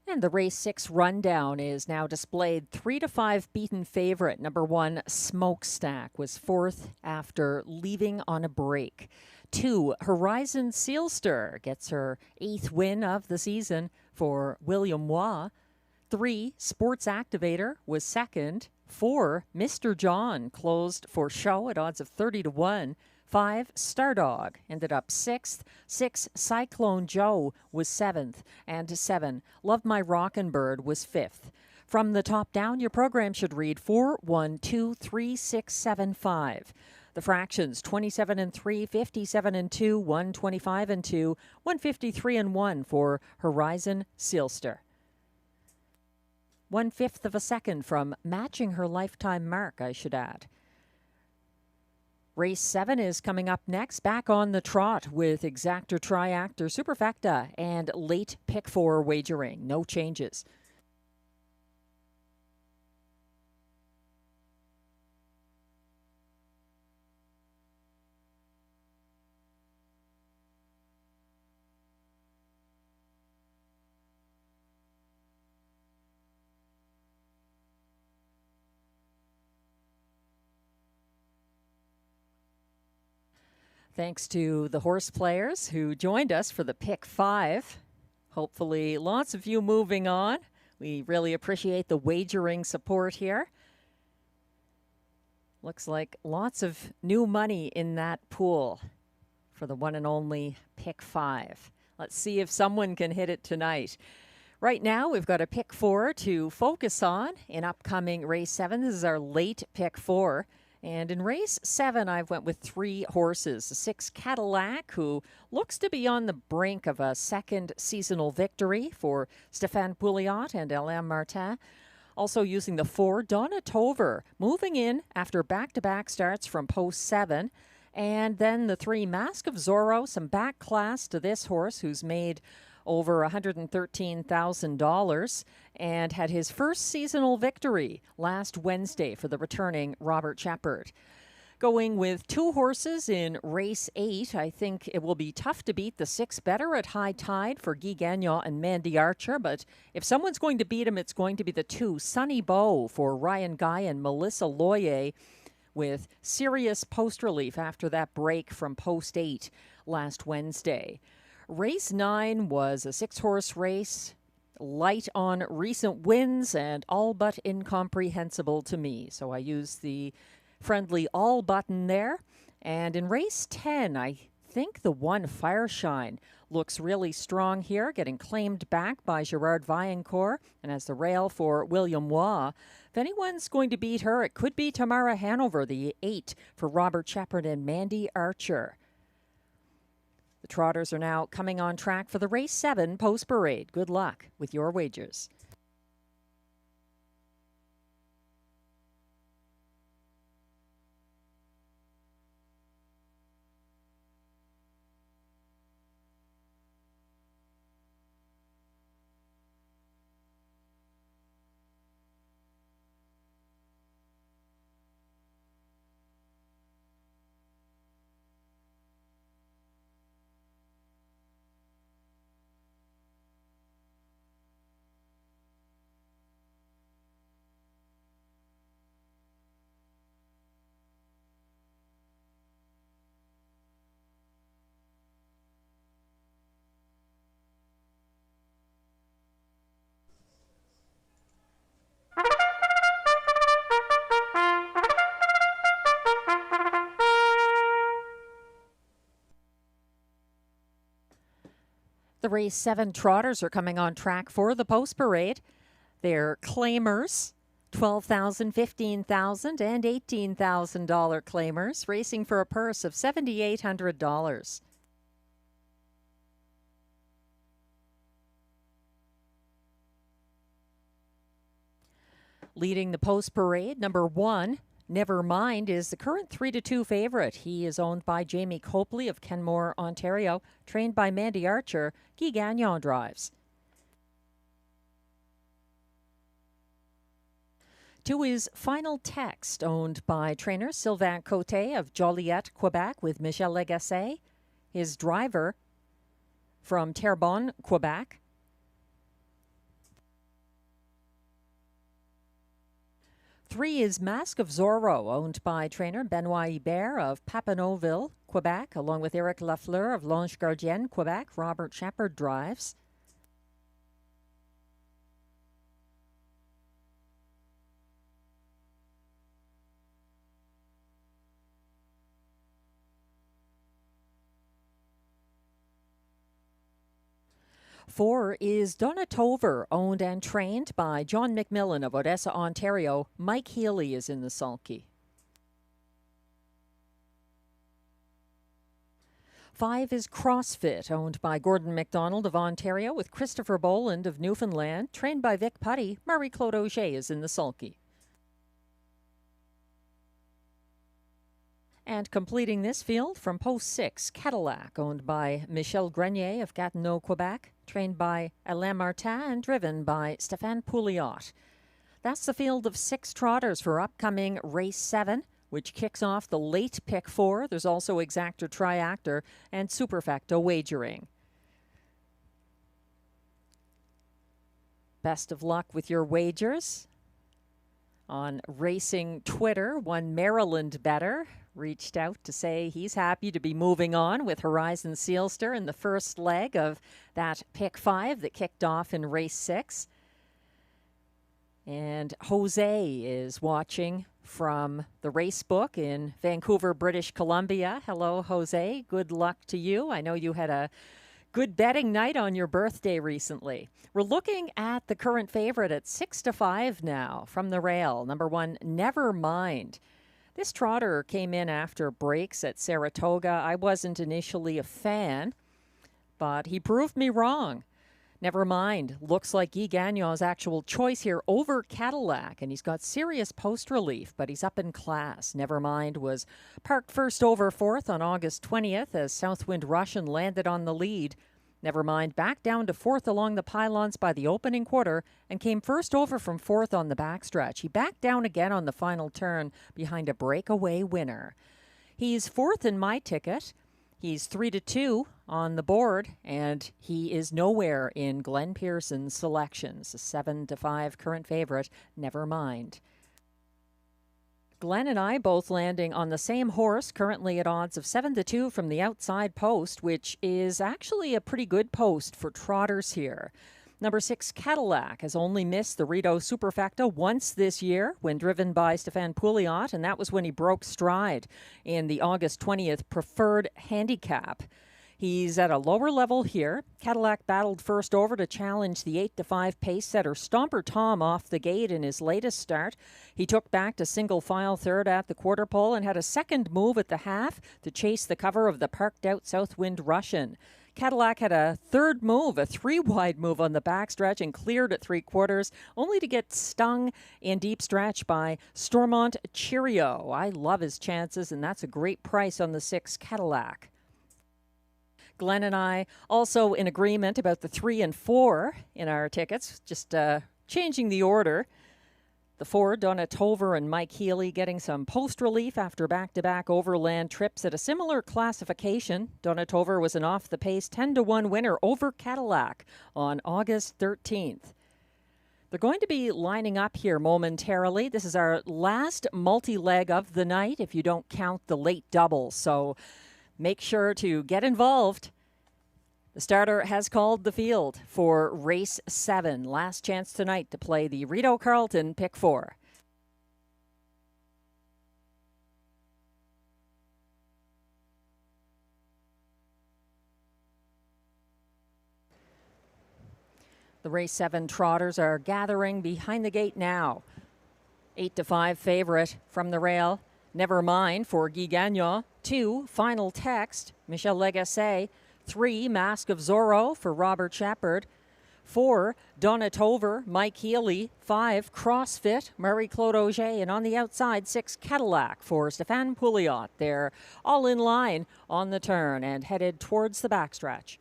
And the race 6 rundown is now displayed. 3-5 beaten favorite. Number 1, Smokestack, was fourth after leaving on a break. 2, Horizon Sealster gets her 8th win of the season for William Waugh. 3, Sports Activator was second. 4, Mr. John closed for show at odds of 30-1. 5, Stardog ended up 6th. 6, Cyclone Joe was 7th. And 7, Love My Rockin' Bird was 5th. From the top down, your program should read 4, 1, 2, 3, 6, 7, 5. The fractions 27 and 3, 57 and 2, 125 and 2, 153 and 1 for Horizon Sealster. 1/5 of a second from matching her lifetime mark, I should add. Race 7 is coming up next. Back on the trot with exactor, triactor, superfecta, and late pick 4 wagering. No changes. Thanks to the horse players who joined us for the pick 5. Hopefully lots of you moving on. We really appreciate the wagering support here. Looks like lots of new money in that pool for the one and only pick 5. Let's see if someone can hit it tonight. Right now, we've got a pick 4 to focus on in upcoming race 7. This is our late pick 4. And in race 7, I've went with 3 horses. 6 Cadillac, who looks to be on the brink of a second seasonal victory for Stéphane Pouliot and Alain Martin. Also using the 4 Donna Tover, moving in after back-to-back starts from post 7. And then the 3 Mask of Zorro, some back class to this horse who's made over $113,000 and had his first seasonal victory last Wednesday for the returning Robert Shepard. Going with 2 horses in race 8, I think it will be tough to beat the 6 Better at High Tide for Guy Gagnon and Mandy Archer, but if someone's going to beat him, it's going to be the 2 Sunny Bow for Ryan Guy and Melissa Loyer, with serious post relief after that break from post 8 last Wednesday. Race 9 was a 6-horse race, light on recent wins and all but incomprehensible to me. So I used the friendly all button there. And in race 10, I think the 1 Fireshine looks really strong here, getting claimed back by Gerard Vaillancourt and as the rail for William Waugh. If anyone's going to beat her, it could be Tamara Hanover, the 8 for Robert Shepard and Mandy Archer. The trotters are now coming on track for the race 7 post parade. Good luck with your wagers. The race 7 trotters are coming on track for the post parade. They're claimers, $12,000, $15,000, and $18,000 claimers, racing for a purse of $7,800. Leading the post parade, number 1, Never Mind, is the current 3-2 favorite. He is owned by Jamie Copley of Kenmore, Ontario, trained by Mandy Archer. Guy Gagnon drives. 2 is Final Text, owned by trainer Sylvain Côté of Joliette, Quebec, with Michel Legasse, his driver from Terrebonne, Quebec. 3 is Mask of Zorro, owned by trainer Benoit Hébert of Papineauville, Quebec, along with Eric Lafleur of L'Ange Gardienne, Quebec. Robert Shepard drives. 4 is Donna Tover, owned and trained by John McMillan of Odessa, Ontario. Mike Healy is in the sulky. 5 is CrossFit, owned by Gordon MacDonald of Ontario, with Christopher Boland of Newfoundland, trained by Vic Putty. Marie-Claude Auger is in the sulky. And completing this field from post 6, Cadillac, owned by Michel Grenier of Gatineau, Quebec, trained by Alain Martin and driven by Stéphane Pouliot. That's the field of 6 trotters for upcoming race 7, which kicks off the late pick 4. There's also exactor, triactor, and superfecta wagering. Best of luck with your wagers. On racing Twitter, one Maryland bettor reached out to say he's happy to be moving on with Horizon Sealster in the first leg of that pick 5 that kicked off in race 6. And Jose is watching from the race book in Vancouver, British Columbia. Hello, Jose. Good luck to you. I know you had a good betting night on your birthday recently. We're looking at the current favorite at 6-5 now from the rail. Number 1, Never Mind. This trotter came in after breaks at Saratoga. I wasn't initially a fan, but he proved me wrong. Never Mind looks like Guy Gagnon's actual choice here over Cadillac, and he's got serious post relief, but he's up in class. Never Mind was parked first over 4th on August 20th as Southwind Russian landed on the lead. Never Mind back down to 4th along the pylons by the opening quarter and came first over from 4th on the backstretch. He backed down again on the final turn behind a breakaway winner. He's 4th in my ticket. He's 3-2 on the board, and he is nowhere in Glenn Pearson's selections. A 7-5 current favorite, Never Mind. Glenn and I both landing on the same horse, currently at odds of 7-2 from the outside post, which is actually a pretty good post for trotters here. Number 6, Cadillac, has only missed the Rideau Superfecta once this year when driven by Stéphane Pouliot, and that was when he broke stride in the August 20th preferred handicap. He's at a lower level here. Cadillac battled first over to challenge the 8-5 pace setter Stomper Tom off the gate in his latest start. He took back to single file third at the quarter pole and had a second move at the half to chase the cover of the parked out Southwind Russian. Cadillac had a third move, a 3-wide move on the backstretch and cleared at 3/4, only to get stung in deep stretch by Stormont Cheerio. I love his chances, and that's a great price on the 6 Cadillac. Glenn and I also in agreement about the 3 and 4 in our tickets, just changing the order. The 4, Donna Tover and Mike Healy getting some post relief after back-to-back overland trips at a similar classification. Donna Tover was an off-the-pace 10-1 winner over Cadillac on August 13th. They're going to be lining up here momentarily. This is our last multi-leg of the night if you don't count the late doubles. So make sure to get involved. The starter has called the field for race 7. Last chance tonight to play the Rideau Carleton pick 4. The race 7 trotters are gathering behind the gate now. 8-5 favorite from the rail. Never Mind for Guy Gagnon. 2, Final Text, Michel Legacy. 3, Mask of Zorro for Robert Shepard. 4, Donna Tover, Mike Healy. 5, CrossFit, Marie-Claude Auger. And on the outside, 6, Cadillac for Stéphane Pouliot. They're all in line on the turn and headed towards the backstretch.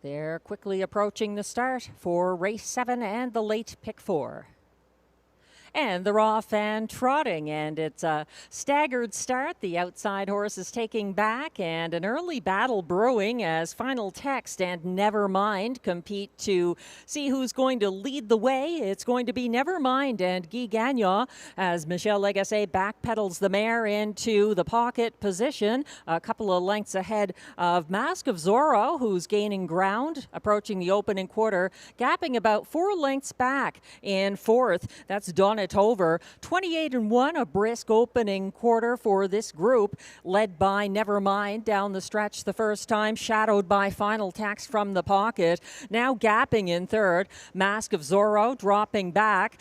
They're quickly approaching the start for race 7 and the late pick 4. And they're off and trotting, and it's a staggered start. The outside horse is taking back, and an early battle brewing as Final Text and Never Mind compete to see who's going to lead the way. It's going to be Never Mind and Guy Gagnon as Michel Legacy backpedals the mare into the pocket position, a couple of lengths ahead of Mask of Zorro, who's gaining ground, approaching the opening quarter, gapping about 4 lengths back in 4th. That's Donna Tover. 28-1, a brisk opening quarter for this group, led by Never Mind down the stretch the first time, shadowed by Final Text from the pocket. Now gapping in 3rd, Mask of Zorro dropping back,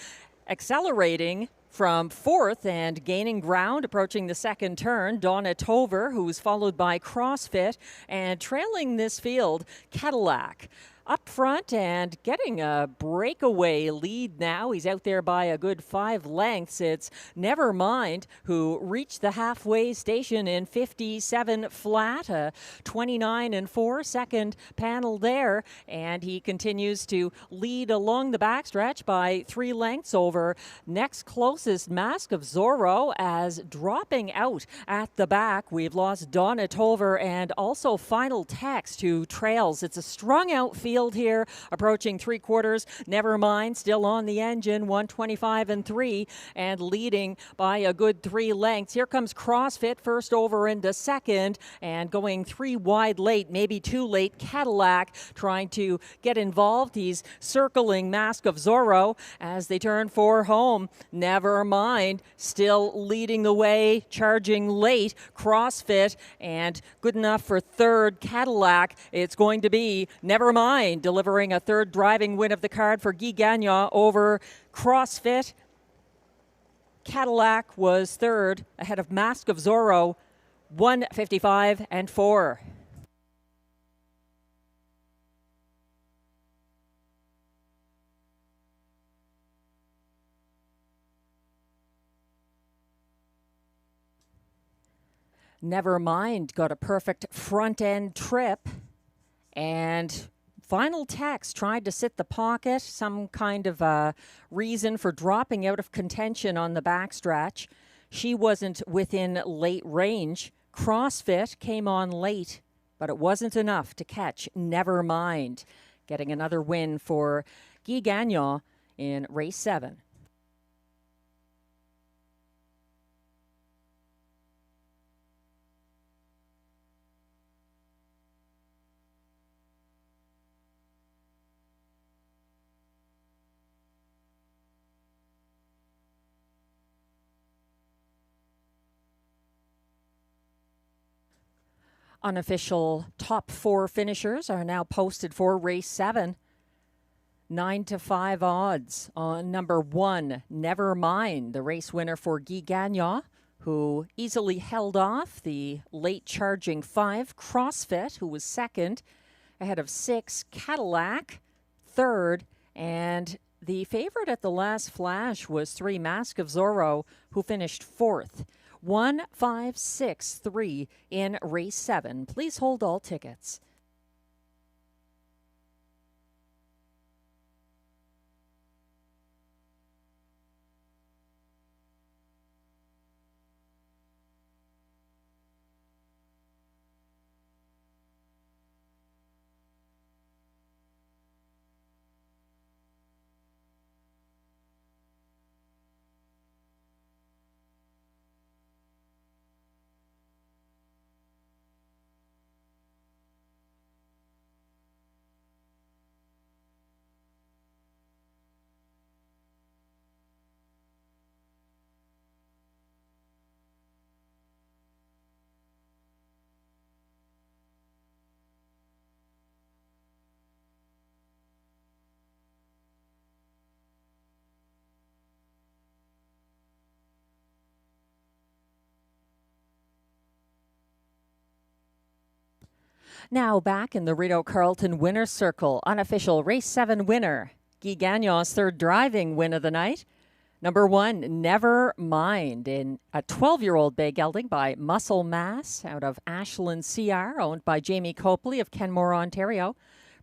accelerating From fourth and gaining ground, approaching the second turn, Donna Tover, who's followed by CrossFit, and trailing this field, Cadillac. Up front and getting a breakaway lead now. He's out there by a good 5 lengths. It's Nevermind, who reached the halfway station in 57 flat, a 29-4 second panel there, and he continues to lead along the backstretch by 3 lengths over next closest Mask of Zorro, as dropping out at the back we've lost Donna Tover and also Final Text, who trails. It's a strung out field here, approaching 3/4. Nevermind still on the engine, 125-3, and leading by a good 3 lengths. Here comes CrossFit first over into second, and going 3 wide late, maybe too late. Cadillac trying to get involved. He's circling Mask of Zorro as they turn for home. Nevermind still leading the way, charging late. CrossFit, and good enough for third. Cadillac, it's going to be Nevermind delivering a third driving win of the card for Guy Gagnon over CrossFit. Cadillac was third ahead of Mask of Zorro, 155-4. Nevermind got a perfect front end trip, and Final Text tried to sit the pocket, some kind of a reason for dropping out of contention on the backstretch. She wasn't within late range. CrossFit came on late, but it wasn't enough to catch Nevermind, getting another win for Guy Gagnon in race 7. Unofficial top 4 finishers are now posted for race 7. 9-5 odds on number 1, Nevermind, the race winner for Guy Gagnon, who easily held off the late charging 5, CrossFit, who was second, ahead of 6, Cadillac, third, and the favorite at the last flash was 3, Mask of Zorro, who finished fourth. 1-5-6-3 in race 7. Please hold all tickets. Now back in the Rideau Carleton Winner's Circle, unofficial race 7 winner, Guy Gagnon's third driving win of the night. Number 1, Nevermind, in a 12-year-old bay gelding by Muscle Mass out of Ashland CR, owned by Jamie Copley of Kenmore, Ontario,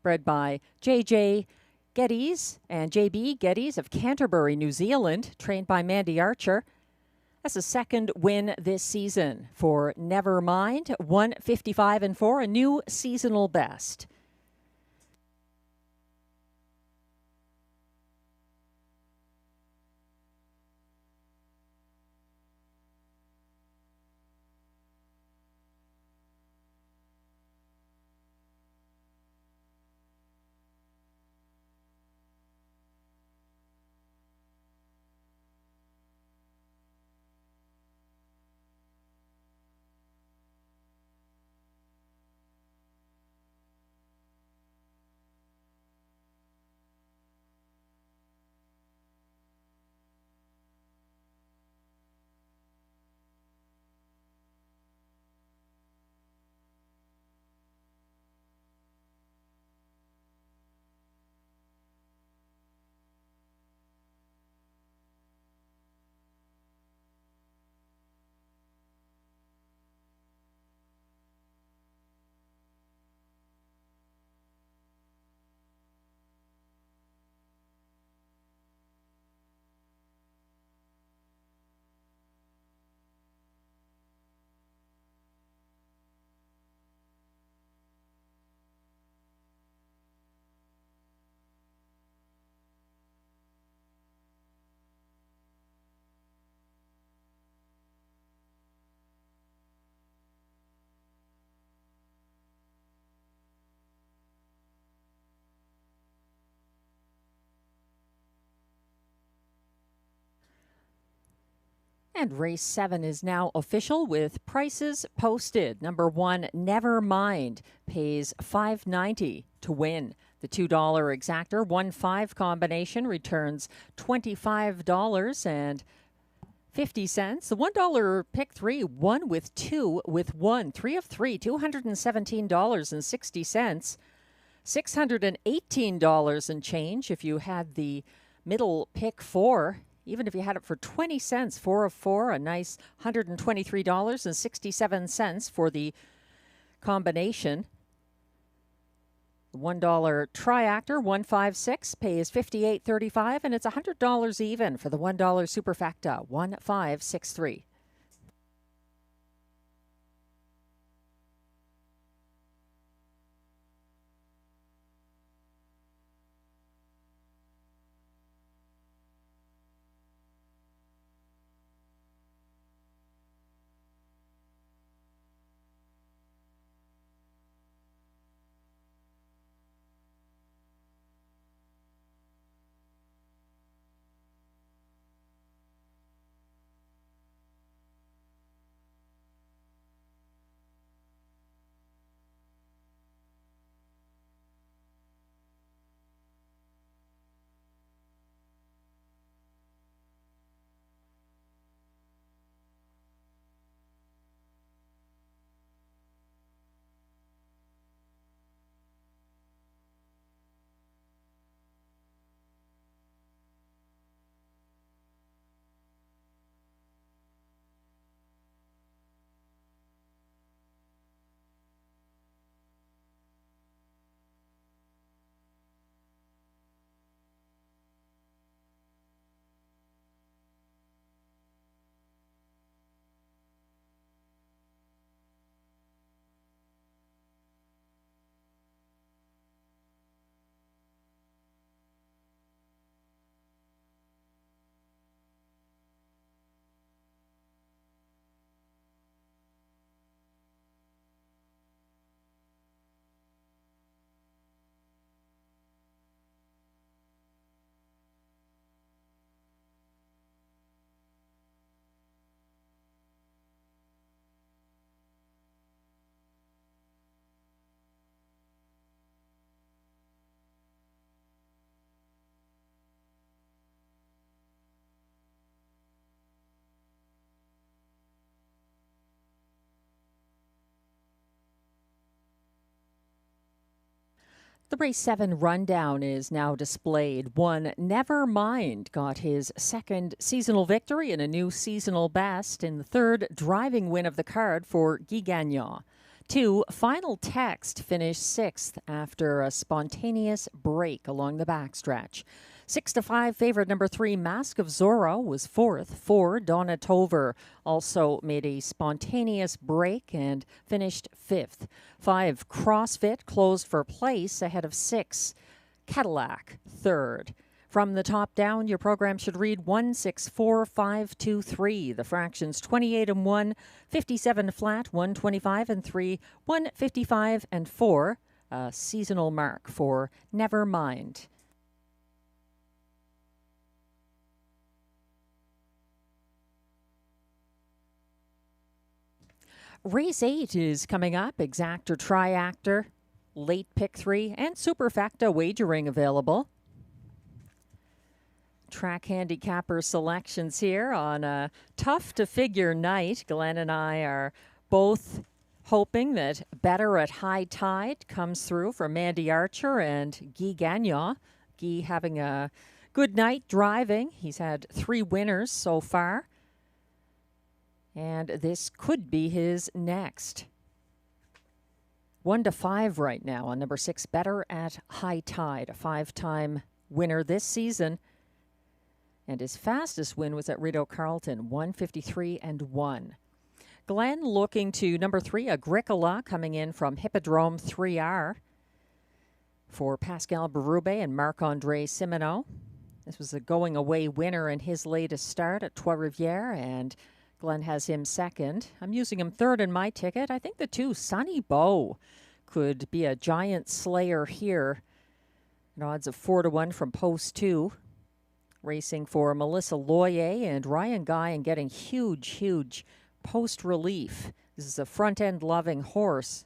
bred by J.J. Geddes and J.B. Geddes of Canterbury, New Zealand, trained by Mandy Archer. That's a second win this season for Nevermind, 155-4, a new seasonal best. And race 7 is now official with prices posted. Number 1, Never Mind, pays $5.90 to win. The $2 exactor 1-5 combination returns $25.50. The $1 pick 3, 1 with 2 with 1, 3 of 3, $217.60. $618 and change if you had the middle pick 4. Even if you had it for 20 cents, 4 of 4, a nice $123.67 for the combination. The $1 triactor, 156, pays $58.35, and it's $100 even for the $1 superfecta, 1563. The race 7 rundown is now displayed. 1, Never Mind, got his second seasonal victory and a new seasonal best in the third driving win of the card for Guy Gagnon. 2, Final Text finished 6th after a spontaneous break along the backstretch. 6-5 favorite number 3, Mask of Zorro, was 4th. 4, Donna Tover also made a spontaneous break and finished 5th. 5, CrossFit closed for place ahead of 6, Cadillac, 3rd. From the top down, your program should read 164-523. The fractions 28 and 1, 57 flat, 125 and 3, 155 and 4. A seasonal mark for Never Mind. Race 8 is coming up. Exactor, triactor, late pick 3, and superfecta wagering available. Track handicapper selections here on a tough-to-figure night. Glenn and I are both hoping that Better at High Tide comes through for Mandy Archer and Guy Gagnon. Guy having a good night driving. He's had 3 winners so far. And this could be his next. 1-5 right now on number 6, Better at High Tide, a 5-time winner this season. And his fastest win was at Rideau Carleton, 153 and 1. Glenn looking to number 3, Agricola, coming in from Hippodrome 3R for Pascal Berube and Marc-Andre Simoneau. This was a going-away winner in his latest start at Trois-Rivières, and Glenn has him second. I'm using him third in my ticket. I think the 2, Sunny Bow, could be a giant slayer here. At odds of 4-1 from post 2. racing for Melissa Loyer and Ryan Guy and getting huge post relief. This is a front end loving horse,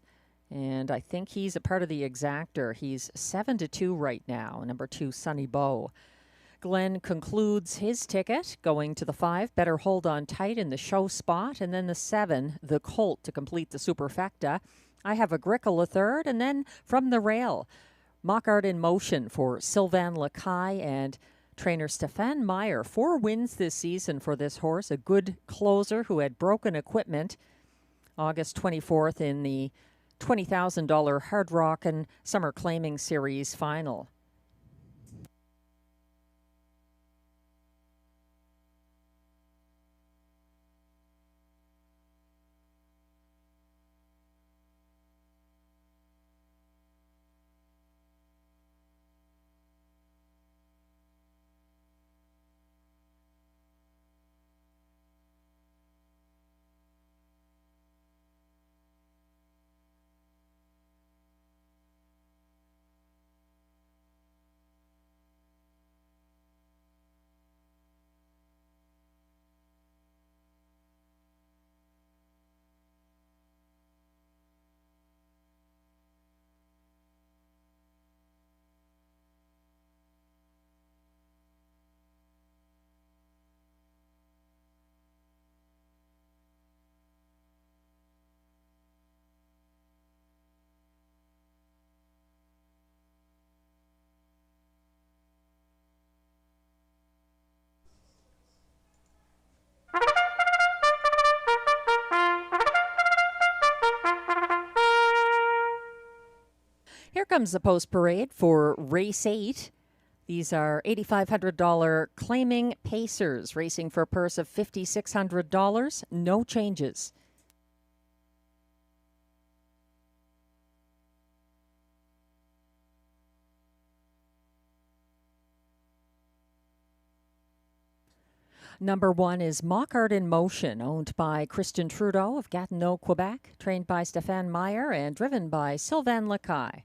and I think he's a part of the exactor. He's 7-2 right now, number 2, Sunny Bow. Glenn concludes his ticket, going to the 5, Better Hold On Tight in the show spot, and then the 7, the Colt, to complete the superfecta. I have Agricola third, and then from the rail, Mock Art in Motion for Sylvain Lacaille and trainer Stefan Meyer. 4 wins this season for this horse, a good closer who had broken equipment. August 24th in the $20,000 Hard Rock and Summer Claiming Series final. Here comes the post parade for race 8. These are $8,500 claiming pacers racing for a purse of $5,600. No changes. Number 1 is Mock Art in Motion, owned by Christian Trudeau of Gatineau, Quebec, trained by Stefan Meyer and driven by Sylvain Lacaille.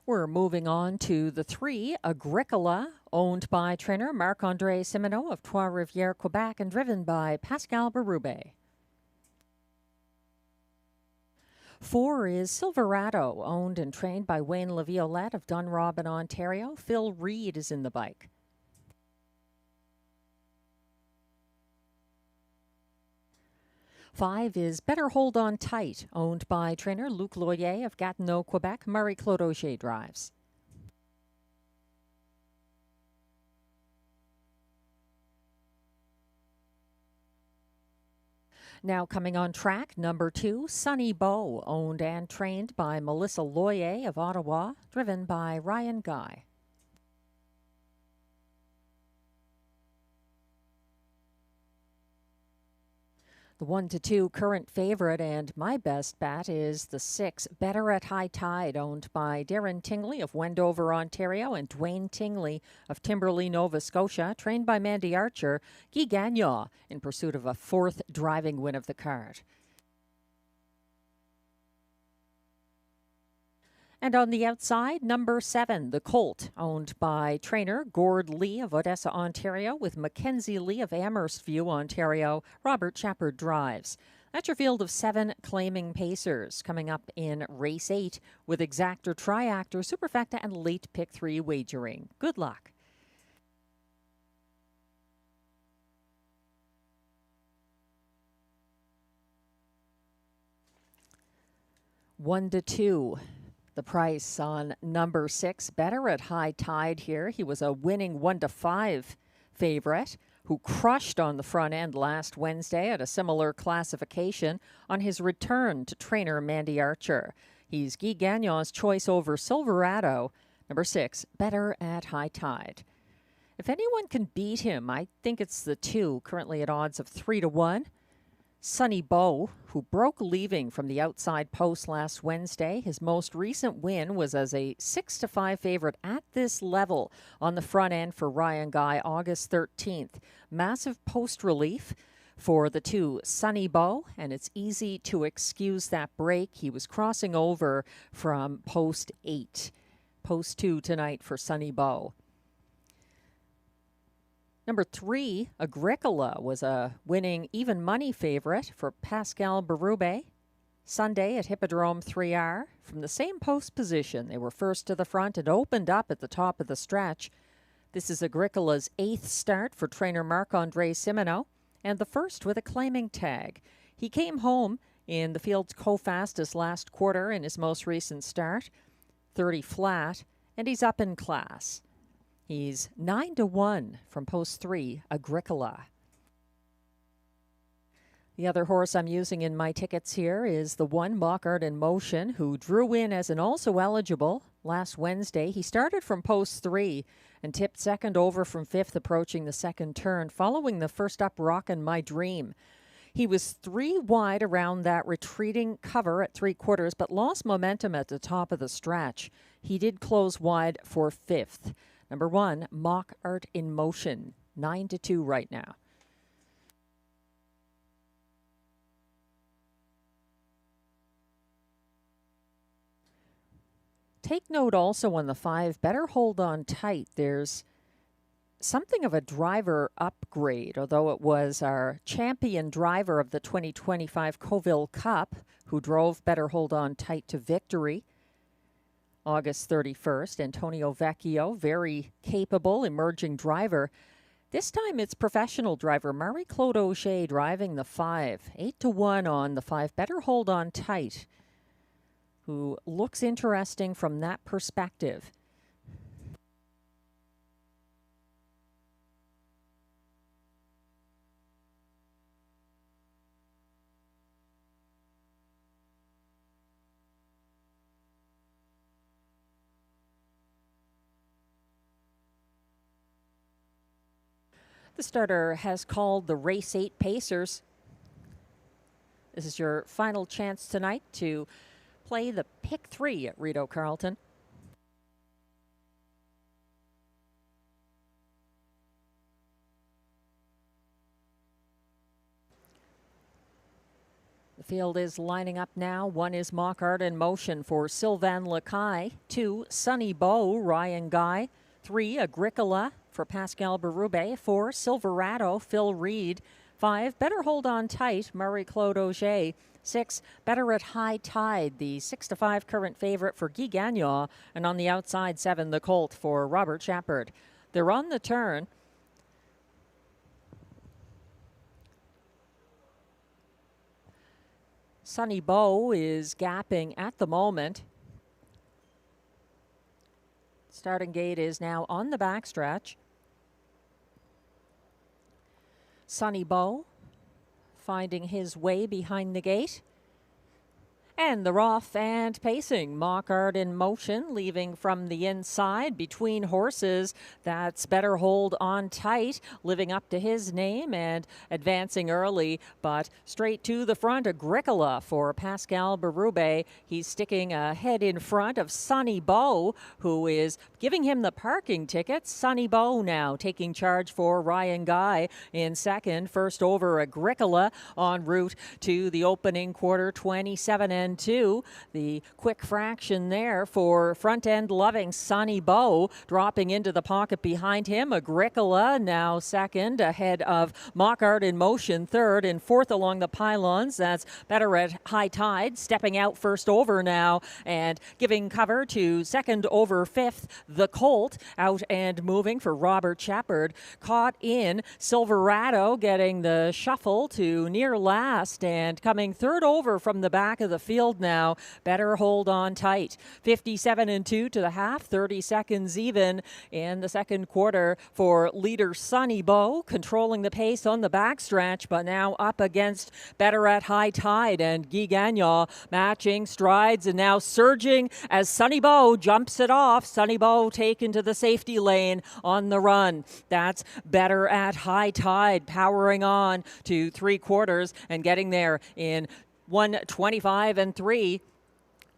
We're moving on to the 3, Agricola, owned by trainer Marc-André Simoneau of Trois-Rivières, Quebec, and driven by Pascal Berube. 4 is Silverado, owned and trained by Wayne Laviolette of Dunrobin, Ontario. Phil Reed is in the bike. 5 is Better Hold On Tight, owned by trainer Luc Loyer of Gatineau, Quebec. Marie-Claude Auger drives. Now coming on track, number 2, Sunny Bow, owned and trained by Melissa Loyer of Ottawa, driven by Ryan Guy. The 1-2 current favorite and my best bet is the 6, Better at High Tide, owned by Darren Tingley of Wendover, Ontario, and Dwayne Tingley of Timberlea, Nova Scotia, trained by Mandy Archer. Guy Gagnon in pursuit of a 4th driving win of the card. And on the outside, number 7, the Colt, owned by trainer Gord Lee of Odessa, Ontario, with Mackenzie Lee of Amherst View, Ontario. Robert Shepard drives. That's your field of 7 claiming pacers coming up in race 8 with exactor, triactor, superfecta, and late pick 3 wagering. Good luck. One to 2. The price on number 6, Better at High Tide here. He was a winning 1-5 favorite who crushed on the front end last Wednesday at a similar classification on his return to trainer Mandy Archer. He's Guy Gagnon's choice over Silverado. Number 6, Better at High Tide. If anyone can beat him, I think it's the 2, currently at odds of 3-1. Sonny Bow, who broke leaving from the outside post last Wednesday. His most recent win was as a 6-5 favorite at this level on the front end for Ryan Guy, August 13th. Massive post relief for the 2, Sonny Bow, and it's easy to excuse that break. He was crossing over from post 8. Post 2 tonight for Sonny Bow. Number 3, Agricola, was a winning even money favorite for Pascal Berube. Sunday at Hippodrome 3R. From the same post position, they were first to the front and opened up at the top of the stretch. This is Agricola's 8th start for trainer Marc-Andre Simoneau, and the first with a claiming tag. He came home in the field's co-fastest last quarter in his most recent start, 30 flat, and he's up in class. He's 9-1 from post 3, Agricola. The other horse I'm using in my tickets here is the 1, Mock Art in Motion, who drew in as an also eligible last Wednesday. He started from post 3 and tipped second over from 5th, approaching the second turn, following the first up Rockin' My Dream. He was 3 wide around that retreating cover at 3/4, but lost momentum at the top of the stretch. He did close wide for 5th. Number 1, Mock Art in Motion, 9-2 right now. Take note also on the 5, Better Hold On Tight. There's something of a driver upgrade, although it was our champion driver of the 2025 Kovville Cup who drove Better Hold On Tight to victory August 31st. Antonio Vecchio, very capable emerging driver. This time it's professional driver Marie-Claude Auger driving the 5. 8-1 on the 5, Better Hold On Tight, who looks interesting from that perspective. The starter has called the Race 8 Pacers. This is your final chance tonight to play the pick 3 at Rideau Carleton. The field is lining up now. 1 is Mock Art in Motion for Sylvain Lacaille. 2, Sonny Bow, Ryan Guy. 3, Agricola for Pascal Berube. 4, Silverado, Phil Reed. 5, Better Hold On Tight, Marie-Claude Auger. 6, Better at High Tide, the 6-5 current favorite for Guy Gagnon. And on the outside, 7, the Colt for Robert Shepard. They're on the turn. Sonny Bow is gapping at the moment. Starting gate is now on the backstretch. Sonny Bow finding his way behind the gate. And they're off and pacing. Mock Art in Motion, leaving from the inside between horses. That's Better Hold On Tight, living up to his name and advancing early, but straight to the front. Agricola for Pascal Berube. He's sticking ahead in front of Sonny Bow, who is giving him the parking ticket. Sonny Bow now taking charge for Ryan Guy in second. First over Agricola en route to the opening quarter, 27-2. The quick fraction there for front end loving Sonny Bow, dropping into the pocket behind him. Agricola now second, ahead of Mock Art in Motion third, and fourth along the pylons. That's Better at High Tide, stepping out first over now and giving cover to second over fifth. The Colt out and moving for Robert Shepard. Caught in Silverado, getting the shuffle to near last and coming third over from the back of the field. field now. Better hold on tight. 57-2 to the half, 30 seconds even in the second quarter for leader Sonny Bow, controlling the pace on the backstretch, but now up against Better at High Tide, and Guy Gagnon matching strides and now surging as Sonny Bow jumps it off. Sonny Bow taken to the safety lane on the run. That's Better at High Tide powering on to three quarters and getting there in 1:25.3.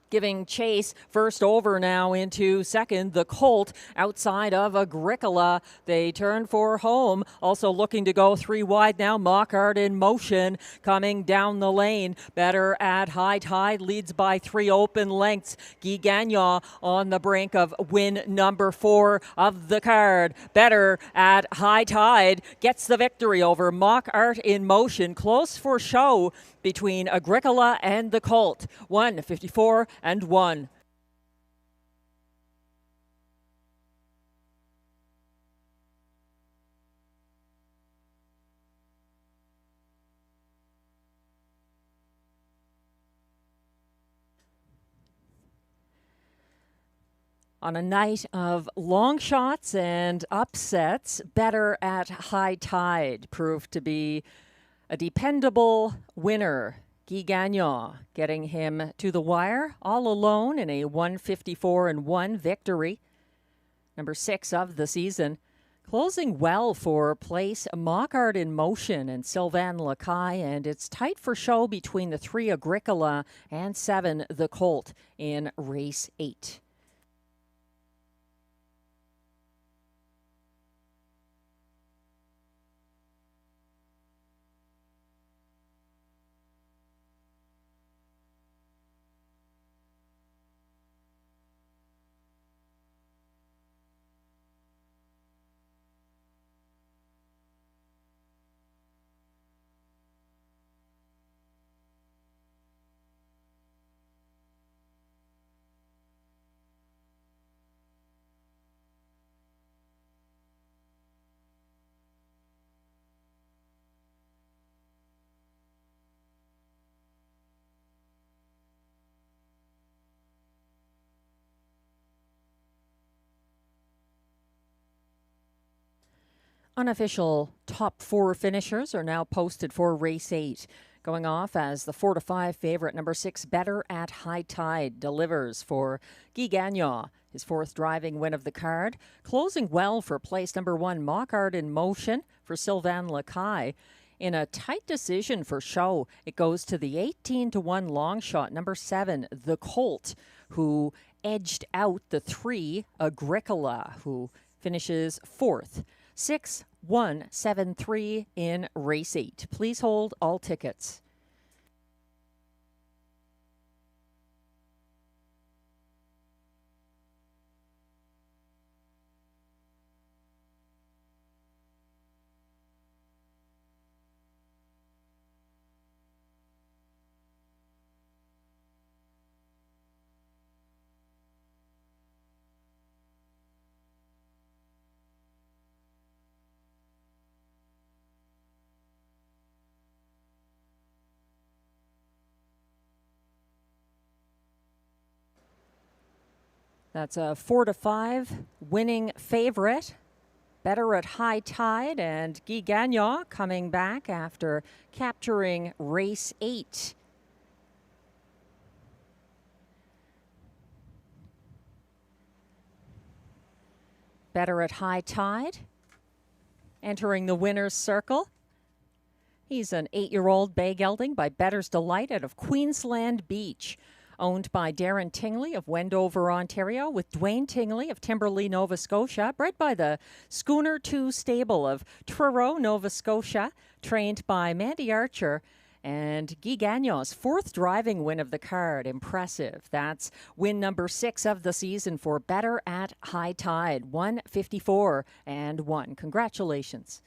Giving chase first over now into second. The Colt outside of Agricola. They turn for home. Also looking to go three wide now. Mockart in motion coming down the lane. Better at High Tide leads by 3 open lengths. Guy Gagnon on the brink of win number 4 of the card. Better at High Tide gets the victory over Mockart in motion. Close for show between Agricola and the Colt. 1:54.1. On a night of long shots and upsets, Better at High Tide proved to be a dependable winner. Guy Gagnon getting him to the wire all alone in a 1:54.1 victory. Number 6 of the season. Closing well for place Mockart in motion and Sylvain Lacaille, and it's tight for show between the 3 Agricola and 7 the Colt in race 8. Unofficial top 4 finishers are now posted for race 8. Going off as the 4-5 favorite, number 6, Better at High Tide, delivers for Guy Gagnon, his 4th driving win of the card. Closing well for place number 1, Mockart in motion for Sylvain Lacaille. In a tight decision for show, it goes to the 18-1 long shot, number 7, the Colt, who edged out the 3 Agricola, who finishes 4th. 6-1-7-3 in race 8. Please hold all tickets. That's a 4-5 winning favorite. Better at High Tide, and Guy Gagnon coming back after capturing race 8. Better at High Tide entering the winner's circle. He's an 8-year-old bay gelding by Better's Delight out of Queensland Beach. Owned by Darren Tingley of Wendover, Ontario, with Dwayne Tingley of Timberlea, Nova Scotia. Bred by the Schooner 2 stable of Truro, Nova Scotia. Trained by Mandy Archer. And Guy Gagnon's 4th driving win of the card. Impressive. That's win number 6 of the season for Better at High Tide. 1:54.1. Congratulations.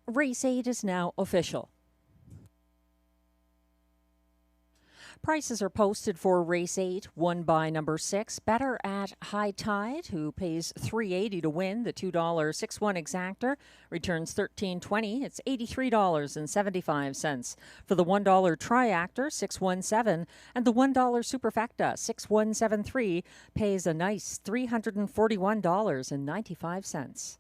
Race 8 is now official. Prices are posted for race 8, won by number 6, Better at High Tide, who pays $3.80 to win. The $2 6-1 exactor returns $13.20. It's $83.75. For the $1 triactor, 617, and the $1 superfecta, 6173, pays a nice $341.95.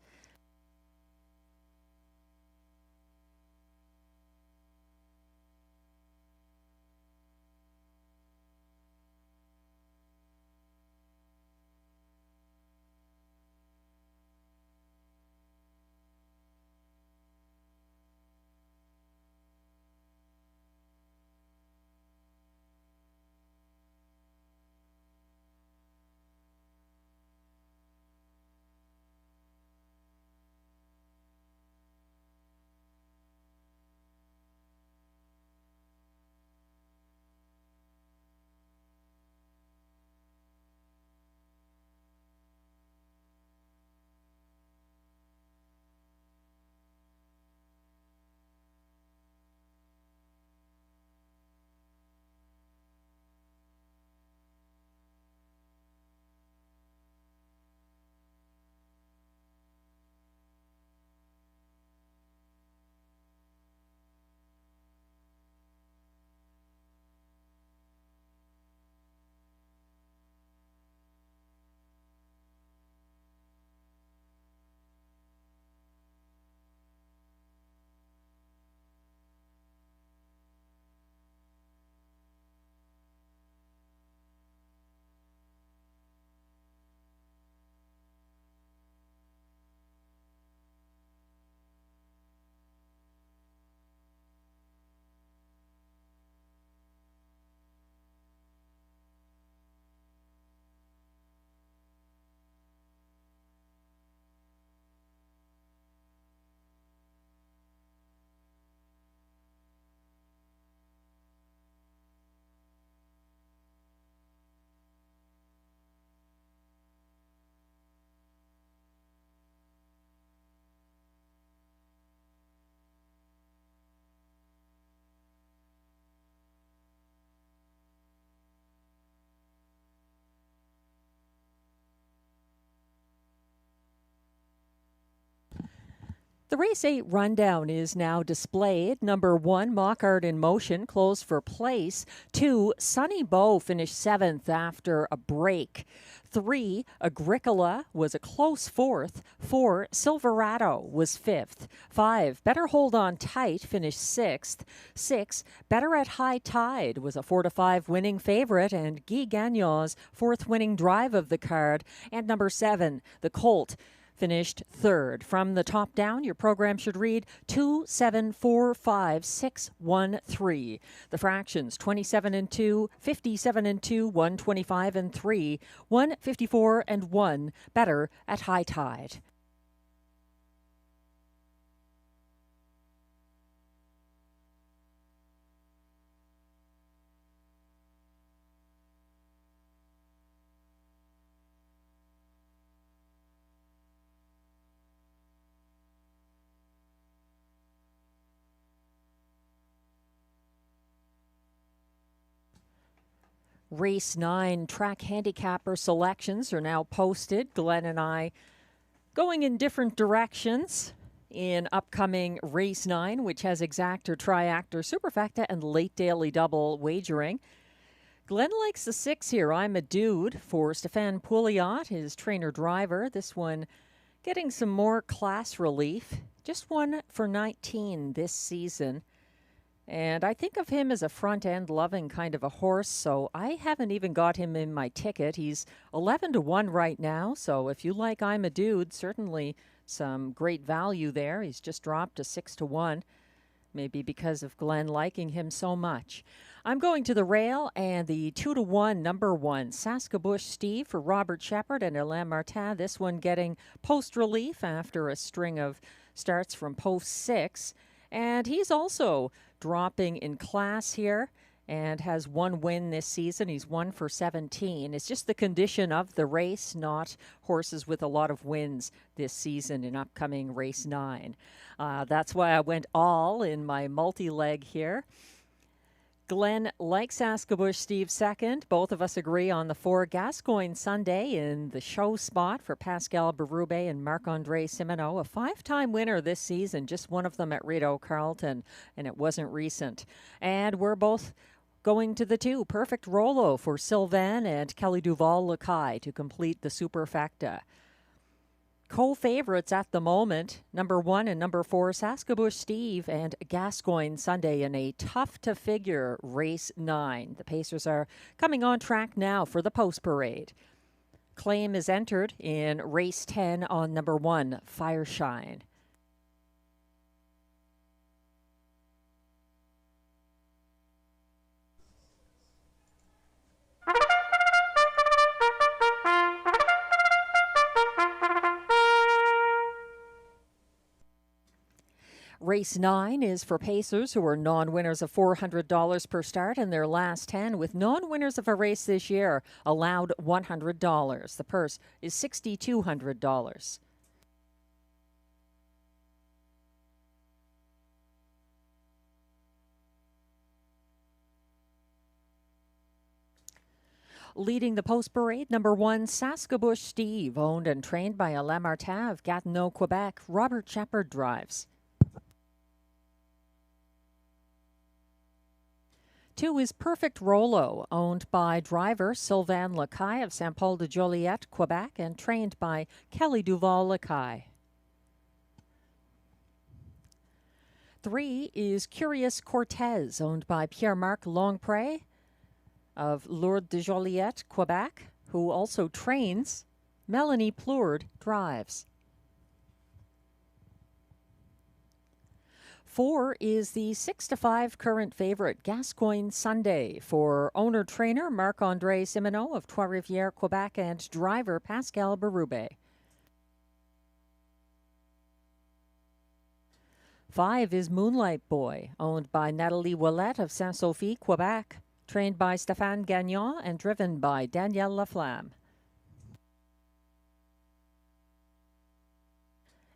The race 8 rundown is now displayed. Number 1, Mockart in Motion, closed for place. 2, Sunny Bow finished 7th after a break. 3, Agricola was a close 4th. 4, Silverado was 5th. 5, Better Hold On Tight finished 6th. 6, Better at High Tide was a 4-5 winning favorite, and Guy Gagnon's 4th winning drive of the card. And number 7, the Colt, finished 3rd. From the top down, your program should read 2, 7, 4, 5, 6, 1, 3. The fractions 27 and 2, 57 and 2, 125 and 3, 154 and 1. Better at High Tide. Race 9 track handicapper selections are now posted. Glenn and I going in different directions in upcoming Race 9, which has exactor, triactor, superfecta, and late daily double wagering. Glenn likes the 6 here. I'm a Dude for Stéphane Pouliot, his trainer-driver. This one getting some more class relief. Just won for 19 this season. And I think of him as a front-end loving kind of a horse, so I haven't even got him in my ticket. He's 11-1 right now, so if you like I'm a Dude, certainly some great value there. He's just dropped to 6-1, maybe because of Glenn liking him so much. I'm going to the rail, and the 2-1 number 1, Saskabush Steve for Robert Shepard and Alain Martin. This one getting post relief after a string of starts from post 6. And he's also dropping in class here. and has one win this season. He's 1 for 17. It's just the condition of the race, not horses with a lot of wins this season in upcoming race 9. That's why I went all in my multi-leg here. Glenn likes Saskabush Steve second. Both of us agree on the 4 Gascoigne Sunday in the show spot for Pascal Berube and Marc-Andre Simoneau, a 5-time winner this season, just one of them at Rideau Carleton, and it wasn't recent. And we're both going to the 2 Perfect Rolo for Sylvain and Kelly Duval-Lacaille to complete the superfecta. Co-favorites at the moment, number 1 and number 4, Saskabush Steve and Gascoigne Sunday in a tough-to-figure race 9. The Pacers are coming on track now for the post-parade. Claim is entered in race 10 on number 1, Fireshine. Race 9 is for Pacers, who are non-winners of $400 per start in their last 10, with non-winners of a race this year allowed $100. The purse is $6,200. Leading the post parade, number 1, Saskabush Steve, owned and trained by Alain Martin of Gatineau, Quebec. Robert Shepard drives. 2 is Perfect Rolo, owned by driver Sylvain Lacaille of Saint-Paul-de-Joliette, Quebec, and trained by Kelly Duval-Lacaille. 3 is Curious Cortez, owned by Pierre-Marc Longpré of Lourdes de Joliette, Quebec, who also trains. Melanie Plourde drives. 4 is the 6-5 current favorite, Gascoigne Sunday, for owner-trainer Marc-Andre Simoneau of Trois-Rivières, Quebec, and driver Pascal Berube. 5 is Moonlight Boy, owned by Nathalie Ouellette of Saint-Sophie, Quebec, trained by Stéphane Gagnon and driven by Danielle Laflamme.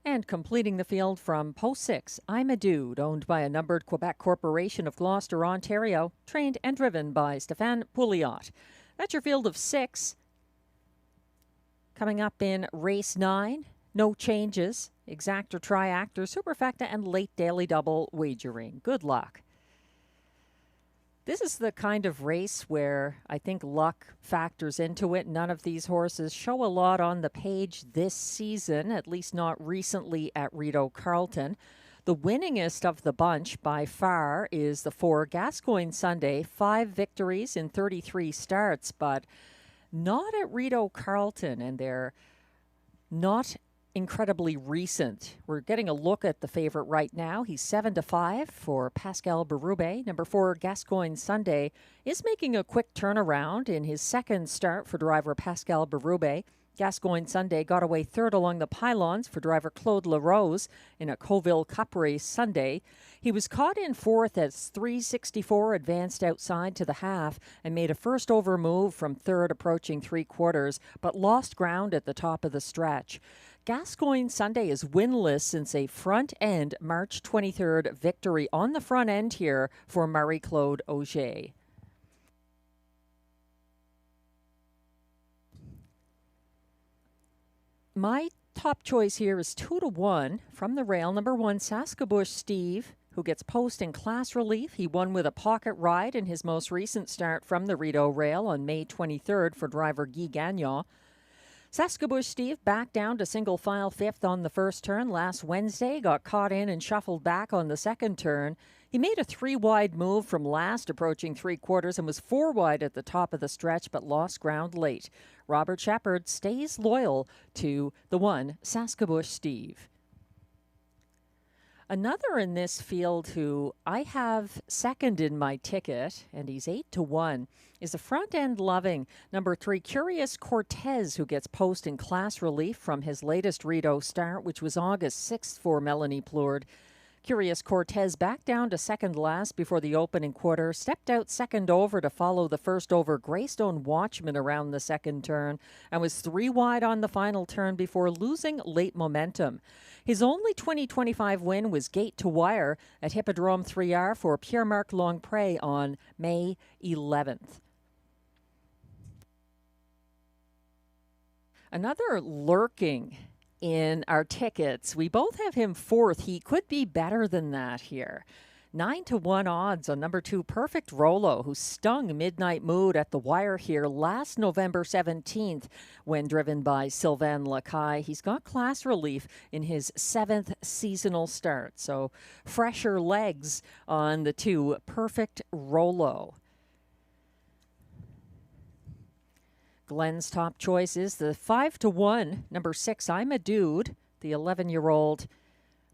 And completing the field from post 6, I'm a Dude, owned by a numbered Quebec Corporation of Gloucester, Ontario, trained and driven by Stéphane Pouliot. That's your field of 6. Coming up in race 9, no changes, exact or triactor, superfecta, and late daily double wagering. Good luck. This is the kind of race where I think luck factors into it. None of these horses show a lot on the page this season, at least not recently at Rideau Carleton. The winningest of the bunch by far is the 4 Gascoigne Sunday, 5 victories in 33 starts, but not at Rideau Carleton, and they're not incredibly recent. We're getting a look at the favorite right now. He's 7-5 for Pascal Berube. Number 4, Gascoigne Sunday, is making a quick turnaround in his second start for driver Pascal Berube. Gascoigne Sunday got away third along the pylons for driver Claude LaRose in a Kovville Cup race Sunday. He was caught in fourth as 364 advanced outside to the half and made a first over move from third approaching 3/4, but lost ground at the top of the stretch. Gascoigne Sunday is winless since a front-end March 23rd victory on the front end here for Marie-Claude Auger. My top choice here is 2-1 from the rail. Number 1, Saskabush Steve, who gets post in class relief. He won with a pocket ride in his most recent start from the Rideau rail on May 23rd for driver Guy Gagnon. Saskabush Steve backed down to single file 5th on the first turn last Wednesday, got caught in and shuffled back on the second turn. He made a 3-wide move from last, approaching 3/4, and was 4 wide at the top of the stretch, but lost ground late. Robert Shepard stays loyal to the 1, Saskabush Steve. Another in this field who I have second in my ticket, and he's 8-1, is a front-end loving number 3, Curious Cortez, who gets post in class relief from his latest Rideau start, which was August 6th for Melanie Plourde. Curious Cortez back down to second last before the opening quarter, stepped out second over to follow the first over Greystone Watchman around the second turn, and was 3 wide on the final turn before losing late momentum. His only 2025 win was gate to wire at Hippodrome 3R for Pierre-Marc Longpré on May 11th. Another lurking in our tickets. We both have him fourth. He could be better than that here. 9-1 odds on number 2, Perfect Rolo, who stung Midnight Mood at the wire here last November 17th when driven by Sylvain Lacaille. He's got class relief in his 7th seasonal start, so fresher legs on the 2, Perfect Rolo. Glenn's top choice is the 5-1, number 6, I'm a Dude, the 11-year-old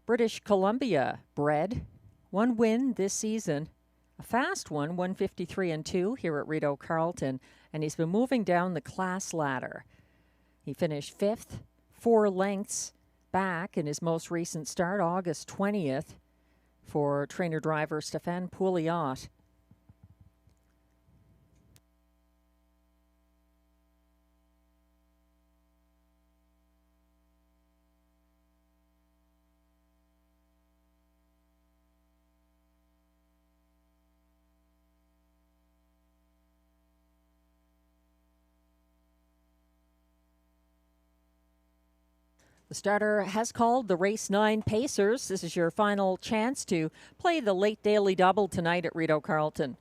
British Columbia bred. 1 win this season, a fast one, 153-2 here at Rideau Carleton, and he's been moving down the class ladder. He finished 5th, 4 lengths back in his most recent start, August 20th, for trainer-driver Stéphane Pouliot. The starter has called the race 9 Pacers. This is your final chance to play the late daily double tonight at Rideau Carleton.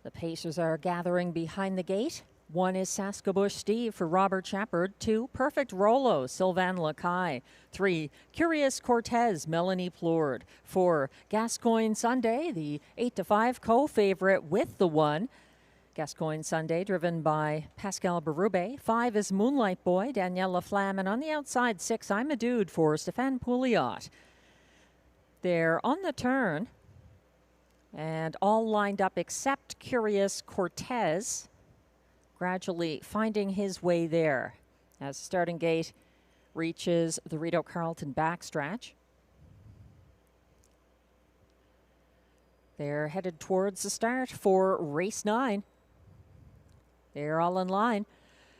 The Pacers are gathering behind the gate. 1 is Saskabush Steve for Robert Shepard. 2, Perfect Rolo, Sylvain Lacaille. 3, Curious Cortez, Melanie Plourde. 4, Gascoigne Sunday, the 8-5 co-favorite with the 1. Gascoigne Sunday, driven by Pascal Berube. 5 is Moonlight Boy, Danielle Laflamme. And on the outside, 6, I'm a Dude for Stéphane Pouliot. They're on the turn and all lined up except Curious Cortez, gradually finding his way there as starting gate reaches the Rideau Carleton backstretch. They're headed towards the start for race 9. They're all in line.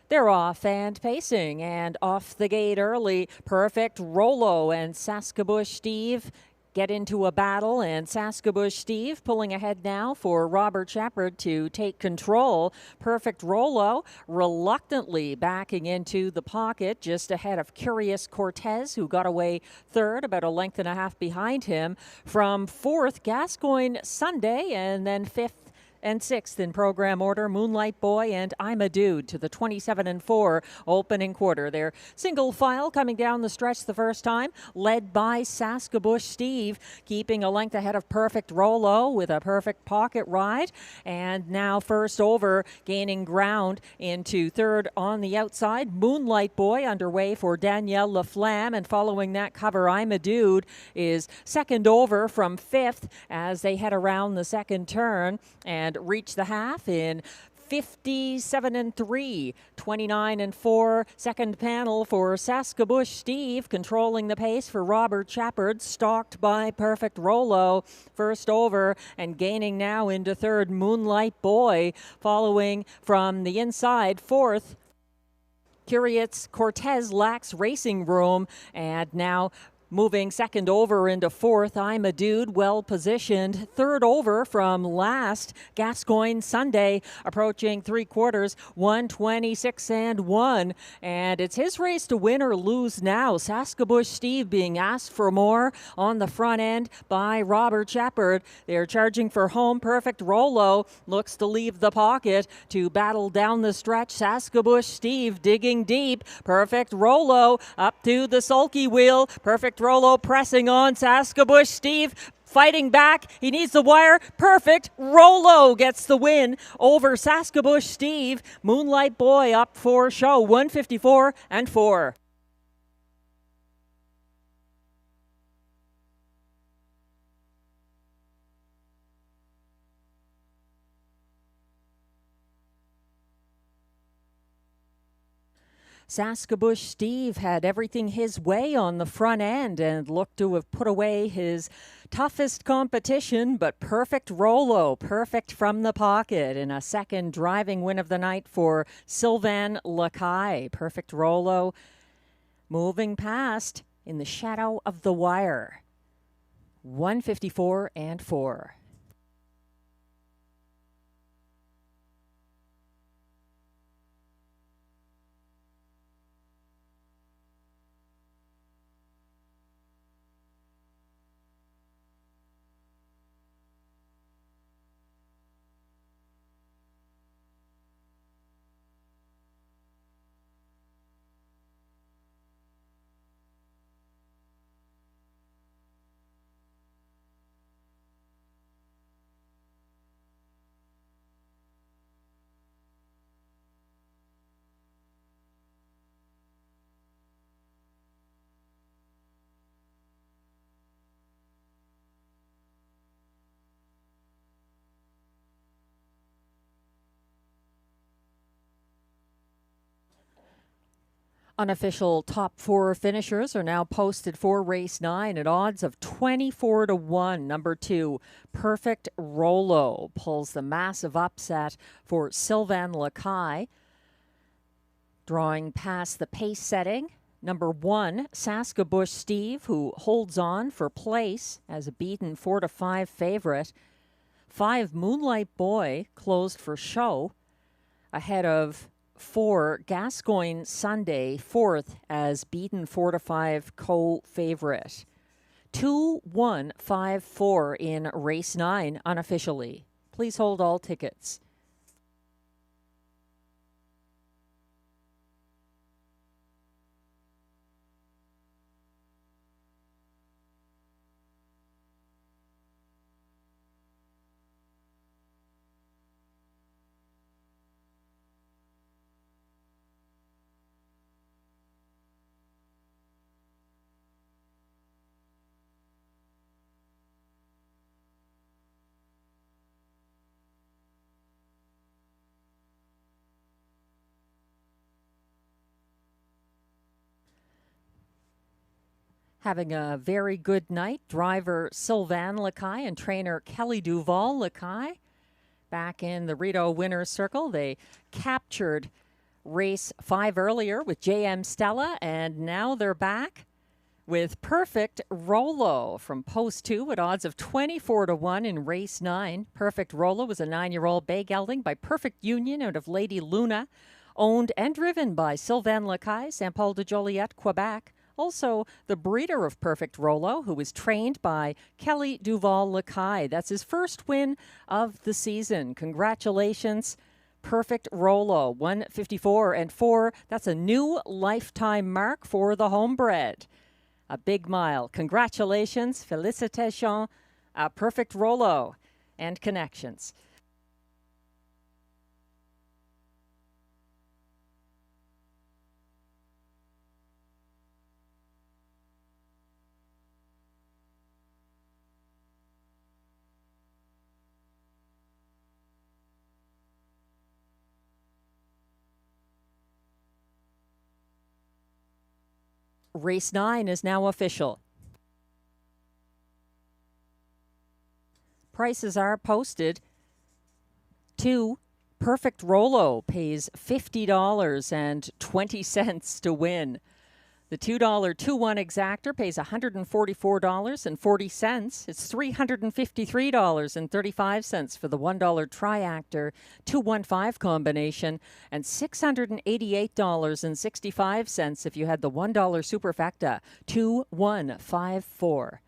They're off and pacing, and off the gate early. Perfect Rolo and Saskabush Steve get into a battle, and Saskabush Steve pulling ahead now for Robert Shepard to take control. Perfect Rolo reluctantly backing into the pocket just ahead of Curious Cortez, who got away third, about a length and a half behind him. From 4th, Gascoigne Sunday, and then 5th and 6th in program order, Moonlight Boy and I'm a Dude to the 27-4 opening quarter. They're single file coming down the stretch the first time, led by Saskabush Steve, keeping a length ahead of Perfect Rolo with a perfect pocket ride. And now first over, gaining ground into 3rd on the outside, Moonlight Boy underway for Danielle Laflamme, and following that cover, I'm a Dude is 2nd over from 5th as they head around the second turn and reach the half in 57-3, 29-4. Second panel for Saskabush Steve, controlling the pace for Robert Shepard, stalked by Perfect Rolo. First over and gaining now into 3rd, Moonlight Boy. Following from the inside, 4th, Curious Cortez lacks racing room, and now moving 2nd over into 4th, I'm a Dude, well positioned. 3rd over from last, Gascoigne Sunday, approaching 3/4, 126-1. And it's his race to win or lose now. Saskabush Steve being asked for more on the front end by Robert Shepard. They're charging for home. Perfect Rolo looks to leave the pocket to battle down the stretch. Saskabush Steve digging deep. Perfect Rolo up to the sulky wheel. Perfect Rolo pressing on. Saskabush Steve fighting back. He needs the wire. Perfect Rolo gets the win over Saskabush Steve. Moonlight Boy up for show, 154-4. Saskabush Steve had everything his way on the front end and looked to have put away his toughest competition, but Perfect Rollo, perfect from the pocket in a second driving win of the night for Sylvain Lacaille. Perfect Rollo moving past in the shadow of the wire. 154 and 4. Unofficial top 4 finishers are now posted for race 9 at odds of 24 to 1. Number 2, Perfect Rollo, pulls the massive upset for Sylvain Lacaille. Drawing past the pace setting, number 1, Saskabush Steve, who holds on for place as a beaten 4 to 5 favorite. 5, Moonlight Boy, closed for show, ahead of 4, Gascoigne Sunday, 4th as beaten 4 to 5 co-favorite. 2, 1, 5, 4 in race 9 unofficially. Please hold all tickets. Having a very good night, driver Sylvain Lacaille and trainer Kelly Duval Lacaille back in the Rideau winner's circle. They captured race 5 earlier with JM Stella, and now they're back with Perfect Rollo from post 2 at odds of 24 to 1 in race 9. Perfect Rollo was a 9-year-old bay gelding by Perfect Union out of Lady Luna, owned and driven by Sylvain Lacaille, Saint Paul de Joliette, Quebec. Also, the breeder of Perfect Rollo, who was trained by Kelly Duval Lacaille. That's his first win of the season. Congratulations, Perfect Rollo. 154 and 4. That's a new lifetime mark for the homebred. A big mile. Congratulations, félicitations, Perfect Rollo and connections. Race 9 is now official. Prices are posted. 2, Perfect Rollo pays $50.20 to win. The $2 2-1 exactor pays $144.40. It's $353.35 for the $1 triactor 2-1-5 combination, and $688.65 if you had the $1 superfecta 2-1-5-4.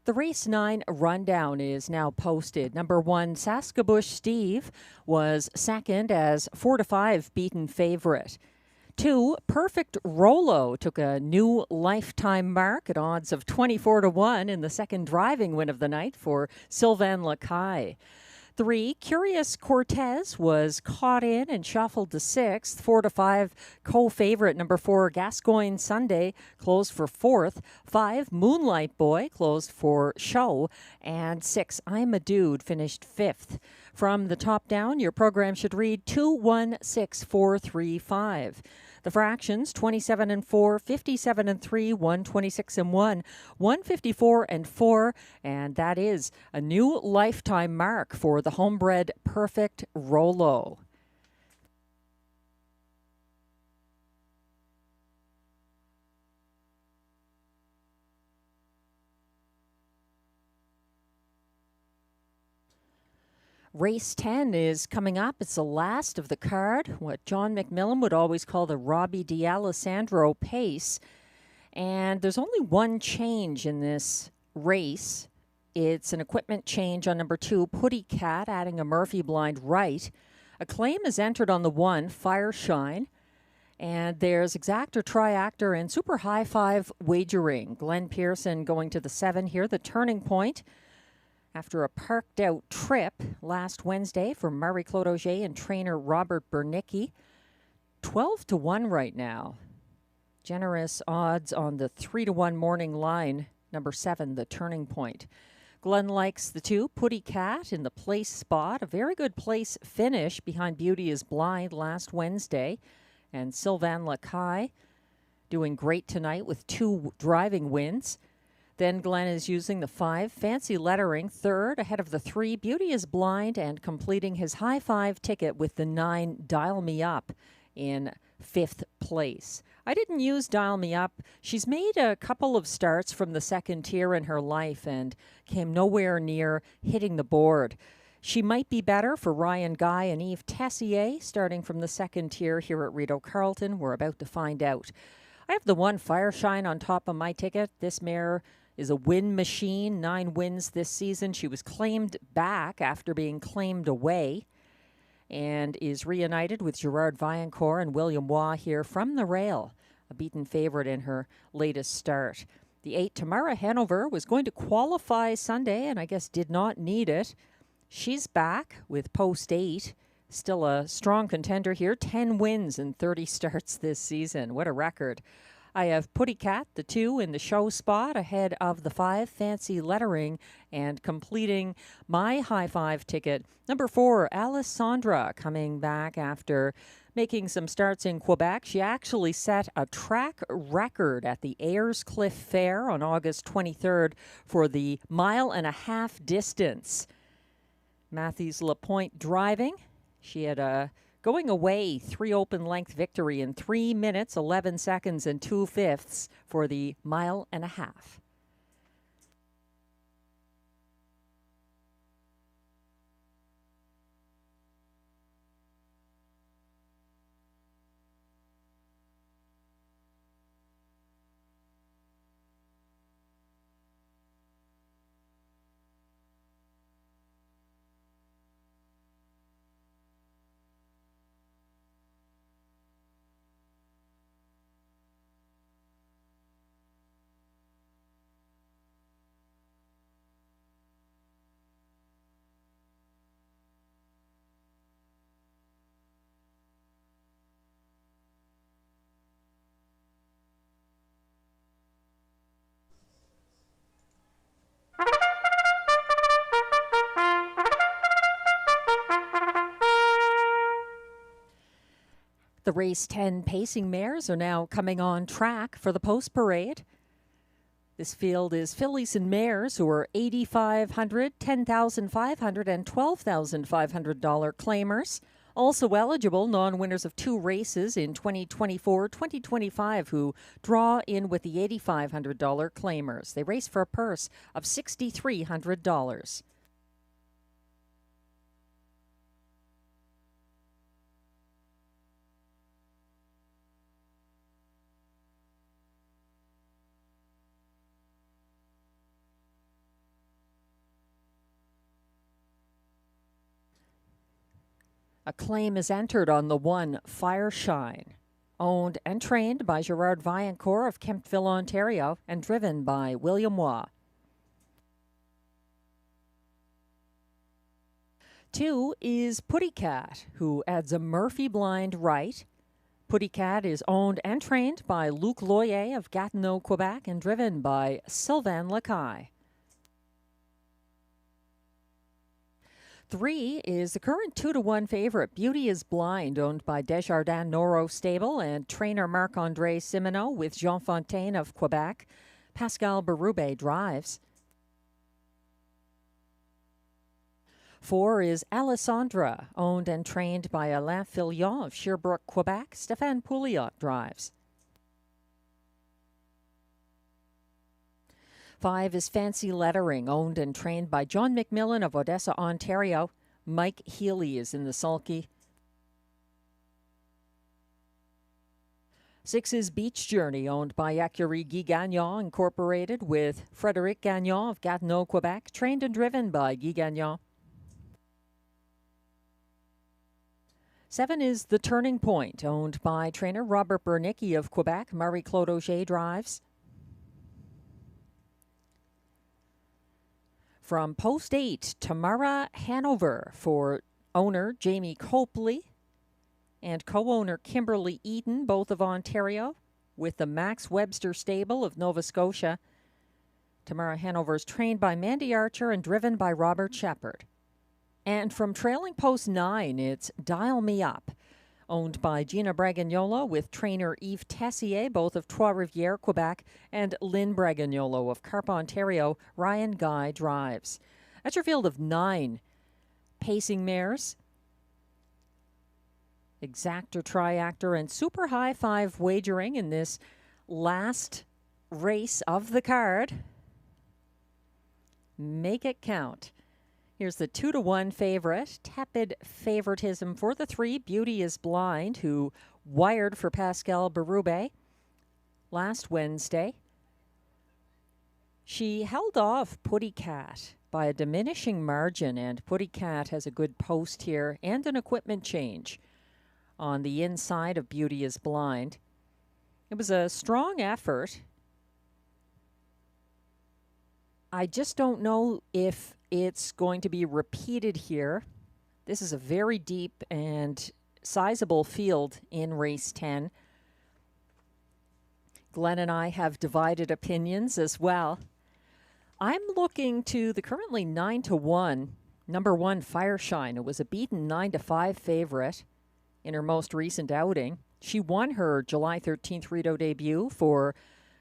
The race 9 rundown is now posted. Number 1, Saskabush Steve, was second as 4-5 beaten favorite. 2, Perfect Rolo took a new lifetime mark at odds of 24-1 in the second driving win of the night for Sylvain Lacaille. 3, Curious Cortez was caught in and shuffled to 6th. 4-5, co-favorite number 4, Gascoigne Sunday closed for 4th. 5, Moonlight Boy closed for show. And 6, I'm a Dude finished 5th. From the top down, your program should read 2, 1, 6, 4, 3, 5. The fractions, 27 and 4, 57 and 3, 126 and 1, 154 and 4, and that is a new lifetime mark for the homebred Perfect Rolo. Race 10 is coming up. It's the last of the card, what John McMillan would always call the Robbie D'Alessandro pace. And there's only one change in this race. It's an equipment change on number 2, Putty Cat, adding a Murphy blind right. Acclaim is entered on the 1, Fireshine. And there's exactor, triactor, and super high 5 wagering. Glenn Pearson going to the 7 here, the turning point. After a parked-out trip last Wednesday for Marie-Claude Auger and trainer Robert Bernicki. 12-1 right now. Generous odds on the 3-1 morning line, number 7, the turning point. Glenn likes the 2, Putty Cat, in the place spot. A very good place finish behind Beauty is Blind last Wednesday. And Sylvain Lacaille doing great tonight with 2 driving wins. Then Glenn is using the 5, Fancy Lettering, third, ahead of the 3, Beauty is Blind, and completing his high 5 ticket with the 9, Dial Me Up, in 5th place. I didn't use Dial Me Up. She's made a couple of starts from the second tier in her life and came nowhere near hitting the board. She might be better for Ryan Guy and Eve Tessier, starting from the second tier here at Rideau Carleton. We're about to find out. I have the 1, Fireshine, on top of my ticket. This mare is a win machine, 9 wins this season. She was claimed back after being claimed away and is reunited with Gerard Vaillancourt and William Waugh here from the rail, a beaten favorite in her latest start. The 8, Tamara Hanover, was going to qualify Sunday and I guess did not need it. She's back with post 8. Still a strong contender here, 10 wins in 30 starts this season. What a record. I have Putty Cat, the 2, in the show spot ahead of the 5, Fancy Lettering, and completing my high 5 ticket. Number 4, Alessandra, coming back after making some starts in Quebec. She actually set a track record at the Ayers Cliff Fair on August 23rd for the 1.5 mile distance. Matthews Lapointe driving. She had a going away 3 open length victory in 3 minutes, 11 seconds, and 2/5 for the 1.5 mile. The race 10 pacing mares are now coming on track for the post parade. This field is fillies and mares who are $8,500, $10,500, and $12,500 claimers. Also eligible non-winners of 2 races in 2024-2025 who draw in with the $8,500 claimers. They race for a purse of $6,300. A claim is entered on the 1 Fireshine, owned and trained by Gerard Vaillancourt of Kemptville, Ontario, and driven by William Waugh. 2 is Putty Cat, who adds a Murphy blind right. Putty Cat is owned and trained by Luc Loyer of Gatineau, Quebec, and driven by Sylvain Lacaille. 3 is the current 2-1 favorite, Beauty is Blind, owned by Desjardins Noro Stable and trainer Marc-André Simoneau with Jean Fontaine of Quebec. Pascal Berube drives. 4 is Alessandra, owned and trained by Alain Filion of Sherbrooke, Quebec. Stéphane Pouliot drives. 5 is Fancy Lettering, owned and trained by John McMillan of Odessa, Ontario. Mike Healy is in the sulky. 6 is Beach Journey, owned by Écurie Guy Gagnon Incorporated with Frédéric Gagnon of Gatineau, Quebec, trained and driven by Guy Gagnon. 7 is The Turning Point, owned by trainer Robert Bernicki of Quebec. Marie-Claude Auger drives. From Post 8, Tamara Hanover for owner Jamie Copley and co-owner Kimberly Eden, both of Ontario, with the Max Webster Stable of Nova Scotia. Tamara Hanover is trained by Mandy Archer and driven by Robert Shepard. And from Trailing Post 9, it's Dial Me Up, owned by Gina Bragagnolo with trainer Yves Tessier, both of Trois-Rivières, Quebec, and Lynn Bragagnolo of Carp, Ontario. Ryan Guy drives. That's your field of 9 pacing mares. Exactor, Triactor, and Super High 5 wagering in this last race of the card. Make it count. Here's the 2-1 favorite. Tepid favoritism for the 3, Beauty is Blind, who wired for Pascal Berube last Wednesday. She held off Putty Cat by a diminishing margin, and Putty Cat has a good post here and an equipment change on the inside of Beauty is Blind. It was a strong effort. I just don't know if it's going to be repeated here. This is a very deep and sizable field in race 10. Glenn and I have divided opinions as well. I'm looking to the currently 9-1, number 1 Fireshine. It was a beaten 9-5 favorite in her most recent outing. She won her July 13th Rideau debut for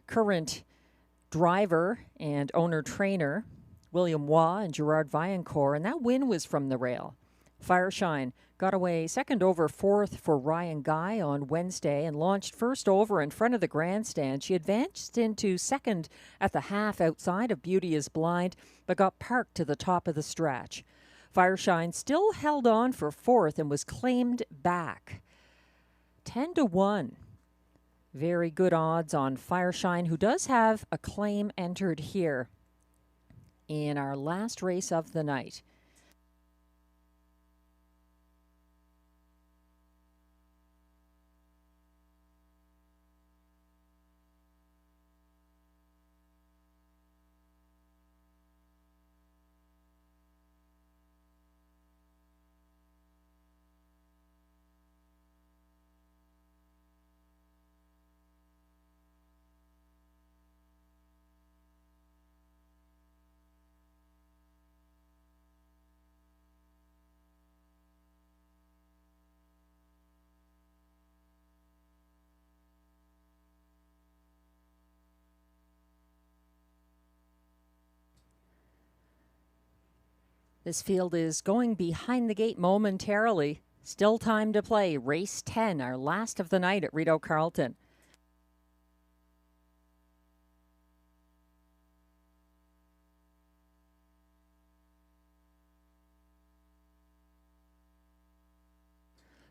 current driver and owner-trainer William Waugh and Gerard Vaillancourt, and that win was from the rail. Fireshine got away second over fourth for Ryan Guy on Wednesday and launched first over in front of the grandstand. She advanced into second at the half outside of Beauty is Blind, but got parked to the top of the stretch. Fireshine still held on for fourth and was claimed back. 10-1. Very good odds on Fireshine, who does have a claim entered here in our last race of the night. This field is going behind the gate momentarily. Still time to play. Race 10, our last of the night at Rideau Carleton.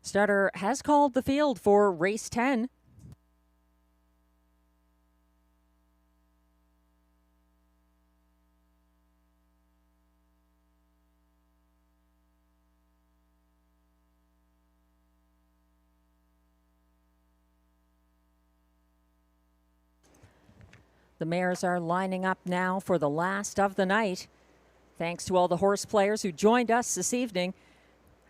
Starter has called the field for race 10. The mares are lining up now for the last of the night. Thanks to all the horse players who joined us this evening.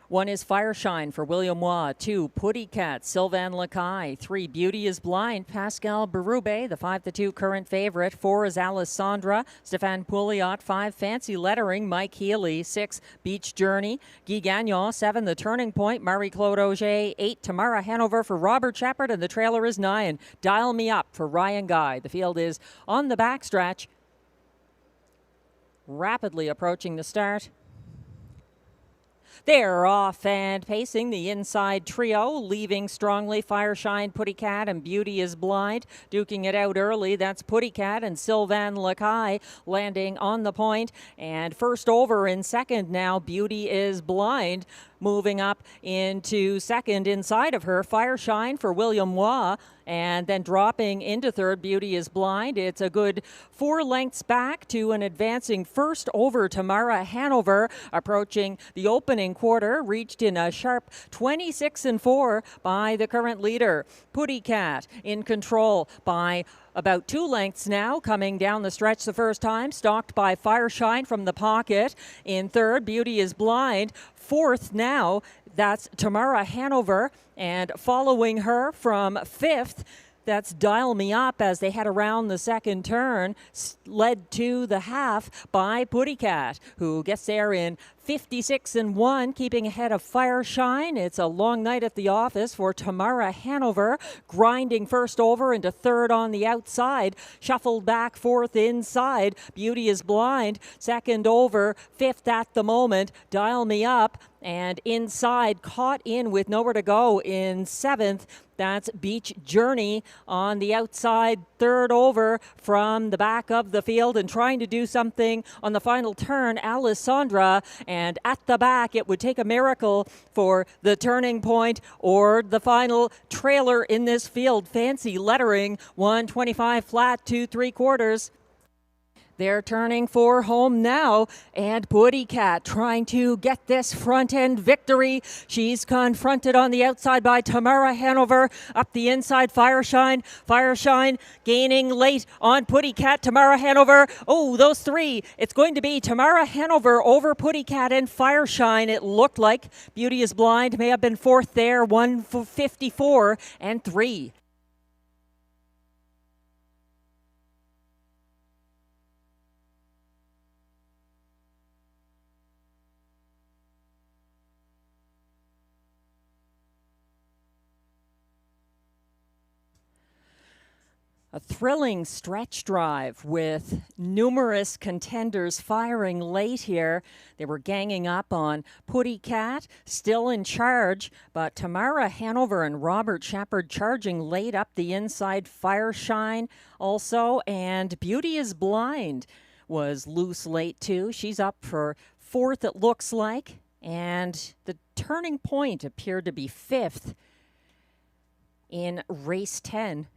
1 is Fireshine for William Waugh. 2, Putty Cat, Sylvain Lacaille. 3, Beauty is Blind, Pascal Berube, the 5-2 current favorite. 4 is Alessandra, Stéphane Pouliot. 5, Fancy Lettering, Mike Healy. 6, Beach Journey, Guy Gagnon. 7, The Turning Point, Marie-Claude Auger. 8, Tamara Hanover for Robert Shepard, and the trailer is 9, Dial Me Up for Ryan Guy. The field is on the backstretch, rapidly approaching the start. They're off and pacing the inside trio, leaving strongly Fireshine, Putty Cat, and Beauty is Blind. Duking it out early, that's Putty Cat and Sylvain Lacaille landing on the point. And first over in second now, Beauty is Blind. Moving up into second inside of her, Fireshine for William Waugh. And then dropping into third, Beauty is Blind. It's a good 4 lengths back to an advancing first over Tamara Hanover, approaching the opening quarter, reached in a sharp 26-4 by the current leader. Putty Cat in control by about 2 lengths now, coming down the stretch the first time, stalked by Fireshine from the pocket. In third, Beauty is Blind. Fourth now, that's Tamara Hanover, and following her from fifth, that's Dial Me Up as they head around the second turn, led to the half by Putty Cat, who gets there in 56-1, keeping ahead of Fireshine. It's a long night at the office for Tamara Hanover, grinding first over into third on the outside, shuffled back fourth inside. Beauty is Blind, second over, fifth at the moment, Dial Me Up, and inside, caught in with nowhere to go in seventh. That's Beach Journey on the outside, third over from the back of the field and trying to do something on the final turn, Alessandra. And at the back, it would take a miracle for the Turning Point or the final trailer in this field. Fancy Lettering, 125 flat, 2 3/4. They're turning for home now, and Putty Cat trying to get this front-end victory. She's confronted on the outside by Tamara Hanover. Up the inside, Fireshine. Fireshine gaining late on Putty Cat. Tamara Hanover. Oh, those three. It's going to be Tamara Hanover over Putty Cat and Fireshine. It looked like Beauty is Blind may have been fourth there, 154-3. A thrilling stretch drive with numerous contenders firing late here. They were ganging up on Putty Cat, still in charge, but Tamara Hanover and Robert Shepard charging late up the inside. Fireshine also, and Beauty is Blind was loose late too. She's up for fourth, it looks like, and the Turning Point appeared to be fifth in race 10.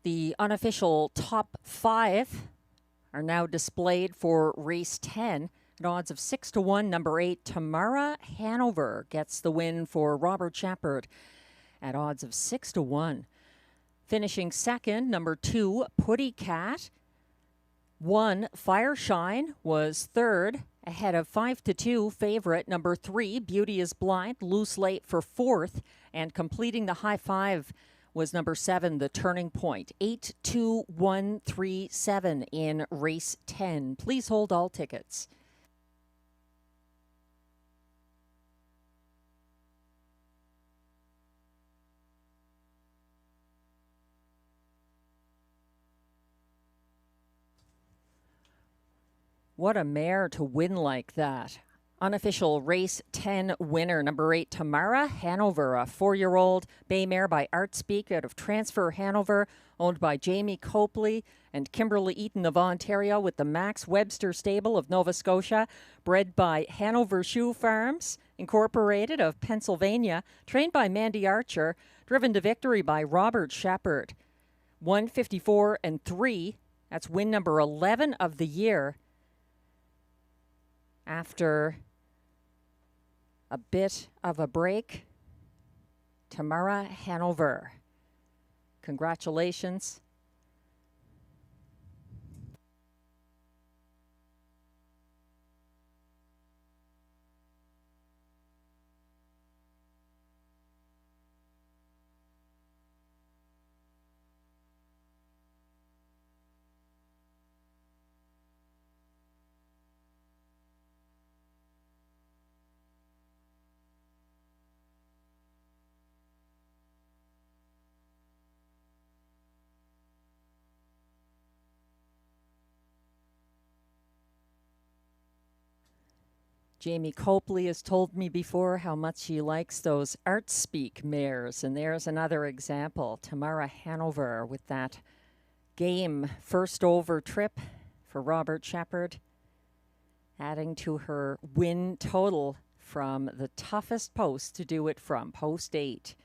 The unofficial top 5 are now displayed for race 10. At odds of 6-1, number 8, Tamara Hanover gets the win for Robert Shepard at odds of 6-1. Finishing second, number 2, Putty Cat. 1, Fireshine was third, ahead of 5-2 favorite number 3, Beauty is Blind, loose late for fourth, and completing the high five was number 7, The Turning Point. 8-2-1-3-7 in race 10. Please hold all tickets. What a mare to win like that. Unofficial race 10 winner, number 8, Tamara Hanover, a 4-year-old bay mare by Artspeak out of Transfer Hanover, owned by Jamie Copley and Kimberly Eaton of Ontario with the Max Webster Stable of Nova Scotia, bred by Hanover Shoe Farms Incorporated of Pennsylvania, trained by Mandy Archer, driven to victory by Robert Shepard. 154-3, that's win number 11 of the year. After a bit of a break, Tamara Hanover. Congratulations. Jamie Copley has told me before how much she likes those Artspeak mares, and there's another example. Tamara Hanover with that game first over trip for Robert Shepard, adding to her win total from the toughest post to do it from, post 8.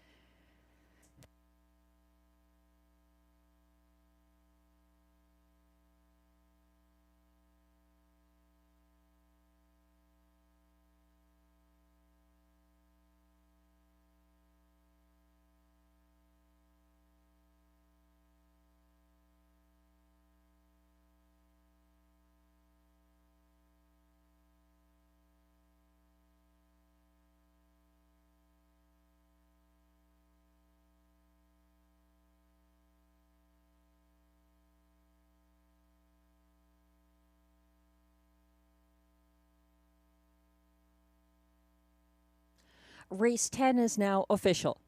Race 10 is now official.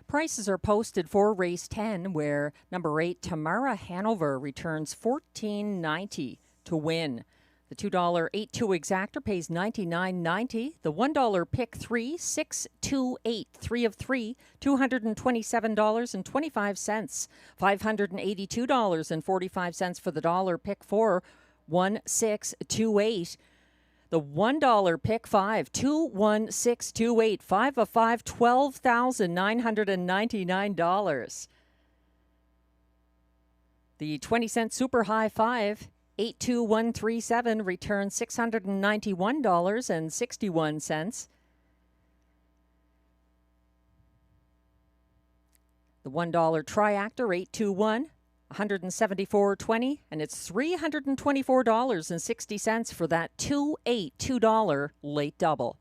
Prices are posted for race 10, where number 8, Tamara Hanover, returns $14.90 to win. The $2 8-2 exactor pays $99.90. The $1 pick 3, 628, 3 of 3, $227.25. $582.45 for the dollar pick 4, 1628. The $1 pick 5, 21628, 5 of 5, $12,999. The 20-cent super high 5, 82137, returns $691.61. The $1 triactor 821, $174.20, and it's $324.60 for that $2 late double.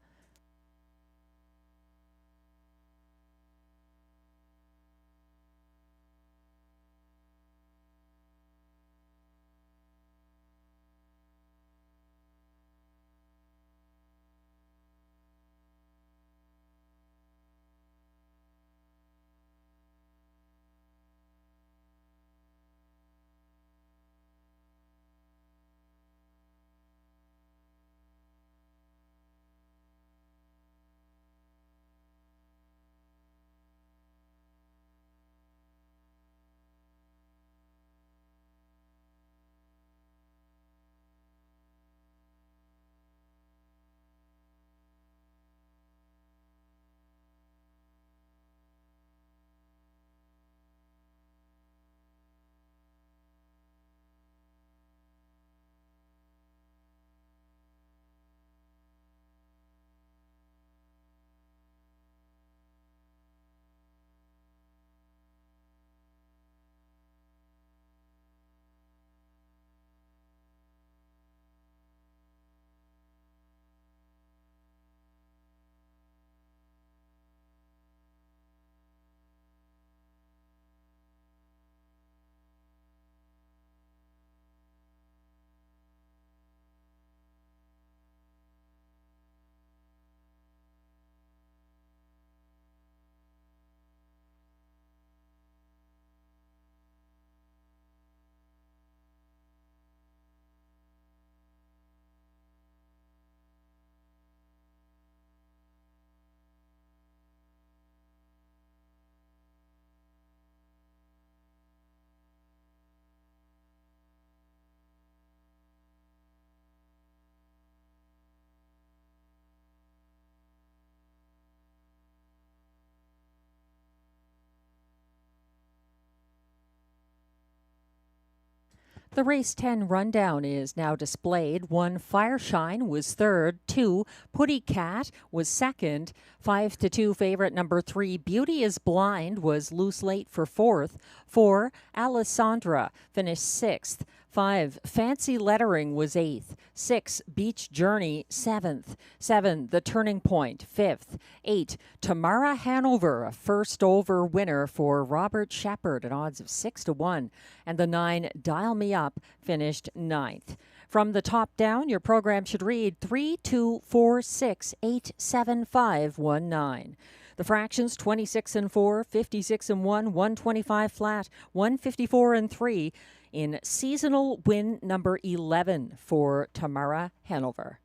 The race 10 rundown is now displayed. 1 Fireshine was third. 2 Putty Cat was second. 5-2 favorite number 3 Beauty is Blind was loose late for fourth. 4 Alessandra finished sixth. 5 Fancy Lettering was eighth. 6 Beach Journey seventh. 7 The Turning Point fifth. 8 Tamara Hanover, a first over winner for Robert Shepard at odds of 6-1. And the 9 Dial Me Up finished ninth. From the top down, your program should read 3, 2, 4, 6, 8, 7, 5, 1, 9. The fractions 26 and 4, 56 and 1, 125 flat, 154 and 3 in seasonal win number 11 for Tamara Hanover.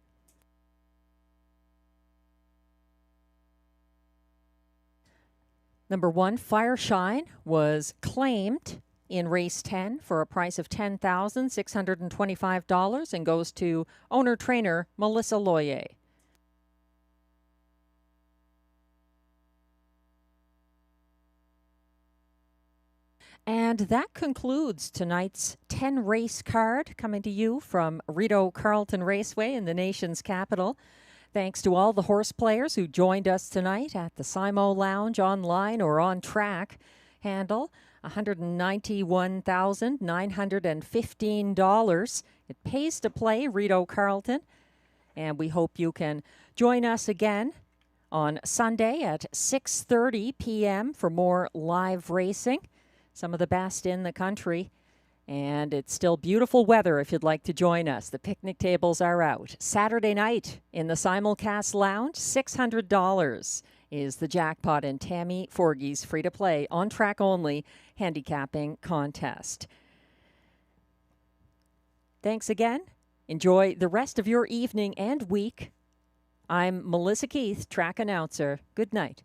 Number 1, Fireshine, was claimed in race 10 for a price of $10,625 and goes to owner-trainer Melissa Loyer. And that concludes tonight's 10-race card coming to you from Rideau Carleton Raceway in the nation's capital. Thanks to all the horse players who joined us tonight at the Simo Lounge, online or on track. Handle $191,915. It pays to play Rideau Carleton. And we hope you can join us again on Sunday at 6:30 p.m. for more live racing. Some of the best in the country. And it's still beautiful weather if you'd like to join us. The picnic tables are out. Saturday night in the Simulcast Lounge, $600 is the jackpot in Tammy Forgey's free-to-play, on-track only handicapping contest. Thanks again. Enjoy the rest of your evening and week. I'm Melissa Keith, track announcer. Good night.